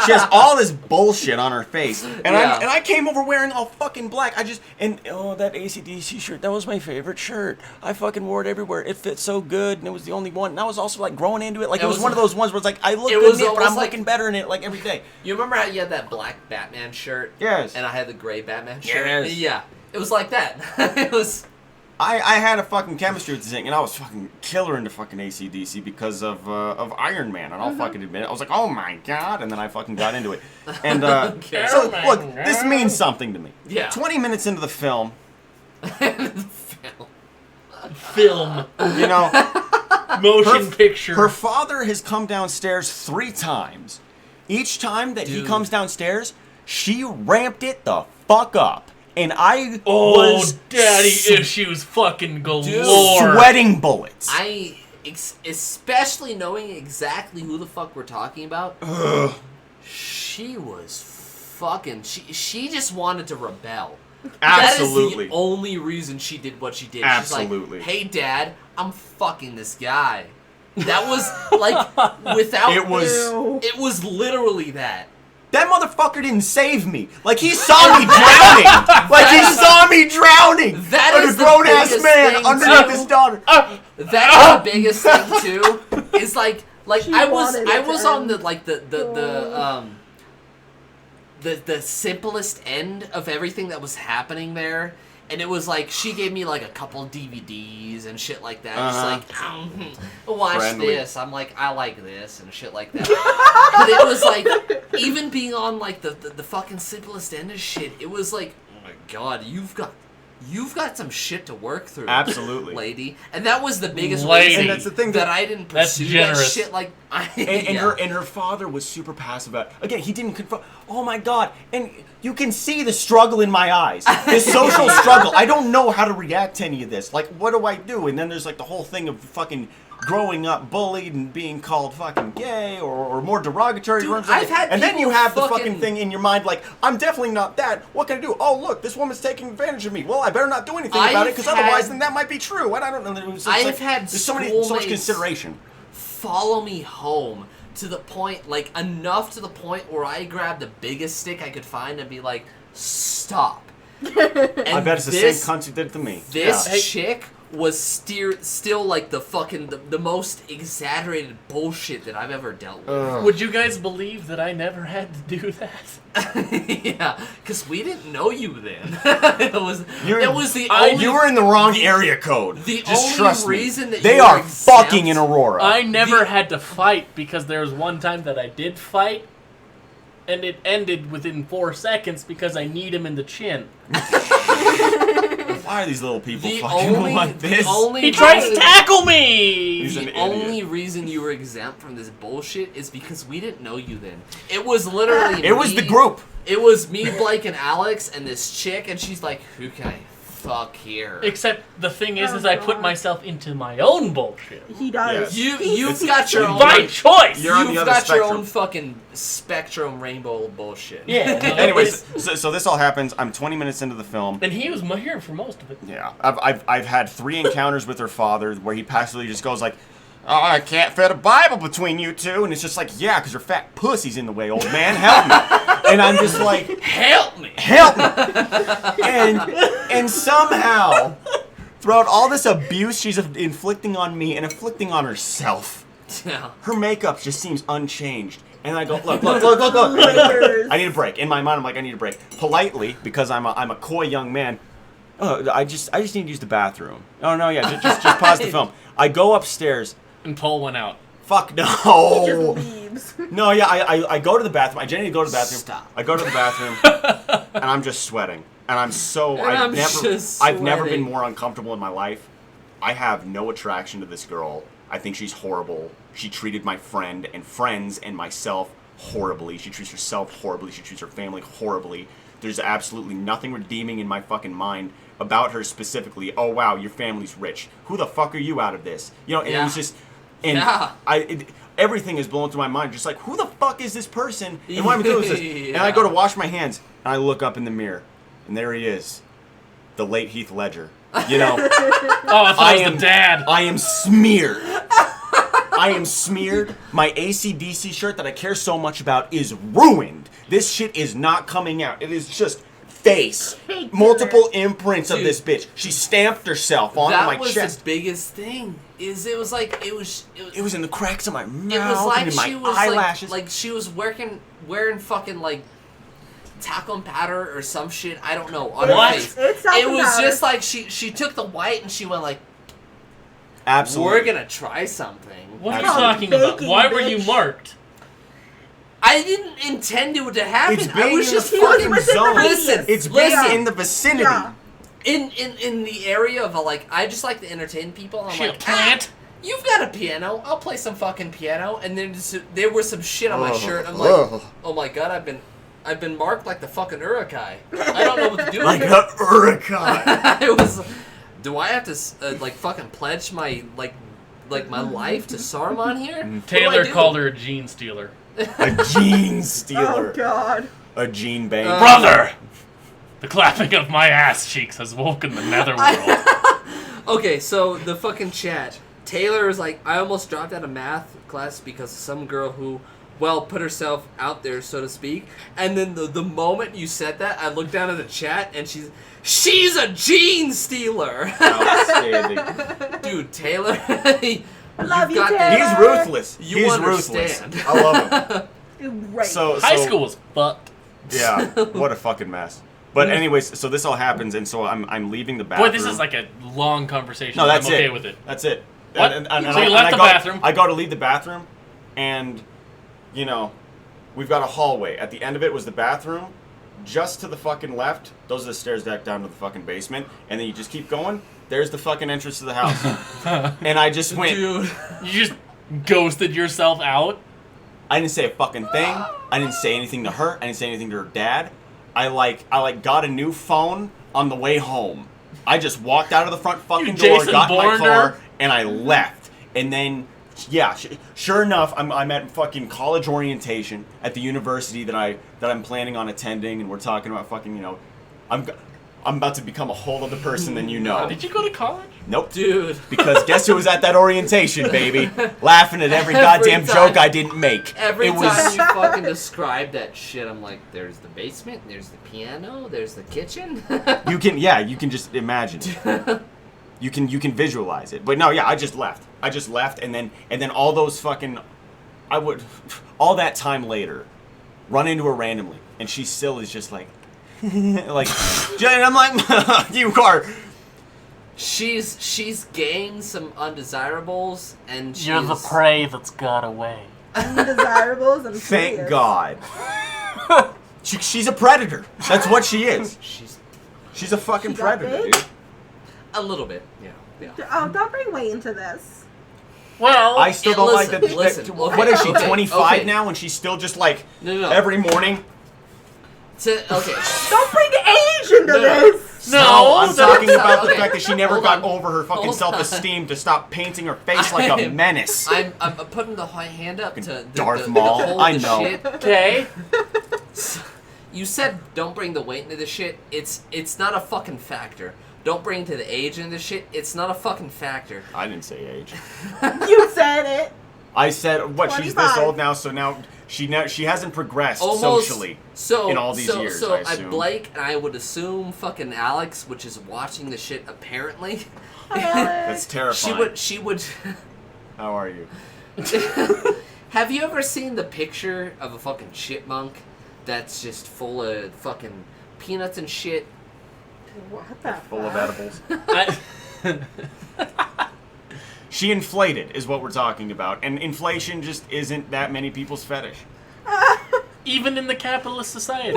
she has all this bullshit on her face. And Yeah. I came over wearing all fucking black. That AC/DC shirt, that was my favorite shirt. I fucking wore it everywhere. It fit so good, and it was the only one. And I was also like growing into it. Like it was one of those ones where it's like, I look It good was in it, but I'm almost like- looking better in it like every day. You remember how you had that black Batman shirt? Yes. And I had the gray Batman shirt? Yes. Yeah. It was like that. It was... I had a fucking chemistry with this thing, and I was fucking killer into fucking AC/DC because of Iron Man, and I'll fucking admit it. I was like, oh my god, and then I fucking got into it. And Okay. so, look, this means something to me. Yeah. 20 minutes into the film, Film. you know, Motion picture. her father has come downstairs 3 times. Each time that he Dude. comes downstairs, she ramped it the fuck up. And I Oh, was daddy issues fucking galore. sweating bullets. especially knowing exactly who the fuck we're talking about, she was fucking... She just wanted to rebel. Absolutely. That is the only reason she did what she did. Absolutely. She's like, hey, Dad, I'm fucking this guy. That was, like, without... It was... Ew. It was literally that. That motherfucker didn't save me. Like, he saw me drowning. Like, he saw me drowning. That Like is a the grown-ass biggest man thing, underneath too. his daughter. That's the biggest thing too. Is like She I wanted it was to on the end. like the simplest end of everything that was happening there. And it was like, she gave me like a couple DVDs and shit like that. Just like, watch Friendly. this. I'm like, I like this and shit like that. But it was like, even being on like the fucking simplest end of shit, it was like, oh my god, you've got some shit to work through. Absolutely. Lady. And that was the biggest Lady. reason And that's the thing that that- I didn't That's pursue that generous. shit like And yeah. her father was super passive about it. Again, he didn't confront. Oh my god! And you can see the struggle in my eyes. This social struggle. I don't know how to react to any of this. Like, what do I do? And then there's like the whole thing of fucking growing up bullied and being called fucking gay or more derogatory Dude, terms. I've had and then you people have the fucking- fucking thing in your mind like, I'm definitely not that. What can I do? Oh look, this woman's taking advantage of me. Well, I better not do anything about it because I've otherwise had- then that might be true. And I don't know. It's I've like, had there's so much schoolmates- consideration. Follow me home to the point, like enough to the point where I grabbed the biggest stick I could find and be like, stop. And I bet it's the same cunt who did it to me. This Yeah. chick was still like the fucking the most exaggerated bullshit that I've ever dealt with. Would you guys believe that I never had to do that? Yeah, because we didn't know you then. It was the only You were in the wrong area code. the Just only trust me. reason that They you are were exempt- fucking in Aurora. I never had to fight because there was one time that I did fight, and it ended within 4 seconds because I kneed him in the chin. Why are these little people The fucking only, like this? the only He tried to reason- tackle me! He's an The idiot. only reason you were exempt from this bullshit is because we didn't know you then. It was literally It was me- the group. It was me, Blake, and Alex, and this chick, and she's like, "Who can I fuck here?" Except the thing is Oh, I put God. myself into my own bullshit. He does. You've got your own. By choice! You're on the You've other got your spectrum. own fucking spectrum rainbow bullshit. Yeah. Anyways, so this all happens. I'm 20 minutes into the film. And he was here for most of it. Yeah, I've had 3 encounters with her father where he passively just goes like, "Oh, I can't fit a Bible between you two," and it's just like, yeah, because your fat pussy's in the way, old man. Help me. And I'm just like, Help me! help me. And somehow, throughout all this abuse she's inflicting on me and inflicting on herself, Yeah. her makeup just seems unchanged. And I go, look. Layers. I need a break. In my mind, I'm like, I need a break. Politely, because I'm a coy young man. Oh, I just need to use the bathroom. Oh no, yeah, just pause the film. I go upstairs. And Paul went out. Fuck He no. just leaves. No, yeah, I go to the bathroom. I genuinely go to the bathroom. Stop. I go to the bathroom, and I'm just sweating. And I'm so And I'm just I've never been sweating. more uncomfortable in my life. I have no attraction to this girl. I think she's horrible. She treated my friend and friends and myself horribly. She treats herself horribly. She treats her family horribly. There's absolutely nothing redeeming in my fucking mind about her specifically. Oh wow, your family's rich. Who the fuck are you out of this? You know, and it was Yeah. just, and Yeah. everything is blown through my mind. Just like, who the fuck is this person? And why am I doing this? And I go to wash my hands, and I look up in the mirror, and there he is, the late Heath Ledger. You know, Oh, I thought it was the dad. I am smeared. I am smeared. My AC/DC shirt that I care so much about is ruined. This shit is not coming out. It is just face. Multiple imprints of this bitch. She stamped herself onto my chest. That was the biggest thing. It was like it was in the cracks of my mouth. It was like and in my she was eyelashes. like she was wearing fucking like talcum powder or some shit. I don't know on her face. It's It was powder. just like she took the white and she went like, Absolutely. we're gonna try something. What are you Absolutely. talking about? Baking, Why were you bitch. marked? I didn't intend it to happen. It's I being was in just the fucking fucking zone. Listen, It's listen. being in the vicinity. Yeah. In the area of like, I just like to entertain people. And I'm She a like, plant? you've got a piano. I'll play some fucking piano. And then there was some shit on my shirt. I'm Ugh. like, oh my god, I've been marked like the fucking Urukai. I don't know what to do. Like with a hurricane. it was. Do I have to like fucking pledge my like my life to Saruman here? What do I Taylor do? called her a gene stealer. A gene stealer. Oh God. A gene bank. Brother! The clapping of my ass cheeks has woken the netherworld. Okay, so the fucking chat. Taylor is like, I almost dropped out of math class because of some girl who, well, put herself out there, so to speak. And then the moment you said that, I looked down at the chat and she's a gene stealer. Outstanding. Dude, Taylor, Love you, got Taylor. that. He's ruthless. You He's understand. ruthless. I love him. Right. So High school was fucked. Yeah. What a fucking mess. But anyways, so this all happens, and so I'm leaving the bathroom. Boy, this is like a long conversation. No, that's I'm okay it. with it. That's it. What? So you left the bathroom? I go to leave the bathroom, and, you know, we've got a hallway. At the end of it was the bathroom. Just to the fucking left, those are the stairs back down to the fucking basement. And then you just keep going. There's the fucking entrance to the house. And I just went. Dude. You just ghosted yourself out? I didn't say a fucking thing. I didn't say anything to her. I didn't say anything to her dad. I got a new phone on the way home. I just walked out of the front fucking door, Jason got in my Bourne car, her? and I left. And then, yeah, sure enough, I'm at fucking college orientation at the university that I'm planning on attending, and we're talking about fucking, you know, I'm about to become a whole other person than you know. Did you go to college? Nope. Dude. Because guess who was at that orientation, baby? Laughing at every goddamn time. joke I didn't make. Every It time was you fucking describe that shit, I'm like, there's the basement, there's the piano, there's the kitchen. you can just imagine. You can visualize it. But no, yeah, I just left, and then all those fucking, all that time later, run into her randomly, and she still is just like, like, and I'm like, you are. She's gained some undesirables, and she's... You're the prey that's got away. Undesirables and Thank furious. God. She's a predator. That's what she is. She's a fucking She got predator, big? dude. A little bit, yeah. Oh, don't bring Wayne into this. Well, I still don't like that. listen, What okay, is she, okay, 25 okay. now, and she's still just like No. every morning? Okay. Don't bring age into No. this. No, I'm that's talking about the okay. fact that she never Hold got on. over her fucking Hold self-esteem to stop painting her face like a menace. I'm putting the high hand up to Darth the Maul, whole I of the know. shit. okay. You said don't bring the weight into this shit. It's not a fucking factor. Don't bring to the age into this shit. It's not a fucking factor. I didn't say age. You said it. I said, what, she's this 25. old now, so now she hasn't progressed Almost socially so in all these years, So I assume. Blake and I would assume fucking Alex, which is watching the shit apparently. That's terrifying. She would. How are you? Have you ever seen the picture of a fucking chipmunk that's just full of fucking peanuts and shit? What the Full of fuck? edibles. She inflated, is what we're talking about. And inflation just isn't that many people's fetish. Even in the capitalist society.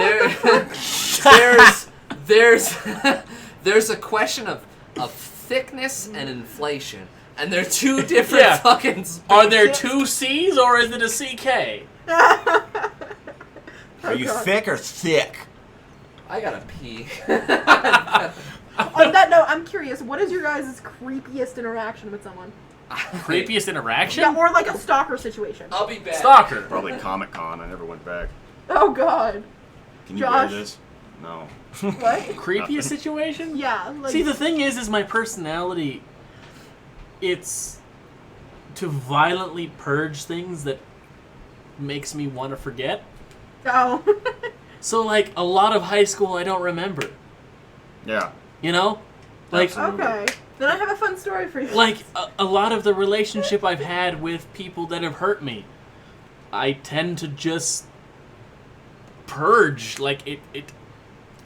There's a question of thickness and inflation, and they're two different Yeah. fucking. Are there two C's or is it a CK? Are you thick or thick? I gotta pee. On that note, I'm curious. What is your guys' creepiest interaction with someone? Creepiest interaction? Yeah, or like a stalker situation. I'll be back. Stalker. Probably Comic-Con. I never went back. Oh God. Can you Josh? bear this? No. What? Creepiest situation? Yeah. Like, See, the thing is my personality, it's to violently purge things that makes me want to forget. Oh. So, like, a lot of high school I don't remember. Yeah. You know? Like, Absolutely. Okay. Then I have a fun story for you. like a lot of the relationship I've had with people that have hurt me, I tend to just purge. Like, it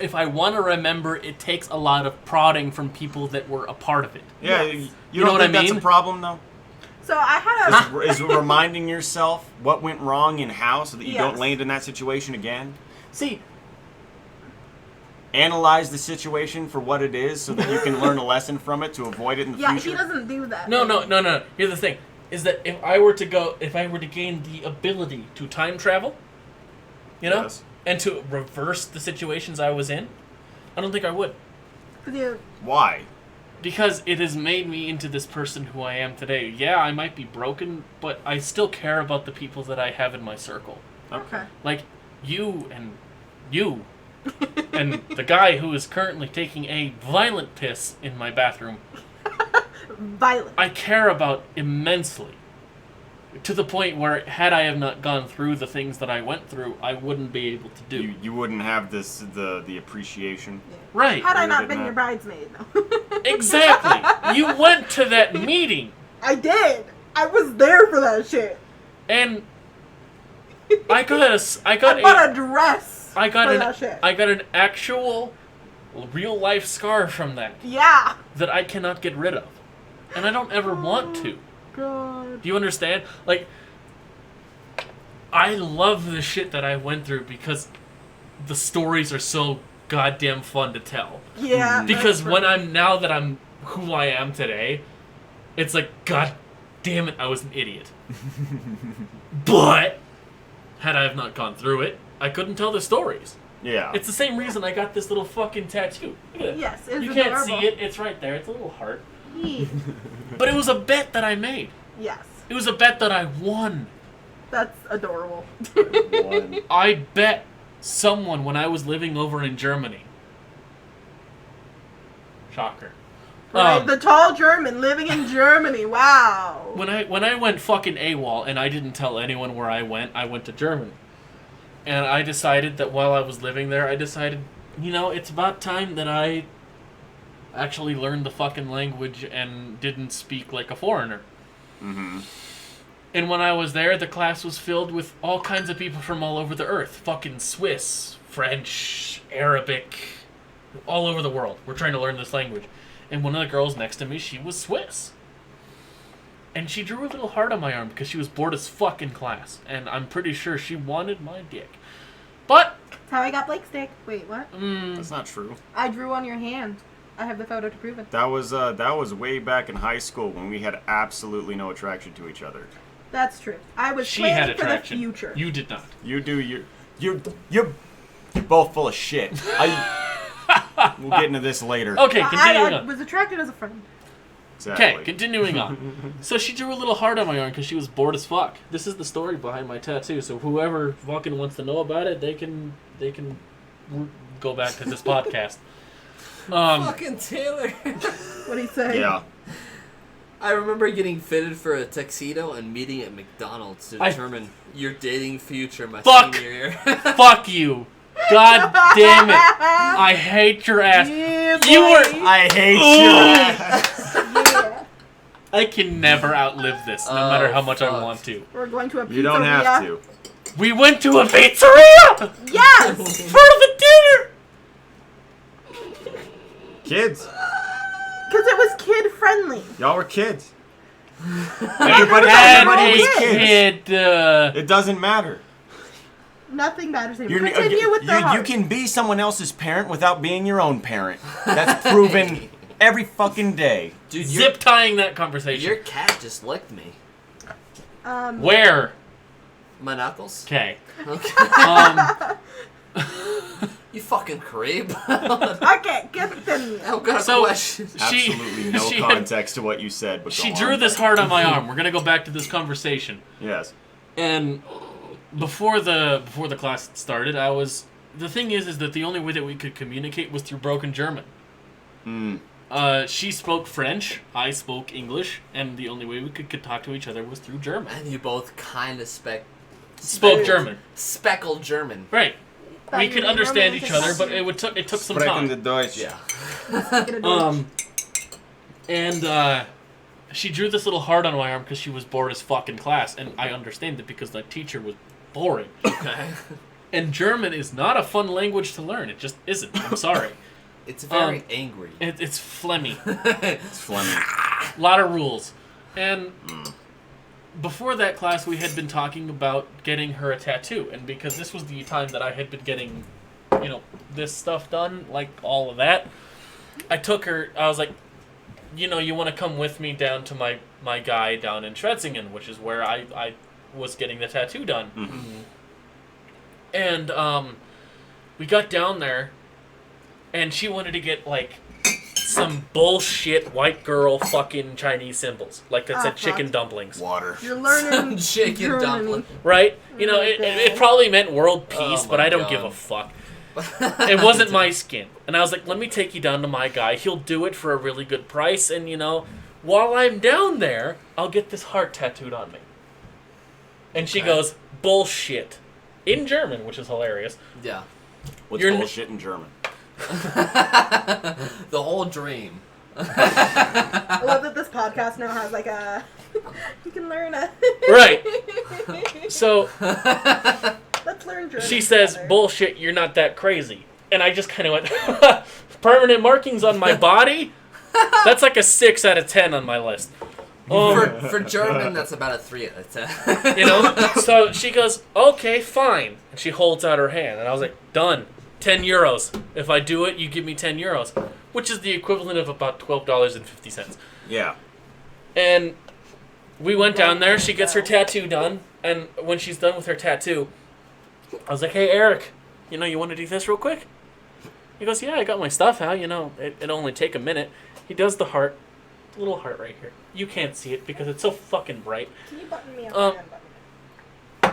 if I want to remember, it takes a lot of prodding from people that were a part of it. Yeah, Yes. you know don't what I think that's mean? a problem, though? So I had a. Is reminding yourself what went wrong in how so that you don't Yes. land in that situation again? See, Analyze the situation for what it is so that you can learn a lesson from it to avoid it in the Yeah, future? he doesn't do that. no. Here's the thing: is that if I were to gain the ability to time travel, you know, Yes. and to reverse the situations I was in, I don't think I would. 'Cause you- Why? Because it has made me into this person who I am today. Yeah, I might be broken, but I still care about the people that I have in my circle. Okay. Like, you, and the guy who is currently taking a violent piss in my bathroom, Violent. I care about immensely. To the point where, had I have not gone through the things that I went through, I wouldn't be able to do. You wouldn't have the appreciation. Right. Had I Really not did been not. your bridesmaid, though. Exactly. You went to that meeting, I did. I was there for that shit. and I got I bought a dress I got for that shit. an actual real life scar from that Yeah. I cannot get rid of. And I don't ever want to. God. Do you understand? Like, I love the shit that I went through because the stories are so goddamn fun to tell. Yeah. Because that's when now that I'm who I am today, it's like, god damn it, I was an idiot. But had I have not gone through it, I couldn't tell the stories. Yeah. It's the same reason I got this little fucking tattoo. Look at it. Yes, it's You can't adorable. see it. It's right there. It's a little heart. Ye- But it was a bet that I made. Yes. It was a bet that I won. That's adorable. One. I bet someone when I was living over in Germany. Shocker. Right, the tall German living in Germany. Wow. When I went fucking AWOL and I didn't tell anyone where I went to Germany. And I decided that while I was living there, it's about time that I actually learned the fucking language and didn't speak like a foreigner. Mm-hmm. And when I was there, the class was filled with all kinds of people from all over the earth. Fucking Swiss, French, Arabic, all over the world. We're trying to learn this language. And one of the girls next to me, she was Swiss. And she drew a little heart on my arm because she was bored as fuck in class. And I'm pretty sure she wanted my dick. But, That's how I got Blake stick. Wait, what? That's not true. I drew on your hand. I have the photo to prove it. That was way back in high school when we had absolutely no attraction to each other. That's true. I was she had planning for the attraction. future. You did not. You're both full of shit. We'll get into this later. Okay, continuing I on. was attracted as a friend. Exactly. Okay, continuing on. So she drew a little heart on my arm because she was bored as fuck. This is the story behind my tattoo. So whoever fucking wants to know about it, they can go back to this podcast. Fucking Taylor. What'd he say? Yeah. I remember getting fitted for a tuxedo and meeting at McDonald's to I- determine your dating future my Fuck. senior year. Fuck you. God damn it. I hate your ass. Yeah, You boy. were. I hate you. Yeah. I can never outlive this, no Oh, matter how much I fuck. want to. We're going to a pizzeria. You don't have to. We went to a pizzeria Yes! for the dinner. Kids. Because it was kid friendly. Y'all were kids. Everybody Had was a kids. kid. It doesn't matter. Nothing matters anymore. Continue with the you heart. can be someone else's parent without being your own parent. That's proven every fucking day. Dude, Zip tying that conversation. your cat just licked me. Where? My knuckles? Okay. Okay. You fucking creep. Okay, get them. Oh, got a So- question. She- Absolutely no she had- context to what you said, but She go drew on. this heart on my arm. We're gonna go back to this conversation. Yes. And before the class started, the thing is that the only way that we could communicate was through broken German. She spoke French, I spoke English, and the only way we could talk to each other was through German. And you both kind of Spoke German, speckled German. right? Thought We you could were understand Roman each because other, but that's it took some Sprechen the time. Deutsch. Yeah. And she drew this little heart on my arm because she was bored as fuck in class, and I understand it because the teacher was boring. Okay. And German is not a fun language to learn. It just isn't. I'm sorry. It's very angry. It's phlegmy. It's Fleming. A lot of rules. And before that class, we had been talking about getting her a tattoo. And because this was the time that I had been getting, this stuff done, like all of that, I took her, I was like, you want to come with me down to my guy down in Schwetzingen, which is where I was getting the tattoo done. Mm-hmm. And we got down there, and she wanted to get, like, some bullshit white girl fucking Chinese symbols. Like that said chicken fuck. dumplings. Water. You're learning Chicken Germany. dumpling. Right? It probably meant world peace, Oh but my I don't God. give a fuck. It wasn't my skin. And I was like, let me take you down to my guy. He'll do it for a really good price. And, while I'm down there, I'll get this heart tattooed on me. And she Okay. goes, bullshit. In German, which is hilarious. Yeah. What's You're bullshit in German? The whole dream. I love that this podcast now has like a. You can learn a. Right. So Let's learn German. she says, together. bullshit, you're not that crazy. And I just kind of went, permanent markings on my body? That's like a 6 out of 10 on my list. For German, that's about a 3 out of 10. So she goes, okay, fine. And she holds out her hand. And I was like, done. 10 euros. If I do it, you give me 10 euros. Which is the equivalent of about $12.50. Yeah. And we went down there. She gets her tattoo done. And when she's done with her tattoo, I was like, hey, Eric, you want to do this real quick? He goes, yeah, I got my stuff, Hal. It'll only take a minute. He does the heart. Little heart right here. You can't see it because it's so fucking bright. Can you button me up? Um,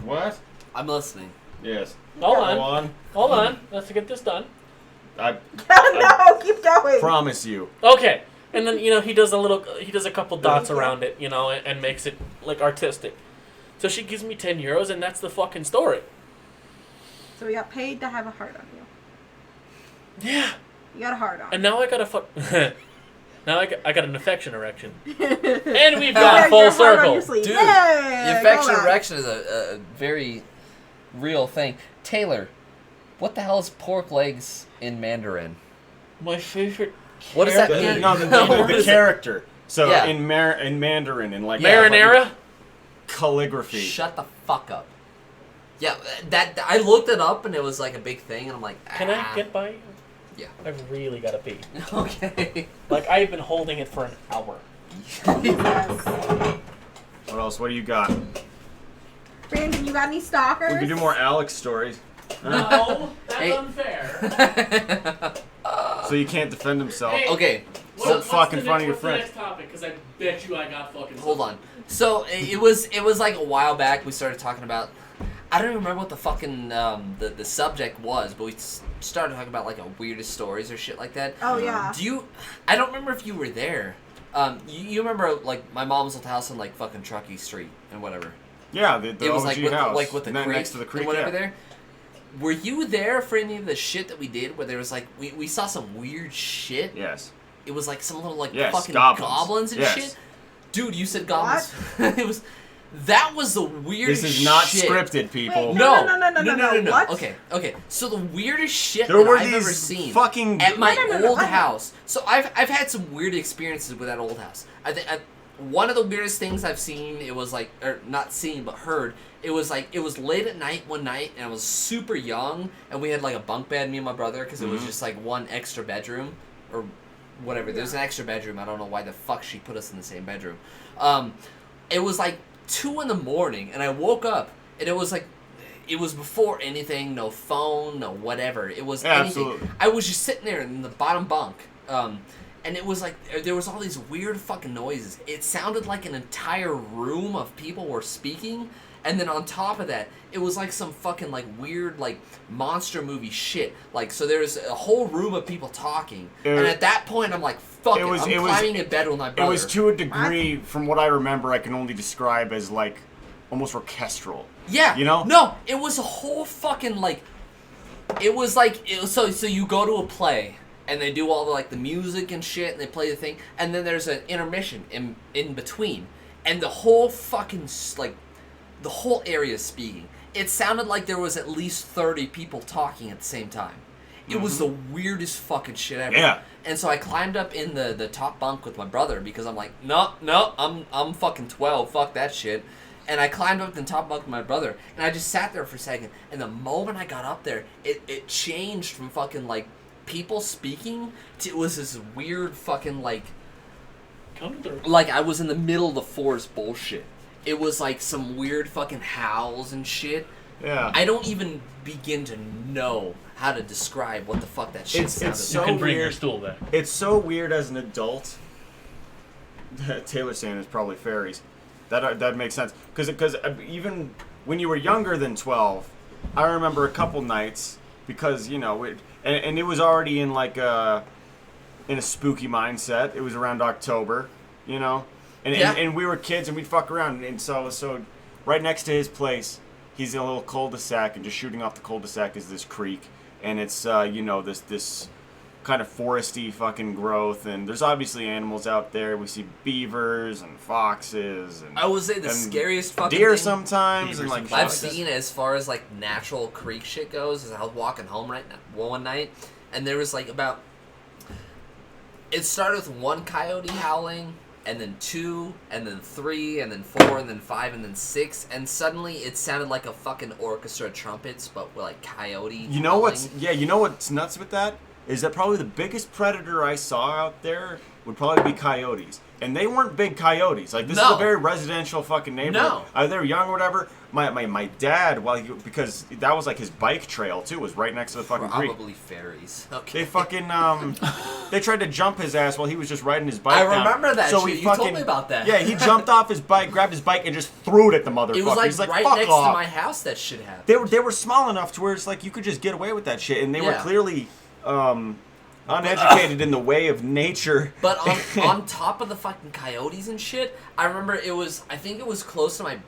What? I'm listening. Yes. Hold Go on. on. Hold on. Let's get this done. I No, keep going. promise you. Okay. And then, he does a couple dots around it, and makes it, like, artistic. So she gives me 10 euros, and that's the fucking story. So we got paid to have a heart on you. Yeah. You got a heart on. And now I got a now I got an affection erection. And we've You got wear full your heart on circle. your sleeve. Dude, Yay, the affection go back. erection is a very real thing. Taylor, what the hell is pork legs in Mandarin? My favorite. What does that character- mean? No, What the is it? character. So Yeah. in Mandarin and like Marinara? calligraphy. Shut the fuck up. Yeah, that I looked it up and it was like a big thing, and I'm like, Can I get by? Yeah. I've really got to pee. Okay. Like, I've been holding it for an hour. Yes. What else? What do you got? Brandon, you got any stalkers? We can do more Alex stories. No, that's Hey. unfair. So you can't defend himself. Hey. Okay. So fuck in front of your friend. What's the next topic? Because I bet you I got fucking. Hold on. So it was like a while back we started talking about. I don't even remember what the fucking the subject was, but we started talking about like weirdest stories or shit like that. Oh yeah. Do you? I don't remember if you were there. You remember like my mom's old house on like fucking Truckee Street and whatever. Yeah, the It was OG like house. with the And then creek next to the creek. and whatever Yeah. there. Were you there for any of the shit that we did? Where there was like we saw some weird shit. Yes. It was like some little like Yes, fucking goblins. and Yes. shit. Dude, you said goblins. It was. That was the weirdest. This is not shit. scripted, people. Wait, No, no. What? Okay. So the weirdest shit There that were I've these ever seen fucking at my No, old I- house. So I've had some weird experiences with that old house. I think one of the weirdest things I've seen, it was like, or not seen but heard. It was like it was late at night one night, and I was super young, and we had like a bunk bed, me and my brother, because it was just like one extra bedroom or whatever. There's an extra bedroom. I don't know why the fuck she put us in the same bedroom. It was like 2 a.m, and I woke up, and it was like it was before anything, no phone, no whatever. It was Yeah, anything. absolutely. I was just sitting there in the bottom bunk, and it was like there was all these weird fucking noises. It sounded like an entire room of people were speaking, and then on top of that, it was like some fucking like weird like monster movie shit. Like so, there's a whole room of people talking, and at that point, I'm like, fuck it, I'm climbing in bed with my brother. It was to a degree, from what I remember, I can only describe as like almost orchestral. Yeah. You know? No, it was a whole fucking like. It was like so you go to a play and they do all the like the music and shit and they play the thing and then there's an intermission in between and the whole fucking like the whole area is speaking. It sounded like there was at least 30 people talking at the same time. It was the weirdest fucking shit ever. Yeah. And so I climbed up in the top bunk with my brother because I'm like, no, I'm fucking 12. Fuck that shit. And I climbed up the top bunk with my brother, and I just sat there for a second. And the moment I got up there, it changed from fucking like people speaking to it was this weird fucking like I was in the middle of the forest bullshit. It was like some weird fucking howls and shit. Yeah. I don't even begin to know how to describe what the fuck that shit sounded it's You like. can bring your weird. stool back. It's so weird as an adult. Taylor's saying it's probably fairies. That makes sense. Because even when you were younger than 12, I remember a couple nights because, you know, and it was already in like in a spooky mindset. It was around October, you know? And we were kids and we'd fuck around. And so right next to his place, he's in a little cul-de-sac, and just shooting off the cul-de-sac is this creek. And it's, you know, this kind of foresty fucking growth, and there's obviously animals out there. We see beavers and foxes and I would say the and scariest fucking deer thing sometimes, Beavers and like and shit I've like this. seen as far as like natural creek shit goes is I was walking home one night and there was like it started with one coyote howling and then 2 and then 3 and then 4 and then 5 and then 6 and suddenly it sounded like a fucking orchestra of trumpets but with like coyote You know howling. you know what's nuts with that is that probably the biggest predator I saw out there would probably be coyotes. And they weren't big coyotes. Like, this is No. a very residential fucking neighborhood. No. They were young or whatever. My dad, because that was like his bike trail too, was right next to the fucking creek. Probably fairies. Okay. They fucking they tried to jump his ass while he was just riding his bike. I down. remember that So shit. he You told fucking, me about that. Yeah, he jumped off his bike, grabbed his bike, and just threw it at the motherfucker. It was like, He's like, right fuck next off. to my house that shit happened. They were small enough to where it's like you could just get away with that shit, and they were Yeah. clearly uneducated in the way of nature. But on top of the fucking coyotes and shit, I remember I think it was close to my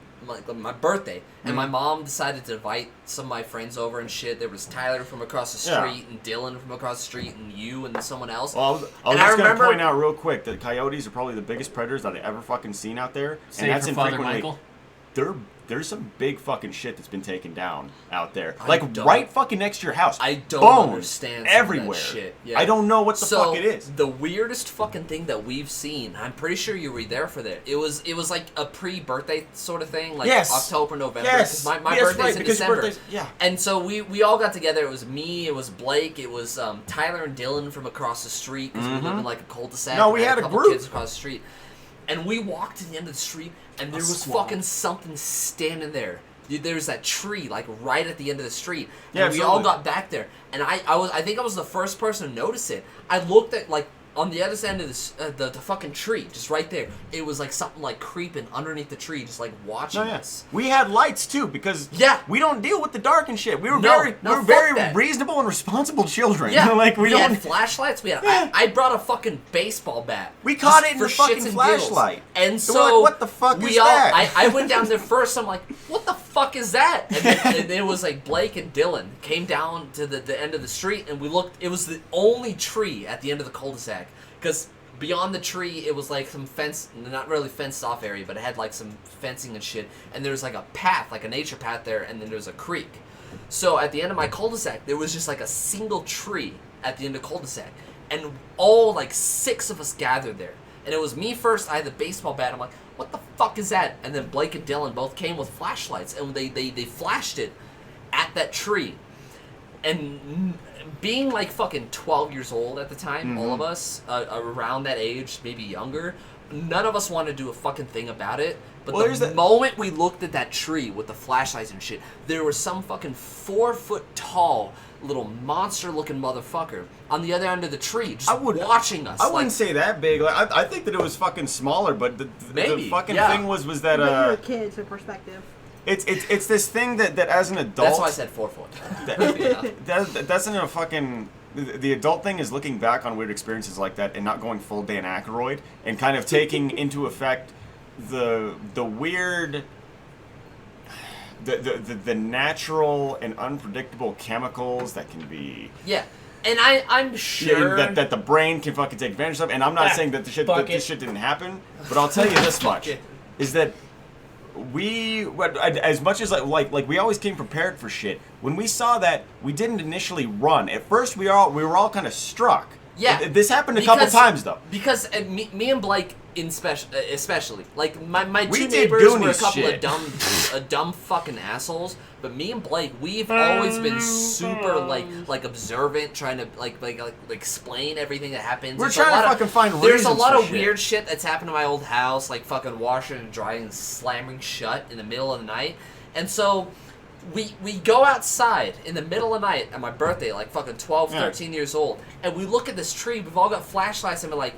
birthday, and my mom decided to invite some of my friends over and shit. There was Tyler from across the Yeah. street, and Dylan from across the street, and you and someone else. Well, I was And just gonna remember- point out real quick that coyotes are probably the biggest predators that I ever fucking seen out there, Save and that's for Father infrequently. Michael. There's some big fucking shit that's been taken down out there, I like don't- right fucking next to your house. I don't Bones understand some of that everywhere. shit. Yeah. I don't know what the So, fuck it is. the weirdest fucking thing that we've seen, I'm pretty sure you were there for that. It was like a pre-birthday sort of thing, like Yes. October, November. Yes. 'Cause my Yes, birthday's right, in because your December. birthday's- yeah. And so we all got together. It was me, it was Blake, it was Tyler and Dylan from across the street because we live in like a cul-de-sac. No, and we I had a couple group. kids across the street. And we walked to the end of the street, and there was squad. fucking something standing there. Dude, there was that tree, like, right at the end of the street. And Yeah, we all absolutely. got back there. And I think I was the first person to notice it. I looked at, like, on the other end of the fucking tree, just right there. It was, like, something, like, creeping underneath the tree, just, like, watching No, yeah. us. We had lights too because Yeah. we don't deal with the dark and shit. We were No, very no, we were fuck very that. reasonable and responsible children. Yeah, like we had don't. flashlights. We had. Yeah. I brought a fucking baseball bat. We caught just it in the for fucking shits and giggles. flashlight. And And so we're like, what the fuck we is all, that? I went down there first. I'm like, what the fuck is that? And it was like Blake and Dylan came down to the end of the street, and we looked. It was the only tree at the end of the cul-de-sac because. Beyond the tree, it was like some fence, not really fenced off area, but it had like some fencing and shit. And there was like a path, like a nature path there, and then there was a creek. So at the end of my cul-de-sac, there was just like a single tree at the end of the cul-de-sac. And all like 6 of us gathered there. And it was me first, I had the baseball bat, I'm like, what the fuck is that? And then Blake and Dylan both came with flashlights, and they flashed it at that tree. And being like fucking 12 years old at the time, all of us, around that age, maybe younger, none of us wanted to do a fucking thing about it. But the moment we looked at that tree with the flashlights and shit, there was some fucking 4-foot tall little monster-looking motherfucker on the other end of the tree, just watching us. I wouldn't say that big. Like, I think that it was fucking smaller, but the fucking thing was that you're a kid, so perspective. It's this thing that as an adult. That's why I said 4 foot. That's in a fucking. The adult thing is looking back on weird experiences like that and not going full Dan Aykroyd and kind of taking into effect the weird, the natural and unpredictable chemicals that can be. Yeah. And I'm sure that the brain can fucking take advantage of. And I'm not saying that this shit didn't happen, but I'll tell you this much: is that we, as much as like we always came prepared for shit. When we saw that, we didn't initially run. At first, we were all kind of struck. Yeah. This happened a couple times though. Because me and Blake, especially, like my We two did neighbors were a Goonies couple shit. of dumb fucking assholes. But me and Blake, we've always been super like observant, trying to like explain everything that happens. We're trying to fucking find reasons. There's a lot for of shit. weird shit that's happened to my old house, like fucking washing and drying, slamming shut in the middle of the night, and so. We go outside in the middle of the night at my birthday, like fucking 12, 13 years old, and we look at this tree. We've all got flashlights, and we're like,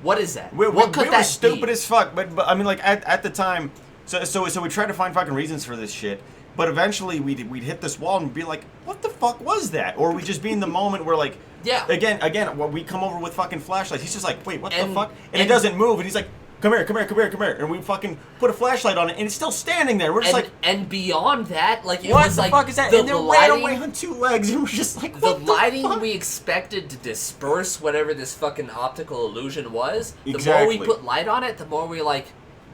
"What is that? What could we that were stupid be?" as fuck, but I mean, like at the time, so we tried to find fucking reasons for this shit. But eventually, we'd hit this wall and be like, "What the fuck was that?" Or we'd just be in the moment where like, again, when we come over with fucking flashlights, he's just like, "Wait, what the fuck?" And it doesn't move, and he's like. Come here, and we fucking put a flashlight on it, and it's still standing there. We're just and beyond that, like it what was the like fuck is that? And then ran away on 2 legs, and we're just like, the what the lighting fuck? we expected to disperse whatever this fucking optical illusion was. The more Exactly. we put light on it, the more we like,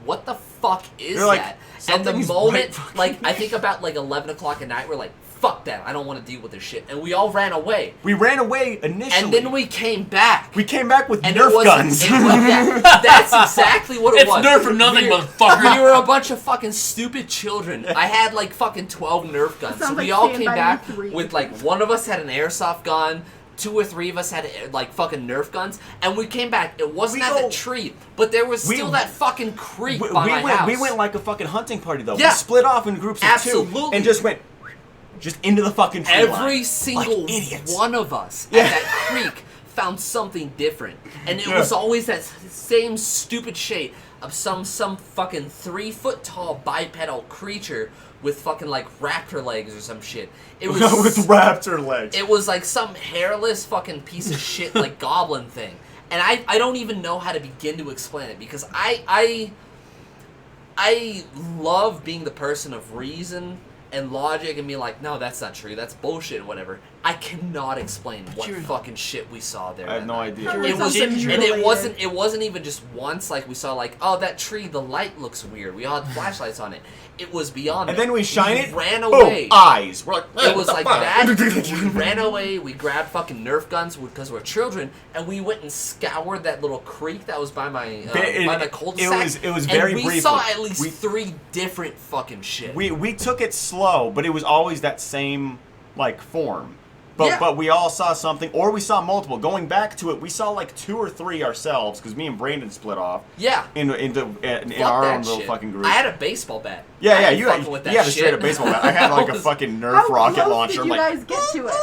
what the fuck is You're like, that? And the something's moment, right like I think about like 11 o'clock at night, we're like, fuck that, I don't want to deal with this shit, and we all ran away. We ran away initially, And then we came back. We came back with And Nerf guns. That's exactly what it was. It's Nerf for nothing, motherfucker. We were a bunch of fucking stupid children. I had like fucking 12 Nerf guns. So Sounds we like all Stand came By Me back 3. with like one of us had an airsoft gun, 2 or 3 of us had like fucking Nerf guns, and we came back. It wasn't at the tree, but there was still that fucking creek by my house. We went like a fucking hunting party though. Yeah. We split off in groups of 2 Absolutely. and just went into the fucking tree line. Every single like idiots. one of us at that creek found something different, and it was always that same stupid shape of some fucking 3-foot tall bipedal creature with fucking like raptor legs or some shit. It was with raptor legs. It was like some hairless fucking piece of shit like goblin thing, and I don't even know how to begin to explain it because I love being the person of reason and logic and be like, no, that's not true, that's bullshit and whatever. I cannot explain what fucking shit we saw there. I have no idea. It was, Ginger. and it wasn't even just once. Like we saw, like, oh, that tree, the light looks weird. We all had flashlights on it. It was beyond. And then we shine it. Ran Boom, away. eyes. We're like, It was like that. that. We ran away. We grabbed fucking Nerf guns because we're children, and we went and scoured that little creek that was by my cul-de-sac. It was very and we briefly. saw at least 3 different fucking shit. We took it slow, but it was always that same like form. But we all saw something, or we saw multiple. Going back to it, we saw like 2 or 3 ourselves because me and Brandon split off. Yeah. In our own little fucking group. I had a baseball bat. Yeah, you had a straight up baseball bat. I had like a fucking Nerf How rocket close launcher. did you like, guys get to it?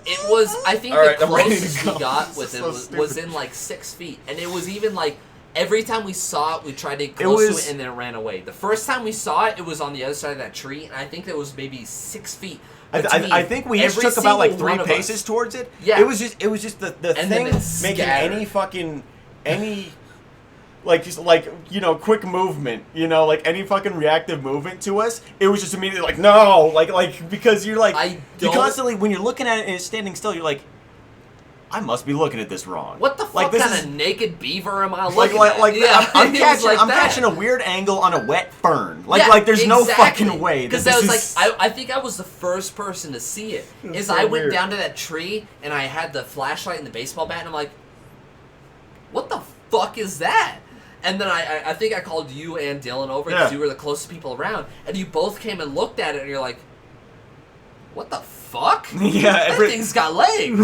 It was, I think, Alright, the I'm ready to closest go. we got This with is it so was stupid. in like 6 feet, and it was even like every time we saw it, we tried to get close to it, and then it ran away. The first time we saw it, it was on the other side of that tree, and I think there was maybe 6 feet. I think we each every took about like single 3 one of paces us. towards it. Yeah. It was just the And then thing it making scattered. any like you know, quick movement, you know, like any fucking reactive movement to us. It was just immediately like no, like because you're like you constantly when you're looking at it and it's standing still, you're like, I must be looking at this wrong. What the fuck like, kind of naked beaver am I like looking at? Yeah, I'm it was like I'm that. catching a weird angle on a wet fern. Like there's no fucking way. Because that I was this like, is- I think I was the first person to see it. Is so I went weird. down to that tree and I had the flashlight and the baseball bat and I'm like, what the fuck is that? And then I think I called you and Dylan over because you were the closest people around, and you both came and looked at it and you're like, what the fuck fuck? Yeah, that thing's got legs.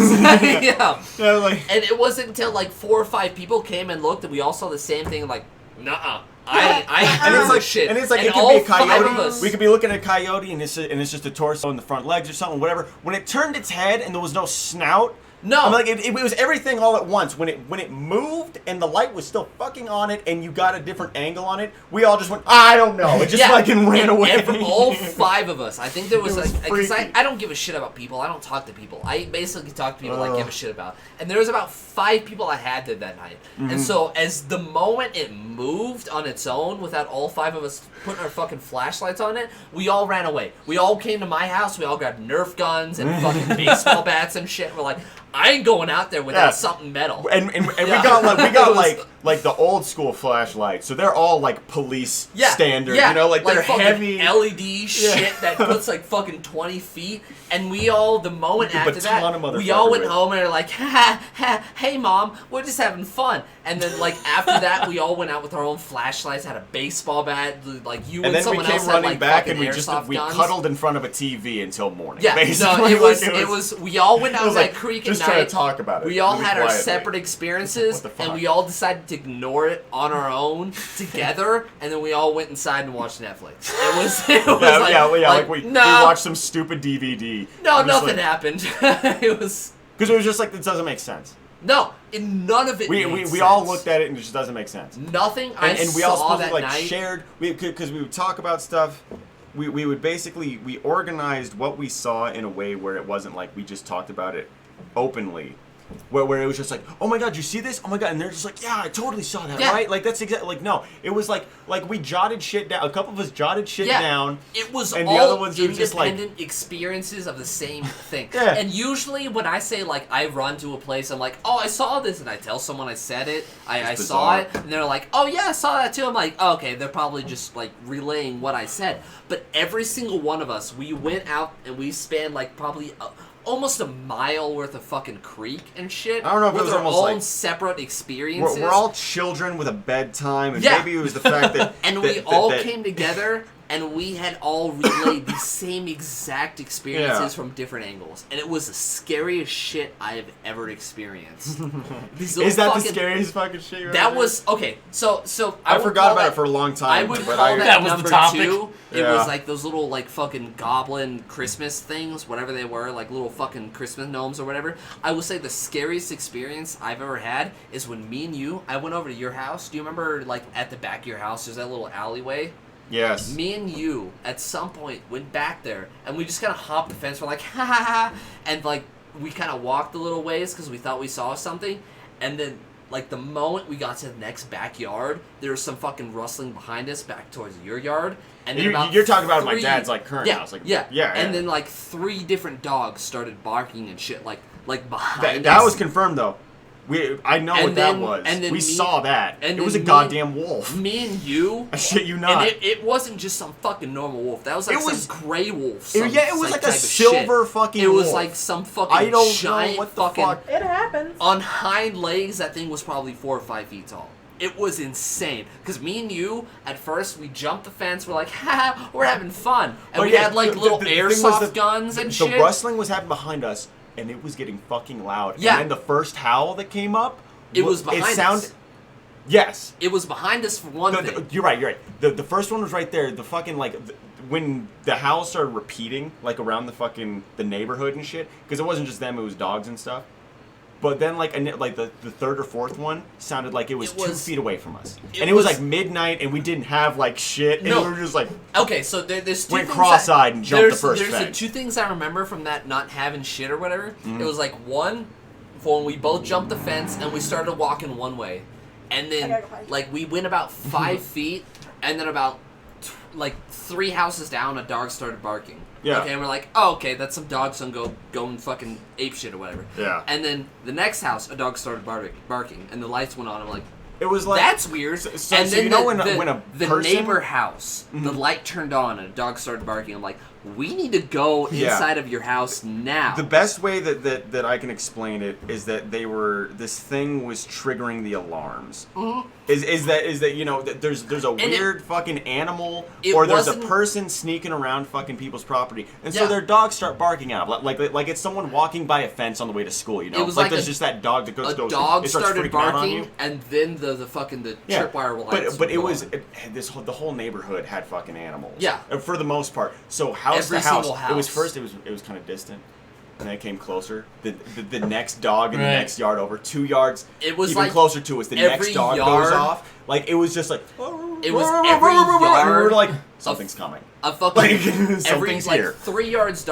Yeah. Yeah, like, And it wasn't until like 4 or 5 people came and looked and we all saw the same thing. Like, nuh-uh. I and do it's like, shit. and it's like and it could all be a 5 of coyote. us- We could be looking at a coyote, and it's just a torso and the front legs or something, whatever. When it turned its head and there was no snout, No. I'm like it was everything all at once. When it moved and the light was still fucking on it, and you got a different angle on it, we all just went, I don't know. It just fucking ran away. All 5 of us. I think there was, It was like, because freaky. I don't give a shit about people. I don't talk to people. I basically talk to people I give a shit about. And there was about 5 people I had there that night. And so as the moment it moved on its own, without all 5 of us putting our fucking flashlights on it, we all ran away. We all came to my house. We all grabbed Nerf guns and fucking baseball bats and shit. We're like, I ain't going out there without something metal. And Yeah. we got It was- like the old school flashlights, so they're all like police standard, yeah, you know, like they're fucking heavy. LED shit that puts like fucking 20 feet, and we all, the moment You after baton a that, we all motherfucker went with. home and are like, hey mom, we're just having fun. And then like after that, we all went out with our own flashlights, had a baseball bat, like you And and then we someone came else had running like back fucking and airsoft we guns. cuddled in front of a TV until morning. Yeah, basically. no, Like, it was. We all went out it was to that like, creek just at trying night. to talk about it. We all really had our quietly. separate experiences, What the and fuck? we all decided to ignore it on our own together, and then we all went inside and watched Netflix. It was Like we no, watched some stupid DVD. no, nothing happened. It was Because it was just like, this doesn't make sense. no, none of it. We made all sense. looked at it and it just doesn't make sense. Nothing I And we saw all supposedly that like night. shared, because we would talk about stuff. We would basically, we organized what we saw in a way where it wasn't like we just talked about it openly. Where it was just like, oh my god, you see this? Oh my god, and they're just like, yeah, I totally saw that, Yeah. right? Like that's exactly like no, it was like we jotted shit down. A couple of us jotted shit down. It was and all the other ones were just like, independent experiences of the same thing. Yeah. And usually when I say like I run to a place, I'm like, oh, I saw this, and I tell someone I said it, I saw it, and they're like, oh yeah, I saw that too. I'm like, oh, okay, they're probably just like relaying what I said. But every single one of us, we went out and we spanned like probably almost a mile worth of fucking creek and shit. I don't know if it with was our almost own like- separate experiences. we're all children with a bedtime, and Yeah. maybe it was the fact that and we all came together and we had all relayed the same exact experiences Yeah. from different angles, and it was the scariest shit I have ever experienced. These Is little that the fucking- scariest fucking shit you ever That did? was okay. So I would forgot call about that- it for a long time. I would but call that, That was the number topic. 2. It Yeah. was like those little like fucking goblin Christmas things, whatever they were, like little fucking Christmas gnomes or whatever. I will say the scariest experience I've ever had is when me and you, I went over to your house. Do you remember like at the back of your house there's that little alleyway? Yes. Me and you, at some point, went back there, and we just kind of hopped the fence. We're like, ha ha ha, and like we kind of walked a little ways because we thought we saw something, and then like the moment we got to the next backyard, there was some fucking rustling behind us back towards your yard, and then You're talking about my 3 dad's like current yeah, house, like yeah, and then like 3 different dogs started barking and shit, like behind that us. was confirmed though. I know And what then- that was. and then We me- saw that. and It was a then me- goddamn wolf. Me and you. I shit you not. And it wasn't just some fucking normal wolf. That was like It was- some gray wolf. it was like a type of silver shit. fucking It was wolf. like some fucking I don't giant know what the fucking... fuck. It happens. On hind legs, that thing was probably 4 or 5 feet tall. It was insane. Because me and you, at first, we jumped the fence. We're like, ha, we're having fun. And Oh, we yeah, had like the little thing was airsoft guns and the shit. rustling was happening behind us, and it was getting fucking loud. Yeah. And then the first howl that came up, It was behind us. Yes. It was behind us for one thing. You're right. The first one was right there. The fucking when the howls started repeating like around the neighborhood and shit, because it wasn't just them, it was dogs and stuff. But then like the third or fourth one sounded like it was 2 feet away from us, and it was like midnight, and we didn't have like shit, and No. we were just like Okay, so there's 2 went things cross-eyed and jumped the first There's the fence. 2 things I remember from that not having shit or whatever. Mm-hmm. It was like one, for when we both jumped the fence and we started walking one way, and I then gotta go. like we went about 5 feet, and then about like 3 houses down, a dog started barking. Yeah. Okay, and we're like, oh, okay, that's some dog son going fucking ape shit or whatever. Yeah. And then the next house, a dog started barking, and the lights went on. I'm like, It was like that's weird. So and you then know when a the person- neighbor house, the light turned on and a dog started barking. I'm like, we need to go Yeah. inside of your house now. The best way that I can explain it is that this thing was triggering the alarms. Mhm. Is that you know that there's a weird fucking animal it or there's a wasn't- person sneaking around fucking people's property, and so Yeah. their dogs start barking at them like it's someone walking by a fence on the way to school. You know, It was like there's a- just that dog that a goes dog it starts started freaking out on you. barking, and then the Yeah, tripwire lights. but it were was going. the whole neighborhood had fucking animals. Yeah. For the most part. So house Every to house, single it was house. first it was kind of distant, and then it came closer. The next dog in the Right. next yard over, 2 yards. It was even like closer to us. The every next dog yard- goes off. Like it was just like It was every and we were yard like something's coming. A fucking Like, every something's like here. 3 yards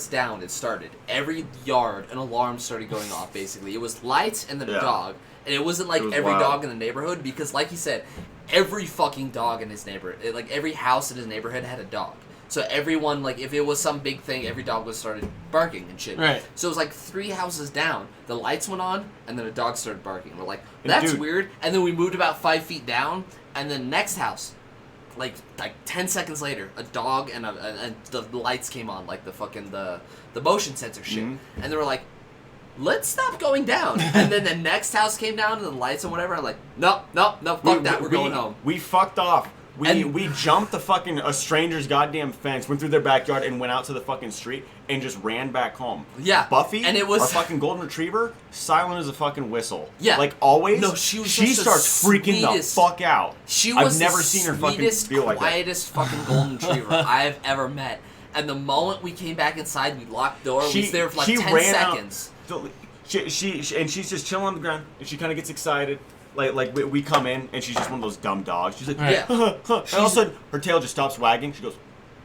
down it started. Every yard an alarm started going off. Basically, it was lights and then a Yeah. dog, and it wasn't like It was every wild. dog in the neighborhood because, like you said, every fucking dog in his neighborhood, like every house in his neighborhood had a dog. So everyone, like, if it was some big thing, every dog was started barking and shit. Right. So it was like 3 houses down. The lights went on, and then a dog started barking. We're like, And that's dude- weird. And then we moved about 5 feet down, and then next house, like 10 seconds later, a dog and the lights came on, like the fucking the motion sensor shit. Mhm. And they were like, let's stop going down. And then the next house came down, and the lights and whatever. I'm like, no, fuck that. We're going home. We fucked off. And- We jumped a stranger's goddamn fence, went through their backyard, and went out to the fucking street and just ran back home. Yeah, Buffy, and it was- our fucking golden retriever, silent as a fucking whistle. Yeah. like always. No, she was She just the starts freaking the sweetest- fuck out. She I've was never the seen her fucking sweetest, feel like that. quietest fucking golden retriever I've ever met. And the moment we came back inside, we locked the door. We was there for like 10 seconds. Out. She and she's just chilling on the ground, and she kind of gets excited. Like we come in, and she's just one of those dumb dogs. She's like, Right. Yeah. and all of a sudden, her tail just stops wagging. She goes,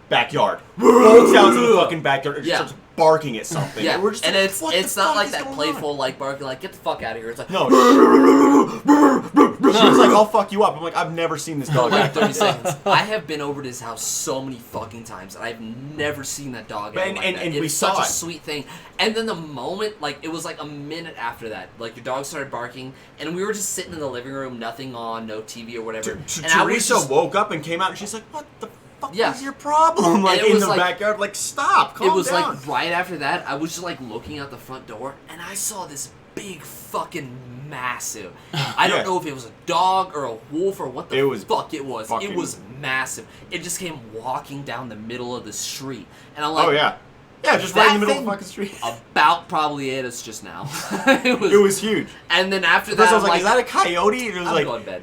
backyard. Bolts out to the fucking backyard. And Yeah. starts barking at something. Yeah, And we're just and like, it's what the not fuck like is that going playful on? like barking like get the fuck out of here. It's like No. She's like, I'll fuck you up. I'm like, I've never seen this dog like act 30 like that. seconds. I have been over to his house so many fucking times, and I've never seen that dog. But- act and- like and- that. and It's we such saw a it. sweet thing. And then the moment, like it was like a minute after that, like your dog started barking, and we were just sitting in the living room, nothing on, no TV or whatever. And I was Teresa just, woke up and came out, and she's like, what the fuck Yeah. is your problem? Like, it in was the like- backyard. Like, stop. Calm it was down. like right after that, I was just like looking out the front door, and I saw this big fucking massive. I don't Yeah. know if it was a dog or a wolf or what the It was fuck it was. fucking- It was massive. It just came walking down the middle of the street, and I'm like, Oh, yeah. Yeah, just right in the middle of the fucking street. About probably ate us just now. It was huge. And then after At that, first I was I'm like, is that a coyote? And it was I'm like, going to bed.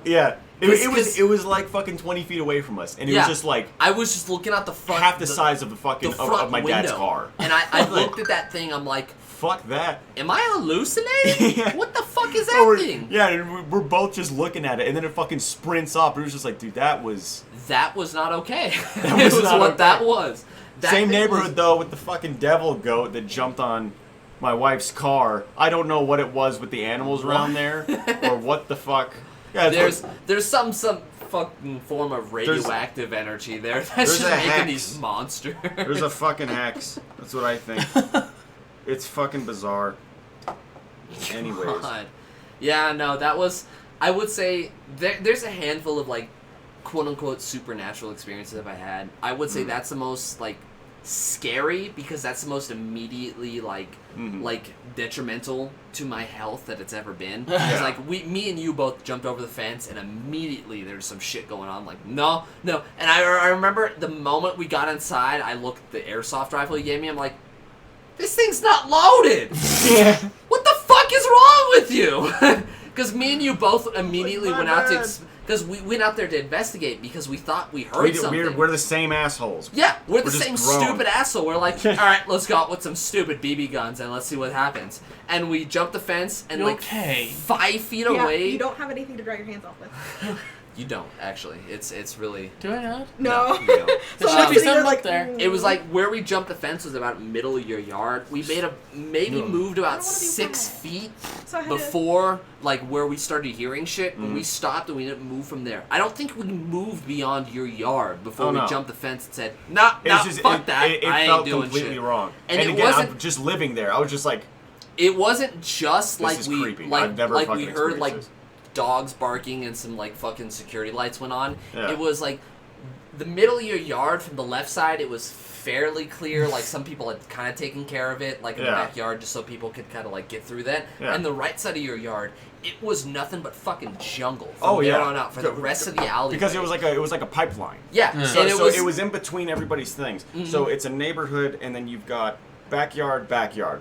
yeah. Cause- It was like fucking 20 feet away from us. And it Yeah. was just like I was just looking out the front, half the size of the fucking the front of my dad's window. car. And I looked at that thing. I'm like, Fuck that. am I hallucinating? Yeah. What the fuck is So that we're- thing? Yeah, and we're both just looking at it, and then it fucking sprints up. And it was just like, dude, that was That was not okay. That it was was not what okay. that was. That same thing neighborhood was- though with the fucking devil goat that jumped on my wife's car. I don't know what it was with the animals around there, or what the fuck. Yeah, it's There's some fucking form of radioactive energy there that's there's just a making hex. these monsters. there's a fucking hex. That's what I think. It's fucking bizarre. Anyways, God. Yeah, no, that was. I would say there's a handful of like, quote unquote, supernatural experiences I've had. I would say that's the most like scary because that's the most immediately like detrimental to my health that it's ever been. It's Yeah. like me and you both jumped over the fence and immediately there's some shit going on. Like no. And I remember the moment we got inside, I looked at the airsoft rifle you gave me. I'm like, this thing's not loaded. yeah. What the fuck is wrong with you? Because me and you both immediately My went out to... bad. Because we went out there to investigate because we thought we heard something. We're the same assholes. Yeah, we're the just same grown. stupid asshole. We're like, all right, let's go out with some stupid BB guns and let's see what happens. And we jumped the fence and You like okay? 5 feet Yeah, away... you don't have anything to dry your hands off with. You don't, actually. It's really... Do I not? No. you don't. There So should I'm be sitting there something like, up there. It was like where we jumped the fence was about middle of your yard. We maybe moved I about don't wanna be 6 wet. feet So I had to- before like where we started hearing shit. When Mm-hmm. we stopped and we didn't move from there. I don't think we moved beyond your yard before Oh, we no. jumped the fence and said, nah, It was just fuck that. It I ain't felt doing completely shit. wrong. And it again, wasn't- I'm just living there. I was just like, It wasn't just This like is we creepy. like I've never like we fucking heard experienced like this. dogs barking and some like fucking security lights went on. Yeah. It was like the middle of your yard from the left side, it was fairly clear. Like, some people had kind of taken care of it, like in the backyard, just so people could kind of like get through that. Yeah. And the right side of your yard, it was nothing but fucking jungle from there on out for the rest of the alley. Because it was like a pipeline. Yeah. So, And it was in between everybody's things. Mhm. So it's a neighborhood, and then you've got backyard,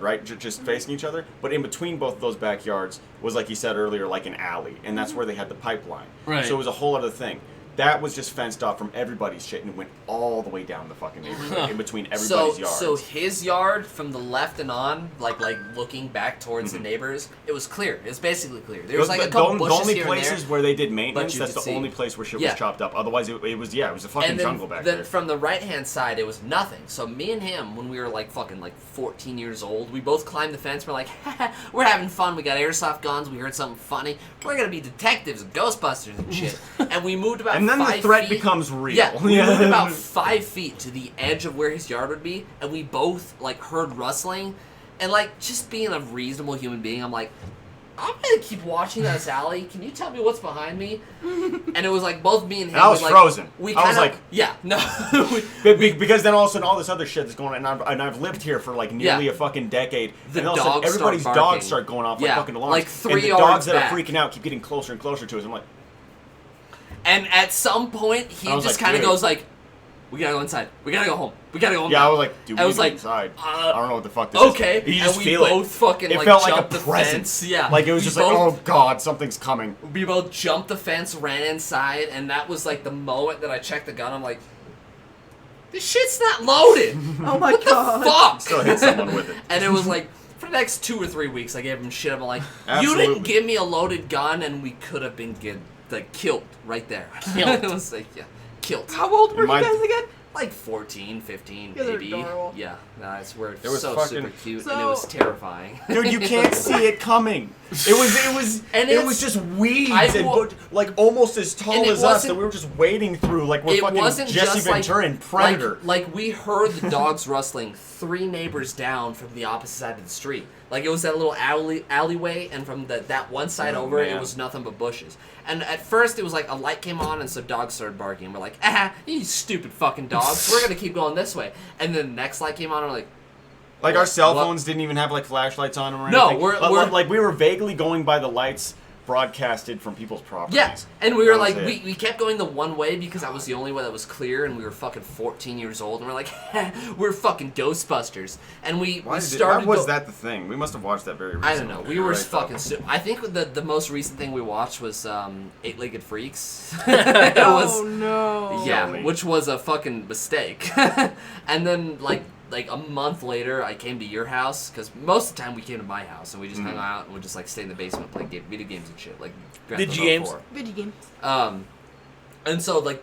right? Just facing each other. But in between both of those backyards was, like you said earlier, like an alley, and that's where they had the pipeline. Right. So it was a whole other thing. That was just fenced off from everybody's shit, and it went all the way down the fucking neighborhood in between everybody's yards. So his yard from the left and on, like looking back towards the neighbors, it was clear. It was basically clear. There was like a couple bushes the only here places and there, where they did maintenance, you that's could the see. only place where shit was chopped up. Otherwise, it was a fucking and then jungle back there. From the right hand side, it was nothing. So me and him, when we were like fucking like 14 years old, we both climbed the fence. We're like, we're having fun. We got airsoft guns. We heard something funny. We're gonna be detectives and Ghostbusters and shit. And we moved about and then 5 the threat feet. becomes real. Yeah, we moved about 5 feet to the edge of where his yard would be, and we both like heard rustling, and like just being a reasonable human being, I'm like, I'm gonna keep watching this alley. Can you tell me what's behind me? And it was like both me and him. And I was like, frozen. We I was kinda, like, yeah, no. because then all of a sudden all this other shit is going on, and I've lived here for like nearly a fucking decade. The and all of a sudden dogs everybody's start barking. dogs start going off like Yeah, fucking alarms. like 3 and the yards dogs that back. are freaking out keep getting closer and closer to us. I'm like, And at some point, he I was just like, kind of dude. goes like, "We gotta go inside. We gotta go home. We gotta go home." yeah, now." I was like, dude, I we was need to like, get inside. uh, I don't know what the fuck this Okay, is. You just and we feel both it. fucking It like felt like jumped a the presence. fence. Yeah, Like it was We just like, both- oh god, something's coming. We both jumped the fence, ran inside, and that was like the moment that I checked the gun. I'm like, this shit's not loaded. Oh my What god. the fuck? Still hit someone with it. And it was like, for the next 2 or 3 weeks, I gave him shit. I'm like, you Absolutely. didn't give me a loaded gun, and we could have been killed right there. Killed. It was like, yeah, killed. How old were you My- guys again? Like 14, 15, Yeah, they're maybe. adorable. Yeah, that's where It was so fucking- super cute, and it So- was terrifying. Dude, you can't see it coming. It was And it it's- was just weeds I and wa- like almost as And tall it as us that wasn't- we were just wading through like we're It fucking wasn't Jesse just like Ventura and Predator. Like we heard the dogs rustling 3 neighbors down from the opposite side of the street. Like it was that little alleyway, and from that one side Oh, over, it man. was nothing but bushes. And at first, it was like a light came on, and some dogs started barking. We're like, you stupid fucking dogs. We're gonna keep going this way. And then the next light came on, and we're like, Like our cell What? phones didn't even have like flashlights on them or No, anything. we're- like we were vaguely going by the lights broadcasted from people's properties. yeah. And we were That was like, it. we kept going the one way because that was the only way that was clear, and we were fucking 14 years old, and we're like, we're fucking Ghostbusters. And we Why started. was go- that the thing? We must have watched that very I recently. don't know. We were Right. fucking stupid. I think the most recent thing we watched was Eight-Legged Freaks. It was Oh no. yeah, me. which was a fucking mistake. And then like a month later, I came to your house because most of the time we came to my house and we just hung out and would just like stay in the basement play video games and shit like Grand Theft Video Auto games? 4. Video game. And so like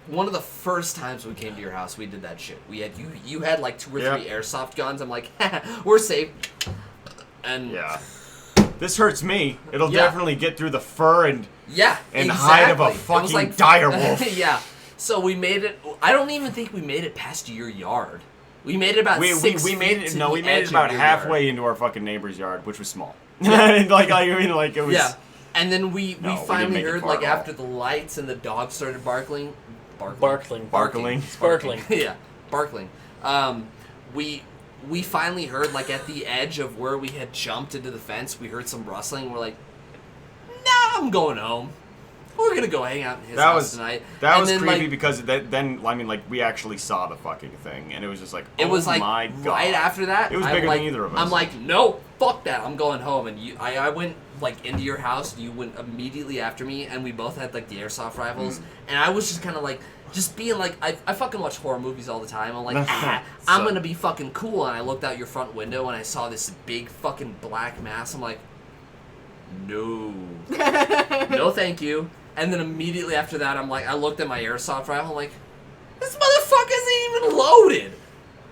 one of the first times we came to your house, we did that shit. We had you had like 2 or 3 Yeah. airsoft guns. I'm like, we're safe. And Yeah. This hurts me. It'll Yeah. definitely get through the fur and yeah, and hide of a exactly. It was fucking dire wolf. Yeah. So we made it. I don't even think we made it past your yard. We made it about we 6 made feet it. to No, the we made edge it of about your halfway yard. into our fucking neighbor's yard, which was small. And like I mean, like it was. Yeah. And then we No, we didn't finally make it heard far like at all. after the lights and the dogs started barking. Barkling. Barkling. Sparkling. Yeah, barkling. We finally heard like at the edge of where we had jumped into the fence, we heard some rustling. We're like, nah, I'm going home. We're gonna go hang out in his That house was tonight. That And was then, creepy like, because then I mean like we actually saw the fucking thing and it was just like it was oh like my God. right after that. It was I'm bigger like, than either of us. I'm like, no, fuck that. I'm going home. And I went like into your house. You went immediately after me, and we both had like the airsoft rifles. And I was just kind of like, just being like, I fucking watch horror movies all the time. I'm like, I'm So- gonna be fucking cool. And I looked out your front window and I saw this big fucking black mass. I'm like, no, no, thank you. And then immediately after that, I'm like, I looked at my airsoft rifle. I'm like, this motherfucker isn't even loaded.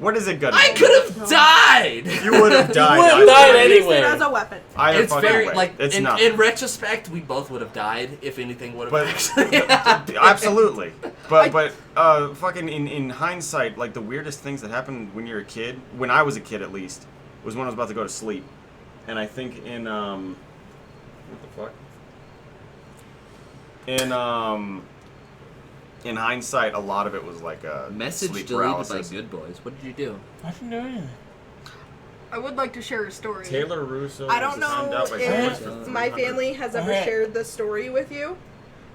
What is it gonna I be? could have died. You would have died. would have either died way. anyway. Use it as a weapon. Either It's fucking very way. like it's in nothing. retrospect, we both would have died if anything would have But actually. absolutely, but fucking in hindsight, like the weirdest things that happened when you're a kid, when I was a kid at least, was when I was about to go to sleep, and I think in what the fuck? In in hindsight, a lot of it was like a Message sleep deleted paralysis. by Good Boys. What did you do? I didn't do anything. I would like to share a story. Taylor Russo. I don't was assigned know out by if Congress for my 300. family has ever shared this story with you.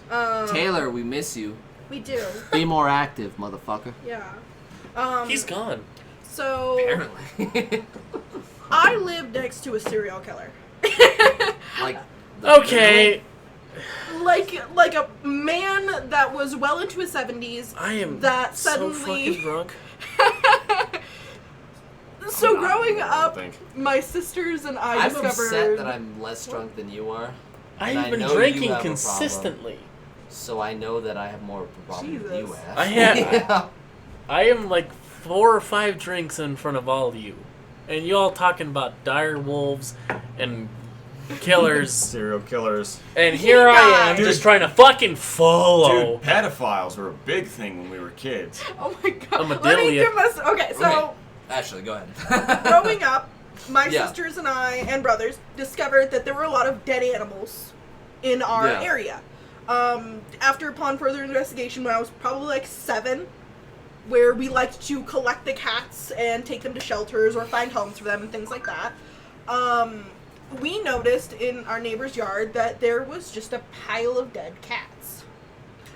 Taylor, we miss you. We do. Be more active, motherfucker. Yeah. He's gone. So Apparently. I lived next to a serial killer. Like. Okay. like a man that was well into his 70s. I am that so suddenly. fucking drunk. So growing I up, don't think. my sisters and I I'm discovered. upset that I'm less drunk than you are. And I I've been know you drinking have a consistently. So I know that I have more of a problem than you Jesus. have. I have- Yeah. I am like 4 or 5 drinks in front of all of you. And you all talking about dire wolves and killers. Serial killers. And here I am Dude. just trying to fucking follow. Dude, pedophiles were a big thing when we were kids. Oh my god. I'm a Let me dilly- give us. Okay, so. Okay. Ashley, go ahead. Growing up, my Yeah. sisters and I and brothers discovered that there were a lot of dead animals in our Yeah. area. Upon further investigation, when I was probably like 7, where we liked to collect the cats and take them to shelters or find homes for them and things like that, we noticed in our neighbor's yard that there was just a pile of dead cats.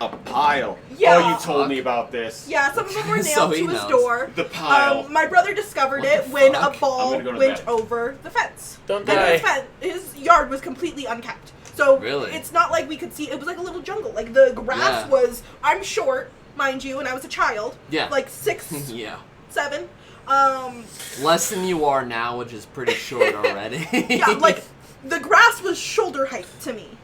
A pile. Yeah. Oh, you told me about this. Yeah, some of them were nailed So he to his knows. door. The pile. My brother discovered What it the when fuck? a ball I'm gonna go to went bed. over the fence. Don't And die. his yard was completely unkept. So Really? it's not like we could see. It was like a little jungle. Like the grass Yeah. was. I'm short, mind you, and I was a child. Yeah. Like 6, Yeah. 7. Less than you are now, which is pretty short already. Yeah, like the grass was shoulder height to me.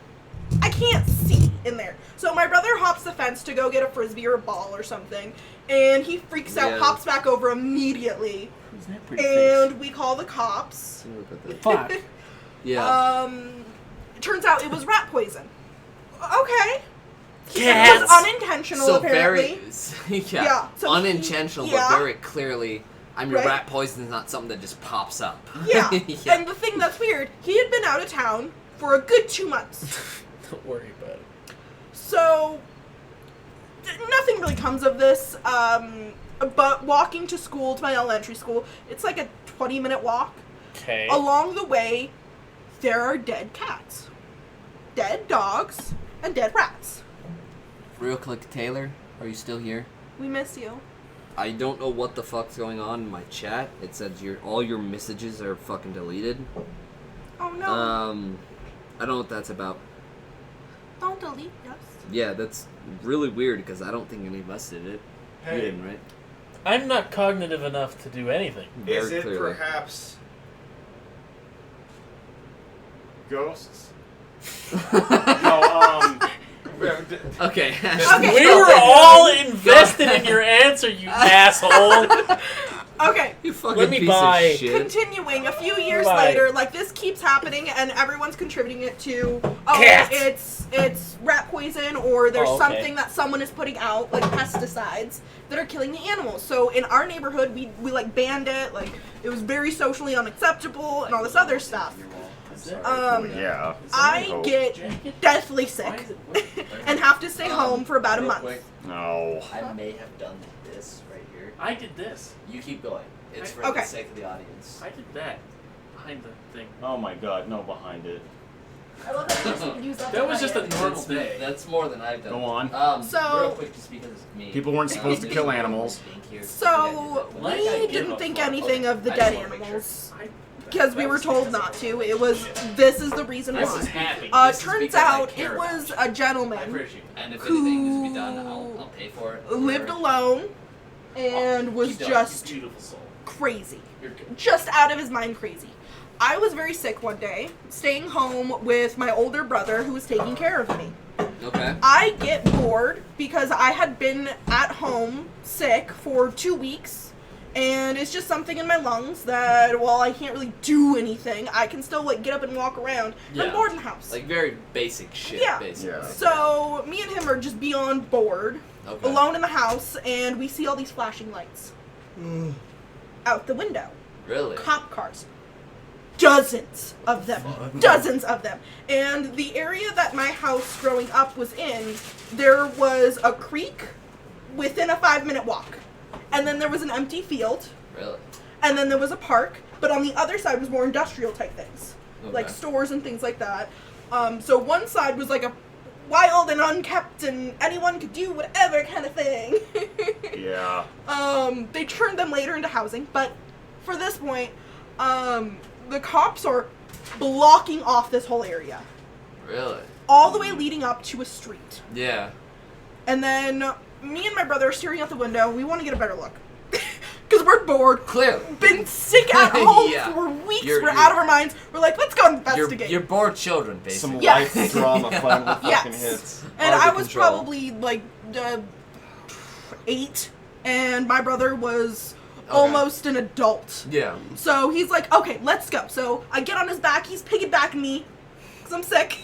I can't see in there. So my brother hops the fence to go get a frisbee or a ball or something, and he freaks out, Yeah. hops back over immediately, Who's that pretty and we call the cops. face? Fuck. Yeah. It turns out it was rat poison. Okay. It Cats. was unintentional, So apparently. very, yeah, Yeah, so he- unintentional, yeah. but very clearly. I mean, Right. rat poison is not something that just pops up. Yeah. Yeah. And the thing that's weird, he had been out of town for a good 2 months. Don't worry about it. So, nothing really comes of this. But walking to school, to my elementary school, it's like a 20-minute walk. Okay. Along the way, there are dead cats, dead dogs, and dead rats. Real quick, Taylor, are you still here? We miss you. I don't know what the fuck's going on in my chat. It says all your messages are fucking deleted. Oh no. I don't know what that's about. Don't delete us. Yeah, that's really weird because I don't think any of us did it. Hey. You didn't, right? I'm not cognitive enough to do anything. Is Very it clearly. perhaps ghosts? Okay. Okay. We were all invested in your answer, you asshole. Okay. You fucking Let me piece buy- of shit. Continuing, a few years Right. later, like this keeps happening, and everyone's contributing it to, Cats. it's rat poison, or there's Oh, okay. something that someone is putting out, like pesticides, that are killing the animals. So in our neighborhood, we like banned it, like it was very socially unacceptable, and all this other stuff. Yeah. I get deathly sick and have to stay home for about a real month. quick, No. I may have done this right here. I did this. You keep going. It's for Okay. the sake of the audience. I did that. Behind the thing. Oh my god, no behind it. I love that you just use that. That was just a normal That's, day. that's more than I've done. Go on. So- real quick, just because it's me. People weren't supposed to kill animals. So we didn't think anything of the dead animals because we were told not to. It was this is the reason I was why. happy. This is Turns because I out care it about was you. a I gentleman appreciate it. And if anything needs to be done, I'll pay for it. lived alone and was Keep going, just you beautiful soul. crazy. You're good. Just out of his mind crazy. I was very sick one day, staying home with my older brother who was taking care of me. Okay. I get bored because I had been at home sick for 2 weeks, and it's just something in my lungs that while I can't really do anything, I can still like get up and walk around. Yeah. I'm bored in the house. Like very basic shit, Yeah. basically. Yeah. So me and him are just beyond bored, Okay. alone in the house, and we see all these flashing lights out the window. Really? Cop cars. dozens of them. Dozens of them. And the area that my house growing up was in, there was a creek within a 5-minute walk. And then there was an empty field. Really? And then there was a park. But on the other side was more industrial type things. Okay. Like stores and things like that. So one side was like a wild and unkept and anyone could do whatever kind of thing. Yeah. They turned them later into housing, but for this point, the cops are blocking off this whole area. Really? All the way leading up to a street. Yeah. And then me and my brother are staring out the window. We want to get a better look. Because we're bored. Clearly. Been sick at home Yeah. for weeks. You're we're out of our minds. We're like, let's go investigate. You're bored children, basically. Some Yes. life drama finally fucking Yes. hits. And Out I of was control. probably like 8, and my brother was almost an adult. Yeah. So he's like, okay, let's go. So I get on his back, he's piggybacking me, because I'm sick,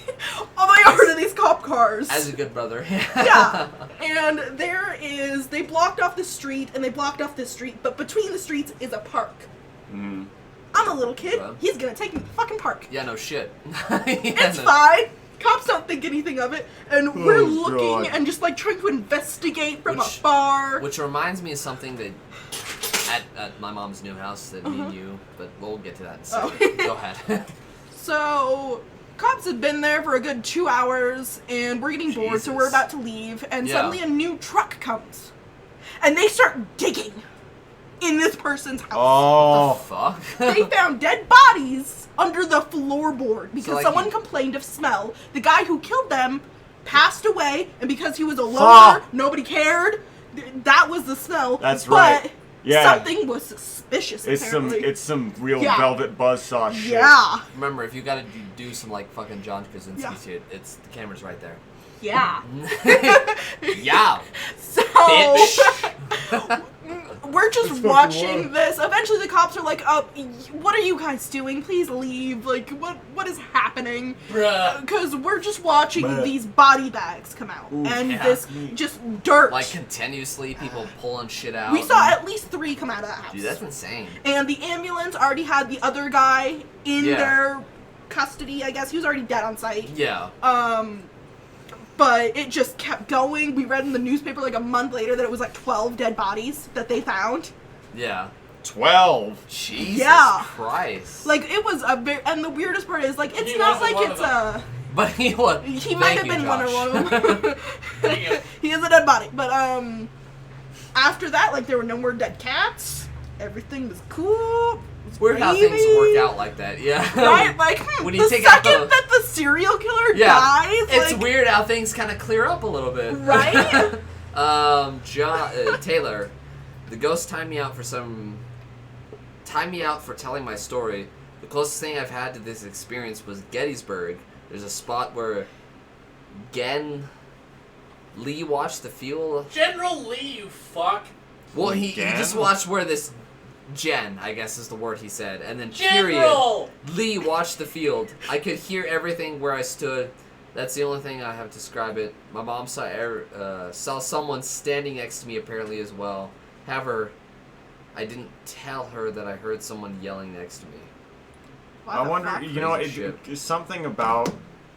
all the way over to these cop cars. As a good brother. Yeah. And they blocked off the street, and they blocked off this street, but between the streets is a park. Mm. I'm a little kid, Well. he's gonna take me to the fucking park. Yeah, no shit. It's fine. Cops don't think anything of it, and we're Oh, looking God. and just like trying to investigate from Which- afar. Which reminds me of something that at my mom's new house that me and you, but we'll get to that in a second. Oh. Go ahead. So, cops had been there for a good 2 hours, and we're getting bored, so we're Jesus. about to leave, and Yeah. suddenly a new truck comes. And they start digging in this person's house. Oh. Fuck. They found dead bodies under the floorboard because So, like, someone you- complained of smell. The guy who killed them passed away, and because he was a loner, Fuck. nobody cared. That was the smell. That's but right. Yeah. something was suspicious. It's apparently. some real Yeah. velvet buzzsaw shit. Yeah. Remember, if you gotta do some like fucking John Krasinski Yeah. shit, it's the camera's right there. Yeah. Yeah. So Bitch. we're just fucking watching wild. this. Eventually, the cops are like, what are you guys doing? Please leave. Like, what is happening?" Bruh. Because we're just watching Bruh. these body bags come out, Ooh, and yeah. this just dirt. Like continuously, people pulling shit out. We saw at least 3 come out of that house. Dude, that's insane. And the ambulance already had the other guy in Yeah. their custody. I guess he was already dead on site. Yeah. But it just kept going. We read in the newspaper like a month later that it was like 12 dead bodies that they found. Yeah. 12. Jesus Yeah. Christ. Like, it was a very, and the weirdest part is, like, it's He not wasn't like one it's of a, But he was. he might have been one of them. Dang it. He is a dead body. But, after that, like, there were no more dead cats. Everything was cool. It was Weird how gravy. things work out like that. Yeah. Right? Like, When you the take out second the- that the serial killer Yeah. dies, It's like, weird how things kind of clear up a little bit. Right? Taylor, the ghost timed me out for telling my story. The closest thing I've had to this experience was Gettysburg. There's a spot where Lee watched the fuel. General Lee, you fuck. Well, he Gen? just watched where this I guess is the word he said, and then period. General! Lee watched the field. I could hear everything where I stood. That's the only thing I have to describe it. My mom saw someone standing next to me apparently as well. However, I didn't tell her that I heard someone yelling next to me. What I the wonder, fuck? you know, Crazy it's something about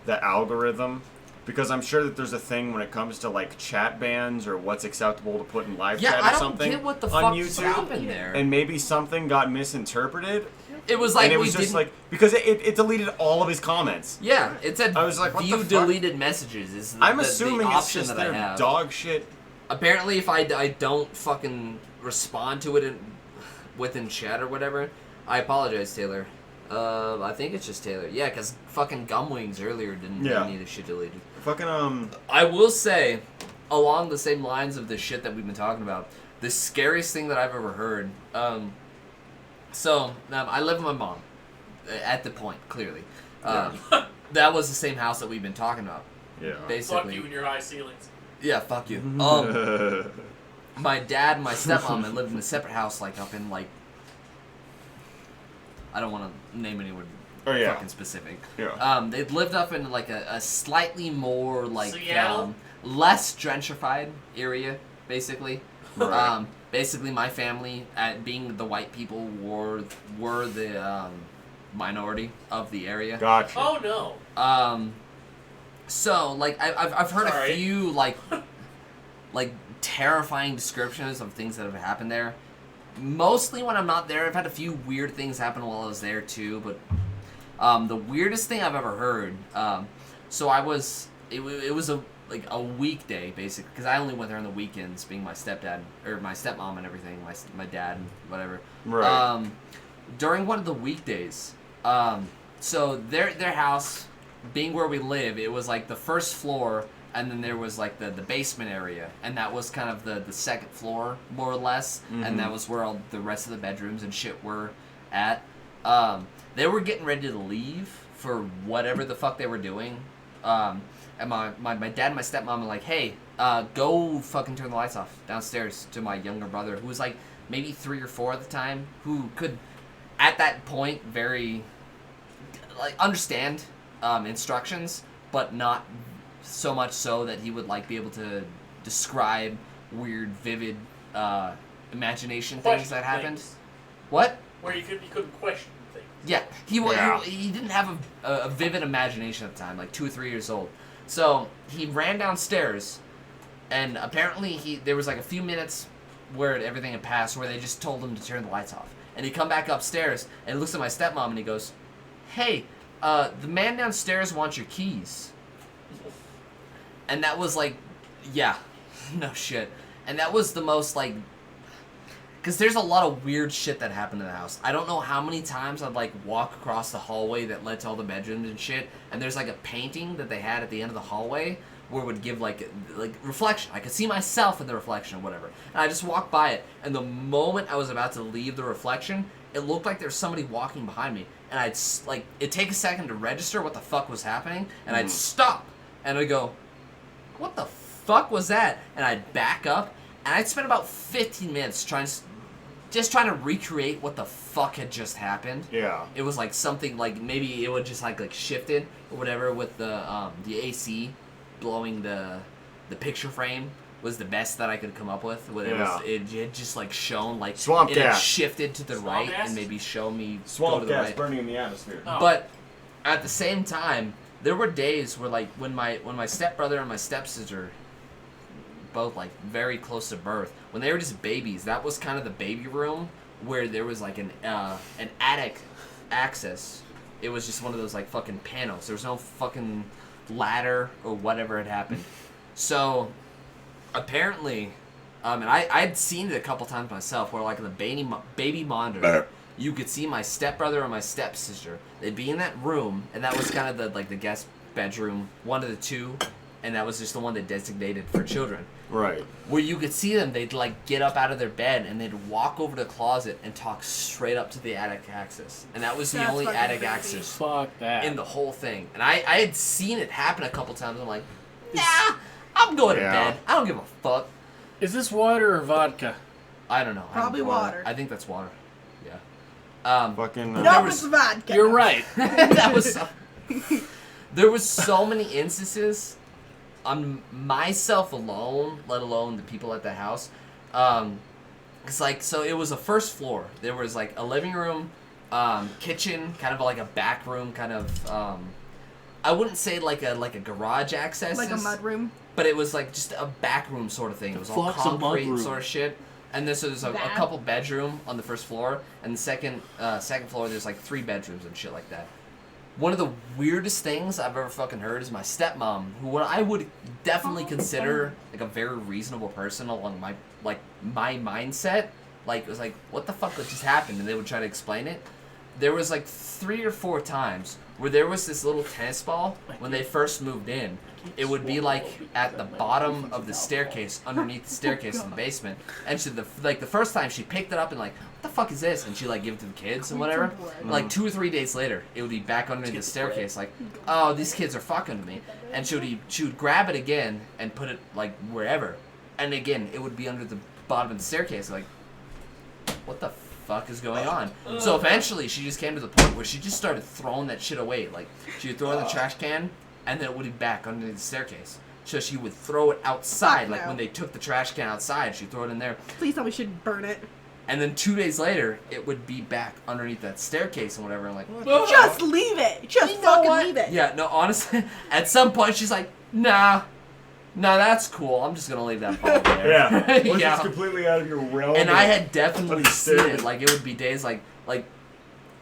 the algorithm, because I'm sure that there's a thing when it comes to like chat bans or what's acceptable to put in live Yeah, chat or I don't something get what the on fuck's YouTube, happened there. and maybe something got misinterpreted, It was like and it we was just didn't. like because it deleted all of his comments. Yeah, it said I was like, what view the fuck? deleted messages. Is I'm the assuming it's option just that I their have. dog shit. Apparently, if I don't fucking respond to it within chat or whatever, I apologize, Taylor. I think it's just Taylor. Yeah, because fucking Gumwings earlier didn't Yeah. need his shit deleted. Fucking I will say, along the same lines of the shit that we've been talking about, the scariest thing that I've ever heard. So I live with my mom. At the point, clearly, that was the same house that we've been talking about. yeah. Basically, Fuck you and your high ceilings. yeah, fuck you. My dad and my stepmom had lived in a separate house, like up in like. I don't want to name anyone Oh, yeah. fucking specific. Yeah. They'd lived up in like a slightly more like Seattle? less gentrified area, basically. Right. Basically, my family, at being the white people, were the minority of the area. Gotcha. Oh no. So like I've heard Sorry. a few like terrifying descriptions of things that have happened there. Mostly when I'm not there. I've had a few weird things happen while I was there too, but the weirdest thing I've ever heard. So it was a weekday basically, because I only went there on the weekends, being my stepdad or my stepmom and everything, my dad and whatever. Right. During one of the weekdays, so their house being where we live, it was like the first floor, and then there was like the basement area, and that was kind of the second floor more or less, and that was where all the rest of the bedrooms and shit were at. They were getting ready to leave for whatever the fuck they were doing. And my dad and my stepmom were like, hey, go fucking turn the lights off downstairs, to my younger brother, who was like maybe 3 or 4 at the time, who could, at that point, very, like, understand instructions, but not so much so that he would, like, be able to describe weird, vivid imagination things that happened. Things. What? Where you couldn't question things. Yeah, Yeah. he didn't have a vivid imagination at the time, like 2 or 3 years old. So he ran downstairs, and apparently there was like a few minutes where everything had passed, where they just told him to turn the lights off. And he come back upstairs and looks at my stepmom and he goes, "Hey, the man downstairs wants your keys." And that was like, yeah, no shit. And that was the most like, because there's a lot of weird shit that happened in the house. I don't know how many times I'd like walk across the hallway that led to all the bedrooms and shit, and there's like a painting that they had at the end of the hallway where it would give like reflection. I could see myself in the reflection or whatever. And I just walked by it, and the moment I was about to leave the reflection, it looked like there was somebody walking behind me. And I'd like, it'd take a second to register what the fuck was happening, and I'd stop, and I'd go, what the fuck was that? And I'd back up, and I'd spend about 15 minutes trying to recreate what the fuck had just happened. Yeah. It was like something like maybe it would just like shifted or whatever with the AC blowing the picture frame was the best that I could come up with. It had just like shown like Swamp it gas. had shifted to the Swamp right gas? and maybe show me go to Swamp the gas right. burning in the atmosphere. Oh. But at the same time, there were days where like when my stepbrother and my stepsister, both like very close to birth, when they were just babies, that was kind of the baby room where there was like an attic access. It was just one of those like fucking panels. There was no fucking ladder or whatever had happened. So apparently, and I'd seen it a couple times myself, where like in the baby monitor, you could see my stepbrother and my stepsister. They'd be in that room, and that was kind of the guest bedroom, one of the two, and that was just the one they designated for children. Right. Where you could see them, they'd like get up out of their bed and they'd walk over to the closet and talk straight up to the attic access, and that was the That's only fucking attic creepy. access Fuck that. in the whole thing. And I had seen it happen a couple times. I'm like, nah, I'm going to bed. I don't give a fuck. Is this water or vodka? I don't know. Probably water. I think that's water. Yeah. Fucking. There No, was- it's vodka. You're right. That was. There was so many instances on myself alone, let alone the people at the house. It's like, so it was a first floor. There was like a living room, kitchen, kind of like a back room, kind of. I wouldn't say like a garage access, Like a mud room. but it was like just a back room sort of thing. It was all fuck's a mud concrete room? sort of shit. And then so there's a Bad. couple bedroom on the first floor, and the second floor there's like 3 bedrooms and shit like that. One of the weirdest things I've ever fucking heard is my stepmom, who what I would definitely consider like a very reasonable person along my mindset. Like it was like, what the fuck just happened? And they would try to explain it. There was like 3 or 4 times where there was this little tennis ball when they first moved in. It would be like at the bottom of the staircase, underneath the staircase in the basement. And she, the first time she picked it up and like, what the fuck is this? And she like give it to the kids and whatever. Like 2 or 3 days later, it would be back underneath the staircase. Like, oh, these kids are fucking with me. And she would grab it again and put it like wherever. And again, it would be under the bottom of the staircase. Like, what the fuck is going on? So eventually, she just came to the point where she just started throwing that shit away. Like, she would throw it in the trash can, and then it would be back underneath the staircase. So she would throw it outside, Fuck like no. when they took the trash can outside, she'd throw it in there. Please tell me she'd burn it. And then 2 days later, it would be back underneath that staircase and whatever. I'm like, what? Just leave it. Just You know fucking what? leave it. Yeah, no, honestly, at some point she's like, nah, that's cool. I'm just gonna leave that ball there. Yeah. Once Yeah. it's completely out of your realm. And I had definitely seen Understood. it. Like, it would be days like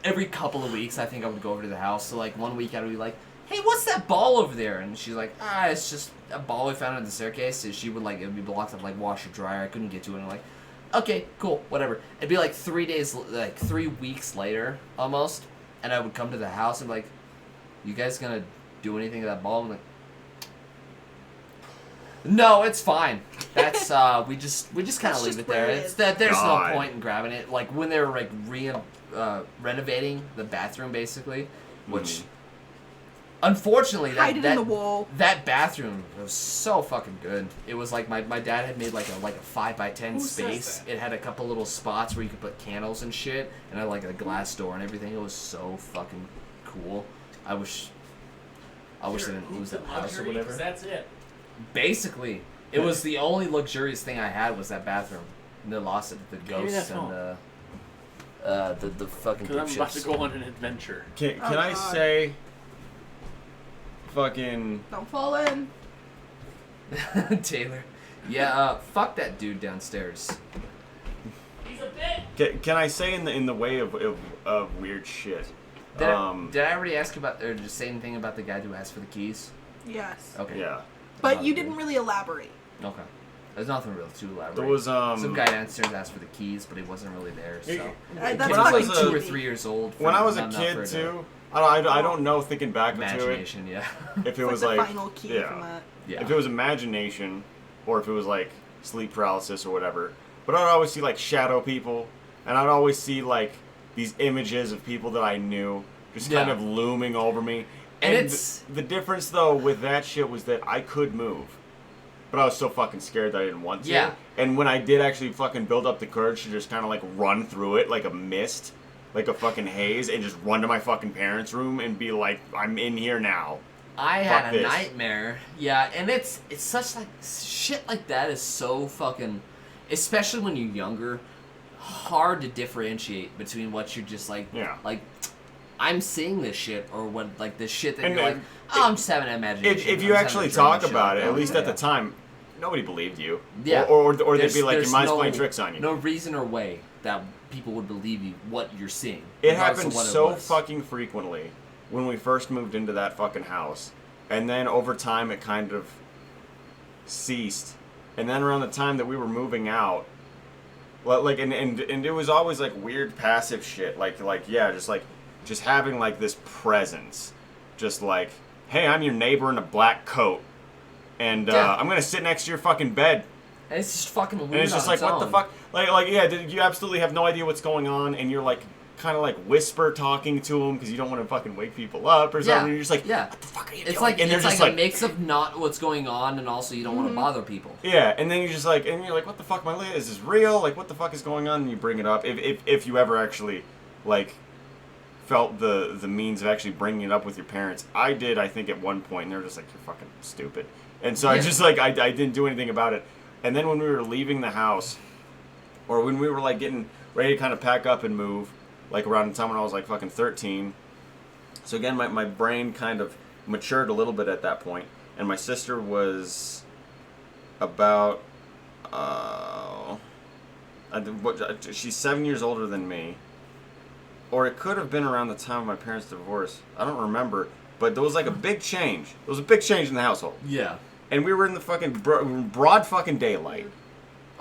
every couple of weeks, I think I would go over to the house. So, like, one week I would be like, hey, what's that ball over there? And she's like, it's just a ball we found at the staircase. So she would, like, it would be blocked up, like, washer dryer. I couldn't get to it. And I'm like, okay, cool, whatever. It'd be like 3 weeks later, almost. And I would come to the house and be like, you guys gonna do anything to that ball? I'm like, no, it's fine. That's we just kind of That's leave just it there. where it It's is. that there's God. no point in grabbing it. Like when they were like renovating the bathroom, basically, which unfortunately Hide it in the wall. that bathroom was so fucking good. It was like my dad had made like a 5x10 Who says space. that? It had a couple little spots where you could put candles and shit, and had like a glass door and everything. It was so fucking cool. I wish I didn't lose that house or whatever. That's it. Basically, it was the only luxurious thing I had was that bathroom. And they lost it to the Maybe ghosts that's and all. the fucking Because I'm about to dipshits. go on an adventure. Can Oh, I God. say, fucking, Don't fall in. Taylor. Yeah, fuck that dude downstairs. He's a bit. can I say in the way of weird shit? Did I already ask about or just say anything about the guy who asked for the keys? Yes. Okay. Yeah. But you didn't really elaborate. Okay. There's nothing real too elaborate. There was some guy downstairs asked for the keys, but he wasn't really there. So That's When he I was was like a- 2 or 3 years old. When I was a not enough for kid the too, I don't know, thinking back to it, Imagination, yeah. if it It's was like like, the final key yeah. from that. Yeah. If it was imagination, or if it was like sleep paralysis or whatever. But I'd always see like shadow people, and I'd always see like these images of people that I knew just kind Yeah. of looming over me. And And it's- the difference though with that shit was that I could move, but I was so fucking scared that I didn't want to. Yeah. And when I did actually fucking build up the courage to just kind of like run through it like a mist, like a fucking haze, and just run to my fucking parents' room and be like, I'm in here now. I Fuck had a this. nightmare. Yeah, and it's such like shit like that is so fucking, especially when you're younger, hard to differentiate between what you're just like, Yeah. like I'm seeing this shit or what like this shit that And you're like, oh, I'm just having an imagination. If I'm you just actually having a dream talk shit about like it, that. at least at the Yeah. time, nobody believed you. Yeah. Or they'd There's- be like, your there's mind's no- playing tricks on you. No reason or way that people would believe you what you're seeing. It regardless happened of what it so was. fucking frequently when we first moved into that fucking house. And then over time it kind of ceased. And then around the time that we were moving out, like and it was always like weird passive shit. Like yeah, just having like this presence. Just like, hey, I'm your neighbor in a black coat. And Yeah. I'm gonna sit next to your fucking bed. And it's just fucking weird. And it's just on like, what the own. fuck? Like, yeah, you absolutely have no idea what's going on, and you're like, kind of like whisper talking to them because you don't want to fucking wake people up or something. Yeah, And you're just like, yeah. what the fuck are you It's doing? like and they're it's just like a mix of not what's going on and also you don't want to bother people. yeah, and then you're just like, and you're like, what the fuck, is this real? Like, what the fuck is going on? And you bring it up if you ever actually like felt the means of actually bringing it up with your parents. I did, I think, at one point, and they're just like, you're fucking stupid. And so I Yeah. just like I didn't do anything about it. And then when we were leaving the house, or when we were like getting ready to kind of pack up and move, like around the time when I was like fucking 13. So again, my brain kind of matured a little bit at that point, and my sister was about she's 7 years older than me, or it could have been around the time of my parents' divorce. I don't remember, but there was like a big change. There was a big change in the household, Yeah. and we were in the fucking broad fucking daylight.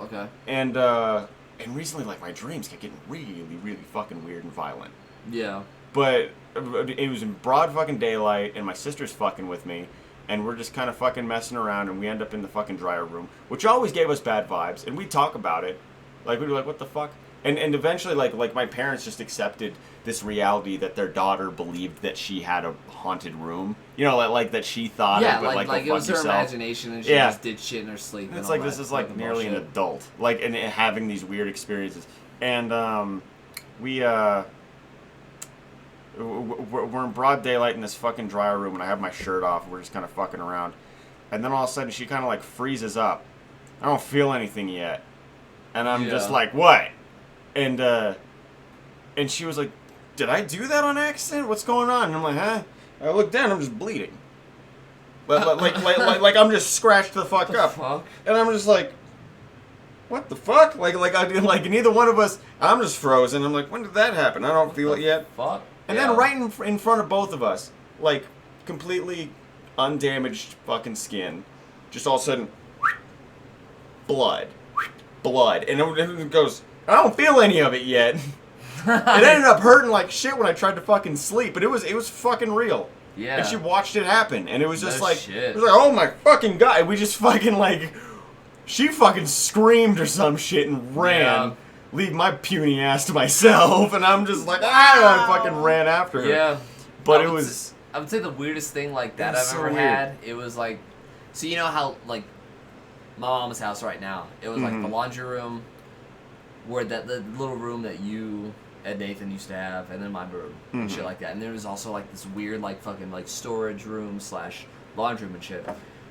Okay. And recently, like, my dreams kept getting really, really fucking weird and violent. Yeah. But it was in broad fucking daylight, and my sister's fucking with me, and we're just kind of fucking messing around, and we end up in the fucking dryer room, which always gave us bad vibes, and we'd talk about it. Like, we'd be like, what the fuck? And eventually, like my parents just accepted this reality that their daughter believed that she had a haunted room. You know, like that she thought Yeah, it, but like go it fuck was her yourself. imagination and she Yeah. just did shit in her sleep. And and it's all like this that is like fucking nearly an bullshit. adult, like and having these weird experiences. And we're in broad daylight in this fucking dryer room, and I have my shirt off. And we're just kind of fucking around, and then all of a sudden she kind of like freezes up. I don't feel anything yet, and I'm just Yeah. like, what? And she was like, "Did I do that on accident? What's going on?" And I'm like, "Huh?" I look down, I'm just bleeding. Like I'm just scratched the fuck up. Fuck? And I'm just like, what the fuck? Like neither one of us. I'm just frozen. I'm like, when did that happen? I don't feel it yet. Fuck. And then right in front of both of us, like completely undamaged fucking skin, just all of a sudden, blood, and it goes. I don't feel any of it yet. It ended up hurting like shit when I tried to fucking sleep, but it was fucking real. Yeah. And she watched it happen, and it was just No like, shit. it was like, oh my fucking god! And we just fucking like, she fucking screamed or some shit and ran, Yeah. leave my puny ass to myself, and I'm just like, I fucking ran after her. Yeah. But I it would was. s- I would say the weirdest thing like that It was I've so ever weird. had. It was like, so you know how like my mom's house right now. It was like the laundry room, where the little room that you and Nathan used to have, and then my room and shit like that. And there was also like this weird like fucking like storage room / laundry room and shit.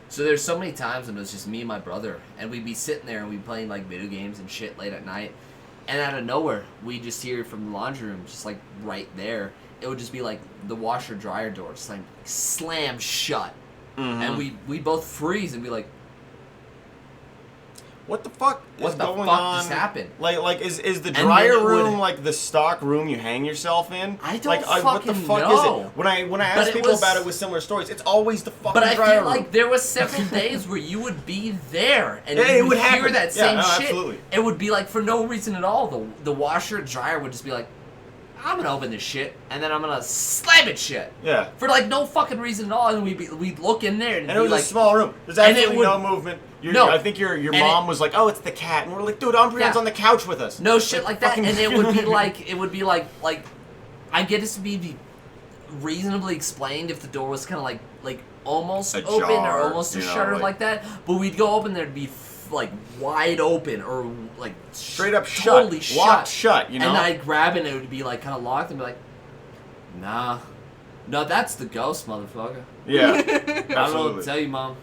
So there's so many times when it was just me and my brother, and we'd be sitting there and we'd be playing like video games and shit late at night, and out of nowhere we just hear from the laundry room, just like right there, it would just be like the washer dryer door slam shut, and we both freeze and be like, What the fuck what is the going fuck on? just happened? Like is the then dryer it would- room like the stock room you hang yourself in? I don't like, what the fucking fuck know. is it? When I But ask it people was- about it with similar stories, it's always the fucking But I dryer feel room. like there was several days where you would be there and Yeah, you it would would hear happen. that Yeah, same no, shit. absolutely. It would be like for no reason at all. The washer and dryer would just be like, I'm gonna open this shit and then I'm gonna slam it shut. Yeah. For like no fucking reason at all, and we'd look in there and, And it be was like, a small room. There's and it absolutely no would- movement. No. I think your And mom it- was like, "Oh, it's the cat," and we're like, "Dude, Umbreon's Yeah. on the couch with us." no shit like that, fucking- and it would be like I get it to be reasonably explained if the door was kind of like almost Ajar, open or almost a you know, shutter like- like that, but we'd go open there to be like wide open or like Straight up totally shut, locked shut. You know. And I'd grab it and it would be like kind of locked and be like, nah, no, that's the ghost, motherfucker. yeah. I don't know what Absolutely. to tell you, mom.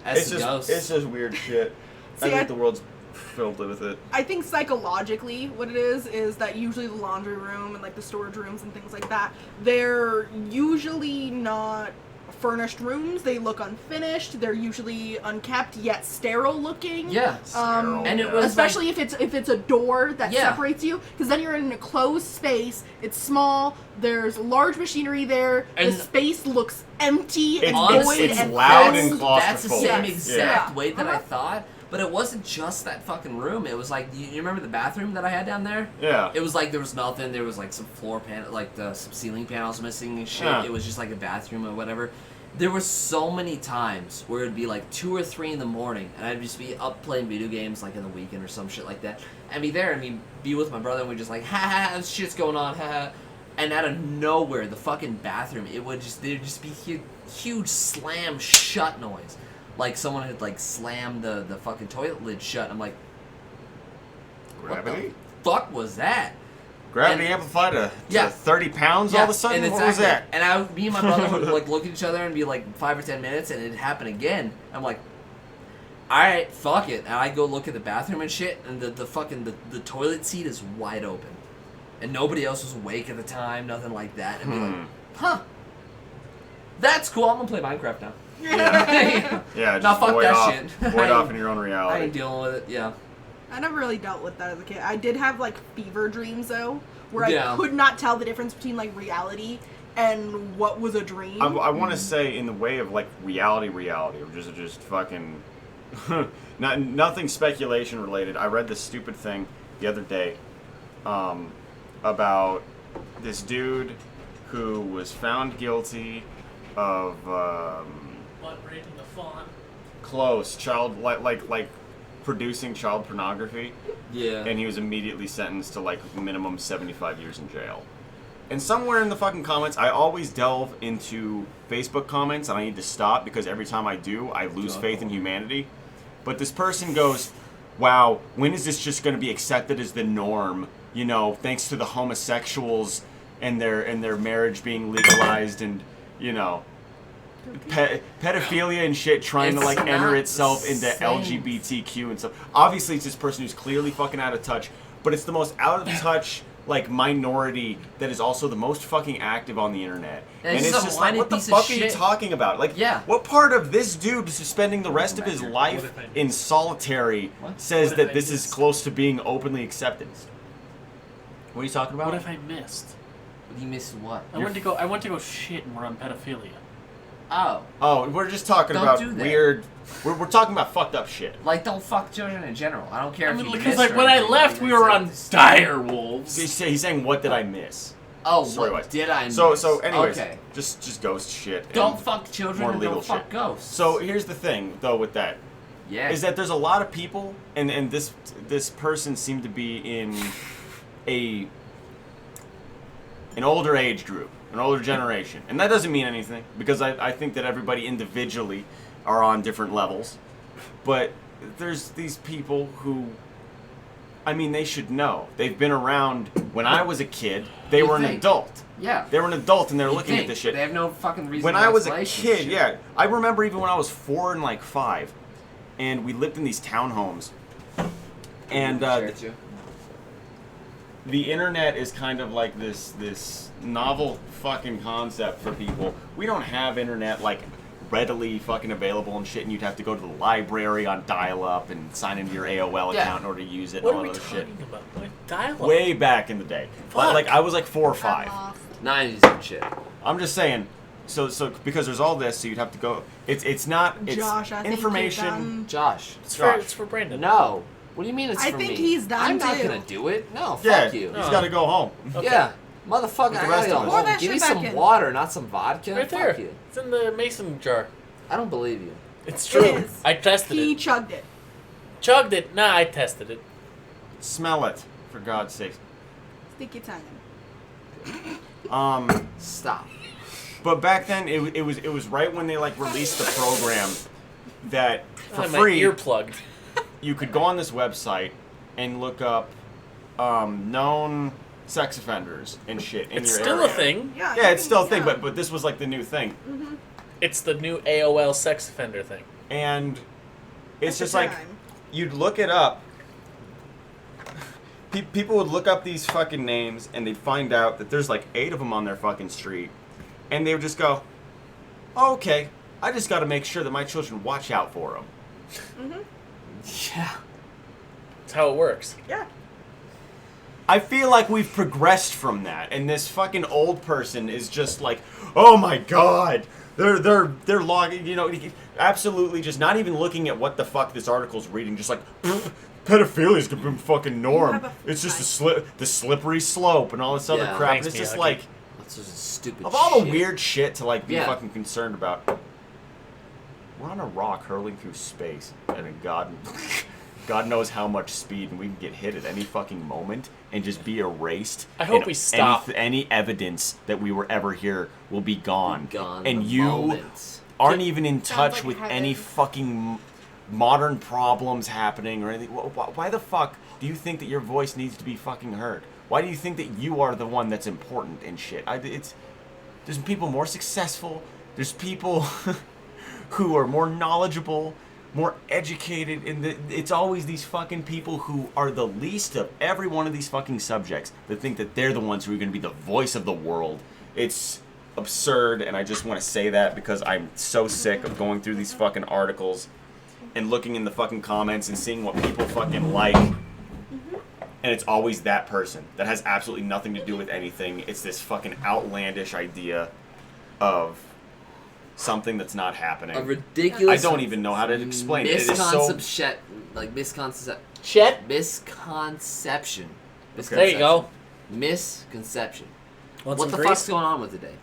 That's It's the just ghost. it's just weird shit. I See, think I- the world's filled with it. I think psychologically what it is that usually the laundry room and like the storage rooms and things like that, they're usually not furnished rooms. They look unfinished. They're usually unkept yet sterile looking. Yeah. Sterile, And it yeah. was Especially if it's a door that Yeah. separates you, because then you're in a closed space. It's small. There's large machinery there. And the space looks empty It's- and honestly, void it's and loud cold. and That's the claustrophobic. same Yes. exact Yeah. way that I Uh-huh. thought. But it wasn't just that fucking room. It was like, you remember the bathroom that I had down there? Yeah. It was like there was nothing. There was like some floor panel, like some ceiling panels missing and shit. Yeah. It was just like a bathroom or whatever. There were so many times where it'd be like 2 or 3 in the morning, and I'd just be up playing video games like in the weekend or some shit like that, and be there and be with my brother, and we'd just like, ha ha, ha, shit's going on, ha ha. And out of nowhere, the fucking bathroom, there'd just be huge slam shut noise. Like someone had like slammed the fucking toilet lid shut. I'm like, what the Gravity. fuck was that? Gravity and- amplified to Yeah. 30 pounds all of a sudden? and What was that? And me and my brother would like look at each other and be like 5 or 10 minutes, and it'd happen again. I'm like, all right, fuck it. And I go look at the bathroom and shit, and the fucking the toilet seat is wide open, and nobody else was awake at the time, nothing like that. And be like, huh, that's cool. I'm gonna play Minecraft now. Yeah. Yeah, just Nah, fuck void that off, shit. void off in your own I reality. ain't dealing with it. Yeah. I never really dealt with that as a kid. I did have like fever dreams though, where Yeah. I could not tell the difference between like reality and what was a dream. I want to say in the way of like reality, or just fucking nothing speculation related. I read this stupid thing the other day about this dude who was found guilty of Butt raping the fawn. close child like producing child pornography, Yeah. and he was immediately sentenced to like minimum 75 years in jail. And somewhere in the fucking comments, I always delve into Facebook comments, and I need to stop because every time I do, I lose faith in humanity. But this person goes, wow, when is this just going to be accepted as the norm? You know, thanks to the homosexuals and their marriage being legalized, and you know, pedophilia and shit trying to It's like not enter the itself into same. LGBTQ and stuff. Obviously, it's this person who's clearly fucking out of touch. but it's the most out of touch like minority that is also the most fucking active on the internet. And And he's it's a just like, whiny what the piece of fuck are you shit. talking about? Like, Yeah. what part of this dude spending the rest of his life if I- in solitary says What if that I this is missed? close to being openly accepted? What are you talking about? What if I missed? You missed what? I went to go shit and run pedophilia. Oh. Oh, we're just talking Don't about do that. weird. We're talking about fucked up shit. Like, don't fuck children in general. I don't care I if mean, you because missed like or when I anything. left, we were on dire wolves. He's saying, what did I miss? Oh, Story-wise. what did I miss? So anyways, Okay. just ghost shit. and Don't fuck children more and legal don't fuck shit. ghosts. So here's the thing, though, with that. yeah. Is that there's a lot of people, and this person seemed to be in an older age group, an older generation, and that doesn't mean anything because I think that everybody individually are on different levels, but there's these people who, I mean, they should know. They've been around when I was a kid. They You were an think. adult. yeah. They were an adult and they're You looking at think. this shit. They have no fucking reason. When to I was a explanation kid, shit. yeah, I remember even when I was 4 and like 5, and we lived in these townhomes, and Share it too. the internet is kind of like this novel fucking concept for people. We don't have internet like readily fucking available and shit, and you'd have to go to the library on dial-up and sign into your AOL Yeah. account in order to use it What and are all we that other talking shit. about? Like dialogue. Way back in the day. Fuck. Like I was like 4 or 5. 90s and shit. I'm just saying. So because there's all this, so you'd have to go. It's not. It's Josh, I think information. you're done. Josh. It's for Brandon. No. What do you mean it's I for think me? he's done, I'm not too. gonna do it. No, Yeah, fuck you. he's got to go home. Okay. Yeah. Motherfucker, With the I rest gotta go of us. Pour home. that Give me shit back some in. water, not some vodka. Right Fuck there. you. It's in the mason jar. I don't believe you. It's It true. is. I tested He it. chugged it. Chugged it. Nah, I tested it. Smell it, for God's sake. Sticky tongue. Stop. But back then, it was right when they like released the program that for I had free my ear plugged. you could go on this website and look up known sex offenders and shit in It's your still area. a thing. Yeah. Yeah, it's still a thing, yeah. but this was like the new thing, It's the new AOL sex offender thing. and it's At just the like time. you'd look it up. People would look up these fucking names and they'd find out that there's like 8 of them on their fucking street, and they would just go, oh, "Okay, I just got to make sure that my children watch out for them." Yeah. That's how it works. Yeah. I feel like we've progressed from that, and this fucking old person is just like, "Oh my god, they're logging," you know, absolutely just not even looking at what the fuck this article's reading, just like, "Pedophilia gonna be fucking norm. have a It's just the slippery slope and all this other Yeah. crap." Thanks, and it's just Miyagi. like, That's just stupid of all the shit. weird shit to like be Yeah. fucking concerned about, we're on a rock hurling through space, and God knows how much speed, and we can get hit at any fucking moment and just be erased. I hope and we stop. Any evidence that we were ever here will be gone. Gone and the you moment. aren't even in touch like with heaven. any fucking modern problems happening or anything. Why the fuck do you think that your voice needs to be fucking heard? Why do you think that you are the one that's important and shit? There's people more successful. There's people who are more knowledgeable, more educated, and it's always these fucking people who are the least of every one of these fucking subjects that think that they're the ones who are going to be the voice of the world. It's absurd, and I just want to say that because I'm so sick of going through these fucking articles and looking in the fucking comments and seeing what people fucking like. And it's always that person that has absolutely nothing to do with anything. It's this fucking outlandish idea of something that's not happening. A ridiculous. I don't even know how to explain it. It is so. Misconception. Misconception. There you go. Misconception. Want What some the grease? fuck's going on with today?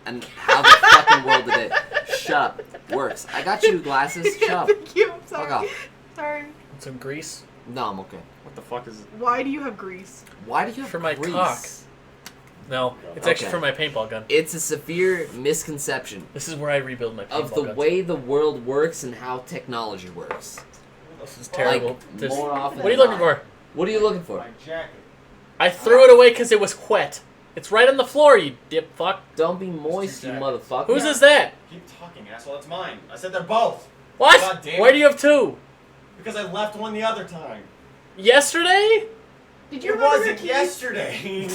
And how the fucking world today? Shut up. Works. I got you glasses. Shut up. Thank you. I'm sorry. Fuck off. Sorry. Want some grease? No, I'm okay. What the fuck is it? Why do you have grease? Why do you have For my grease? cock. No, it's actually Okay. for my paintball gun. It's a severe misconception This is where I rebuild my paintball of the guns. way the world works and how technology works. This is terrible. Like, This- more often what are you than looking not. for? What are you looking for? My jacket. I threw it away because it was wet. It's right on the floor, you dip fuck. Don't be moist, you Exactly. motherfucker. Whose is that? Keep talking, asshole. It's mine. I said they're both. What? God damn Why it. do you have two? Because I left one the other time. Yesterday? Did you It remember your wasn't keys? yesterday.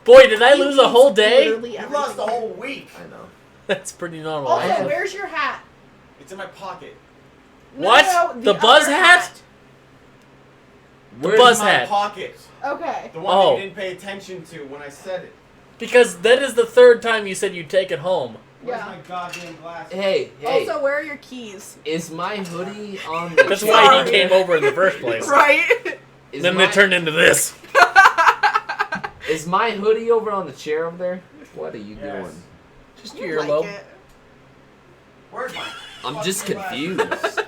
Boy, did I lose a whole day? Literally You everything. lost the whole week. I know. That's pretty normal. Also, right? where's your hat? It's in my pocket. What? The other buzz hat? The Where's buzz my hat. pocket. Okay. The one Oh. that you didn't pay attention to when I said it. Because that is the third time you said you'd take it home. Where's Yeah. my goddamn glasses? Hey, Also, where are your keys? is my hoodie on the That's chair? why he came over in the first place. Right? Is Then my, it turned into this. Is my hoodie over on the chair over there? What are you Yes. doing? Just You your like earlobe. it. Where's my I'm just fucking confused.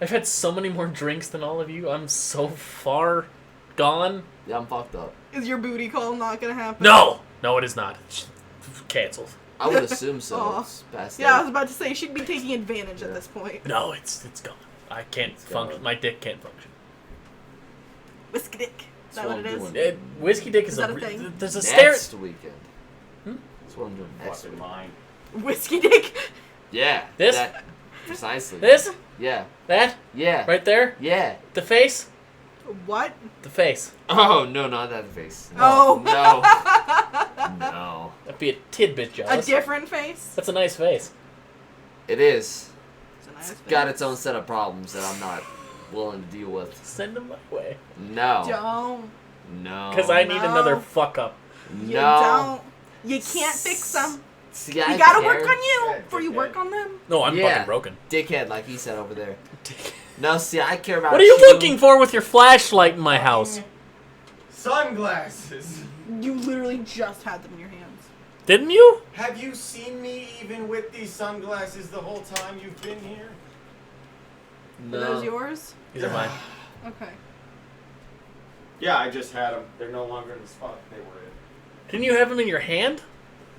I've had so many more drinks than all of you. I'm so far gone. Yeah, I'm fucked up. Is your booty call not gonna happen? No! No, it is not. Cancelled. I would assume so. Aw. It's past Yeah, I eight. was about to say, she'd be taking advantage at this point. No, it's gone. I can't function. gone. My dick can't function. Whiskey dick. Is that That's what what it I'm is? doing. Whiskey dick is, Is that a thing? There's a stare. Next weekend. Hmm? That's what I'm doing next fucking week. mine. Whiskey dick? Yeah. This? That, precisely. This? Yeah. That? Yeah. Right there? Yeah. The face? What? The face. Oh, no, not that face. No. Oh. No. No. That'd be a tidbit A jealous. different face? That's a nice face. It is. It's a nice It's got face. its own set of problems that I'm not willing to deal with. Send him my way. No. Don't. No. Because I need No. another fuck up. You No. don't. You can't fix them. See, You I gotta care. work on you Yeah, before you dickhead. work on them. No, I'm Yeah. fucking broken. Dickhead, like he said over there. No, see, I care about What are you looking for with your flashlight in my house? Sunglasses. You literally just had them in your hands. Didn't you? Have you seen me even with these sunglasses the whole time you've been here? Are those yours? These are mine. Okay. Yeah, I just had them. They're no longer in the spot they were in. Didn't you have them in your hand?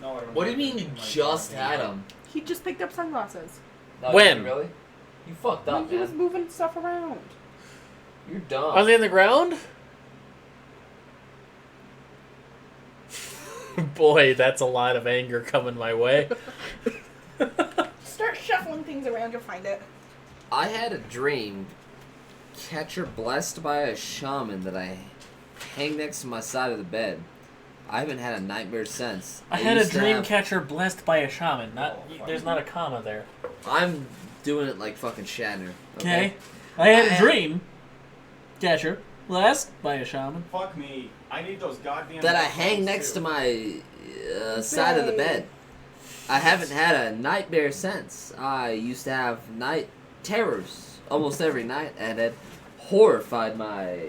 No, I don't What do you have mean them you in my just goddamn had hand. them? He just picked up sunglasses. When? Really? You fucked When up, he was man. moving stuff around. You're dumb. Are they in the ground? Boy, that's a lot of anger coming my way. Start shuffling things around, you'll find it. I had a dream, catcher blessed by a shaman, that I hang next to my side of the bed. I haven't had a nightmare since. I had a used to dream have- catcher blessed by a shaman. There's not a comma there. I'm doing it like fucking Shatner. Okay. I had a I- dream catcher blessed by a shaman. Fuck me. I need those goddamn. That I headphones, hang next too. to my side of the bed. I haven't had a nightmare since. I used to have night terrors almost every night, and it horrified my.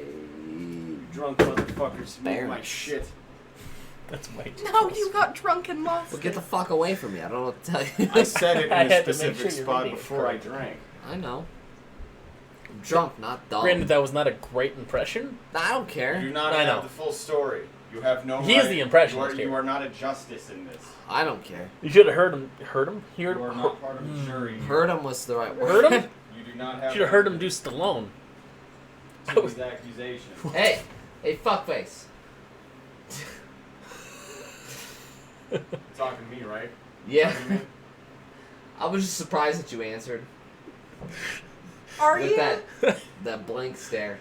Drunk motherfuckers smoke my Parents. shit. That's way too No, close. you got drunk and lost Well, get it. the fuck away from me. I don't know what to tell you. I said it in I a had to make specific sure you're spot reading it before I correctly. drank. I know. I'm drunk, not dumb. Granted, that was not a great impression. I don't You do care. not I have know. the full story. You have no. He is right. the impressionist You here. are not a justice in this. I don't care. You should have heard him. Heard him? Heard You are not part of the jury. Heard him was the right word. Heard him? You do not have. Should have heard him do Stallone. to these accusations. Hey, fuckface. Talking to me, right? Yeah. Talking to me? I was just surprised that you answered Are with you? that blank stare.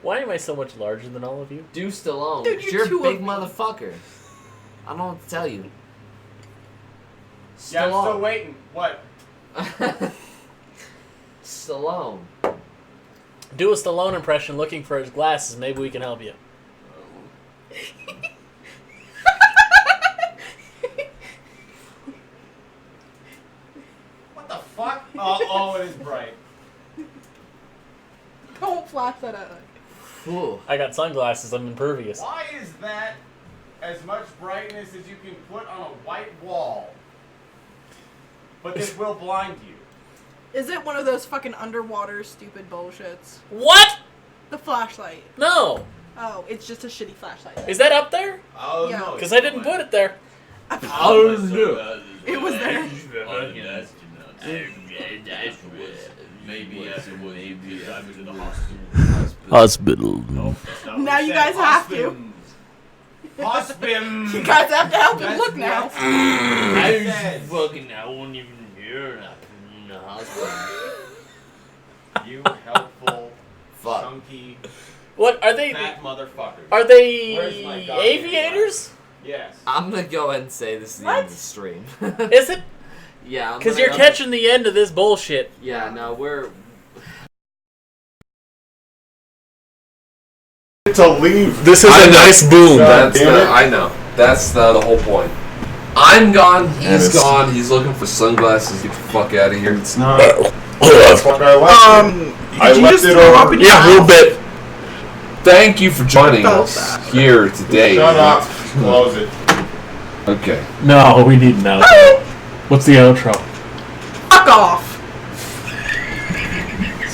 Why am I so much larger than all of you? Do Stallone. Dude, You're you're a two big of me. motherfucker. I don't know what to tell you. Yeah, I'm still Stallone. waiting. What? Stallone. Do a Stallone impression looking for his glasses. Maybe we can help you. What the fuck? Oh, it is bright. Don't flash that out. Ooh. I got sunglasses. I'm impervious. Why is that as much brightness as you can put on a white wall? But this will blind you. Is it one of those fucking underwater stupid bullshits? What? The flashlight. No. Oh, it's just a shitty flashlight. Is that up there? Oh Yeah. no! Because I didn't put it there. It was there. Maybe I went to the hospital. Hospital. Nope, that's not what Now he you said. guys have to. Hospim. You guys have to help him That's look now. what he said. Fucking, I won't even hear that in the hospital. You helpful, Fuck. chunky, What are they? Fat motherfuckers. Are they Where's my goddamn aviators? Yes. I'm gonna go ahead and say this is the end of the stream. Is it? Yeah, Because you're catching the end of this bullshit. Yeah, no, we're. To leave. This is a nice boom. That's damn it. I know. That's the whole point. I'm gone. He's gone. He's looking for sunglasses. Get the fuck out of here. It's not. Fuck, I left it. I Did you left just it throw over. up in your Yeah, a little mouth? bit. Thank you for joining Felt us that. here today. Shut up. Close it. Okay. No, we need an outro. What's the outro? Fuck off.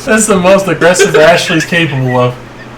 That's the most aggressive Ashley's capable of.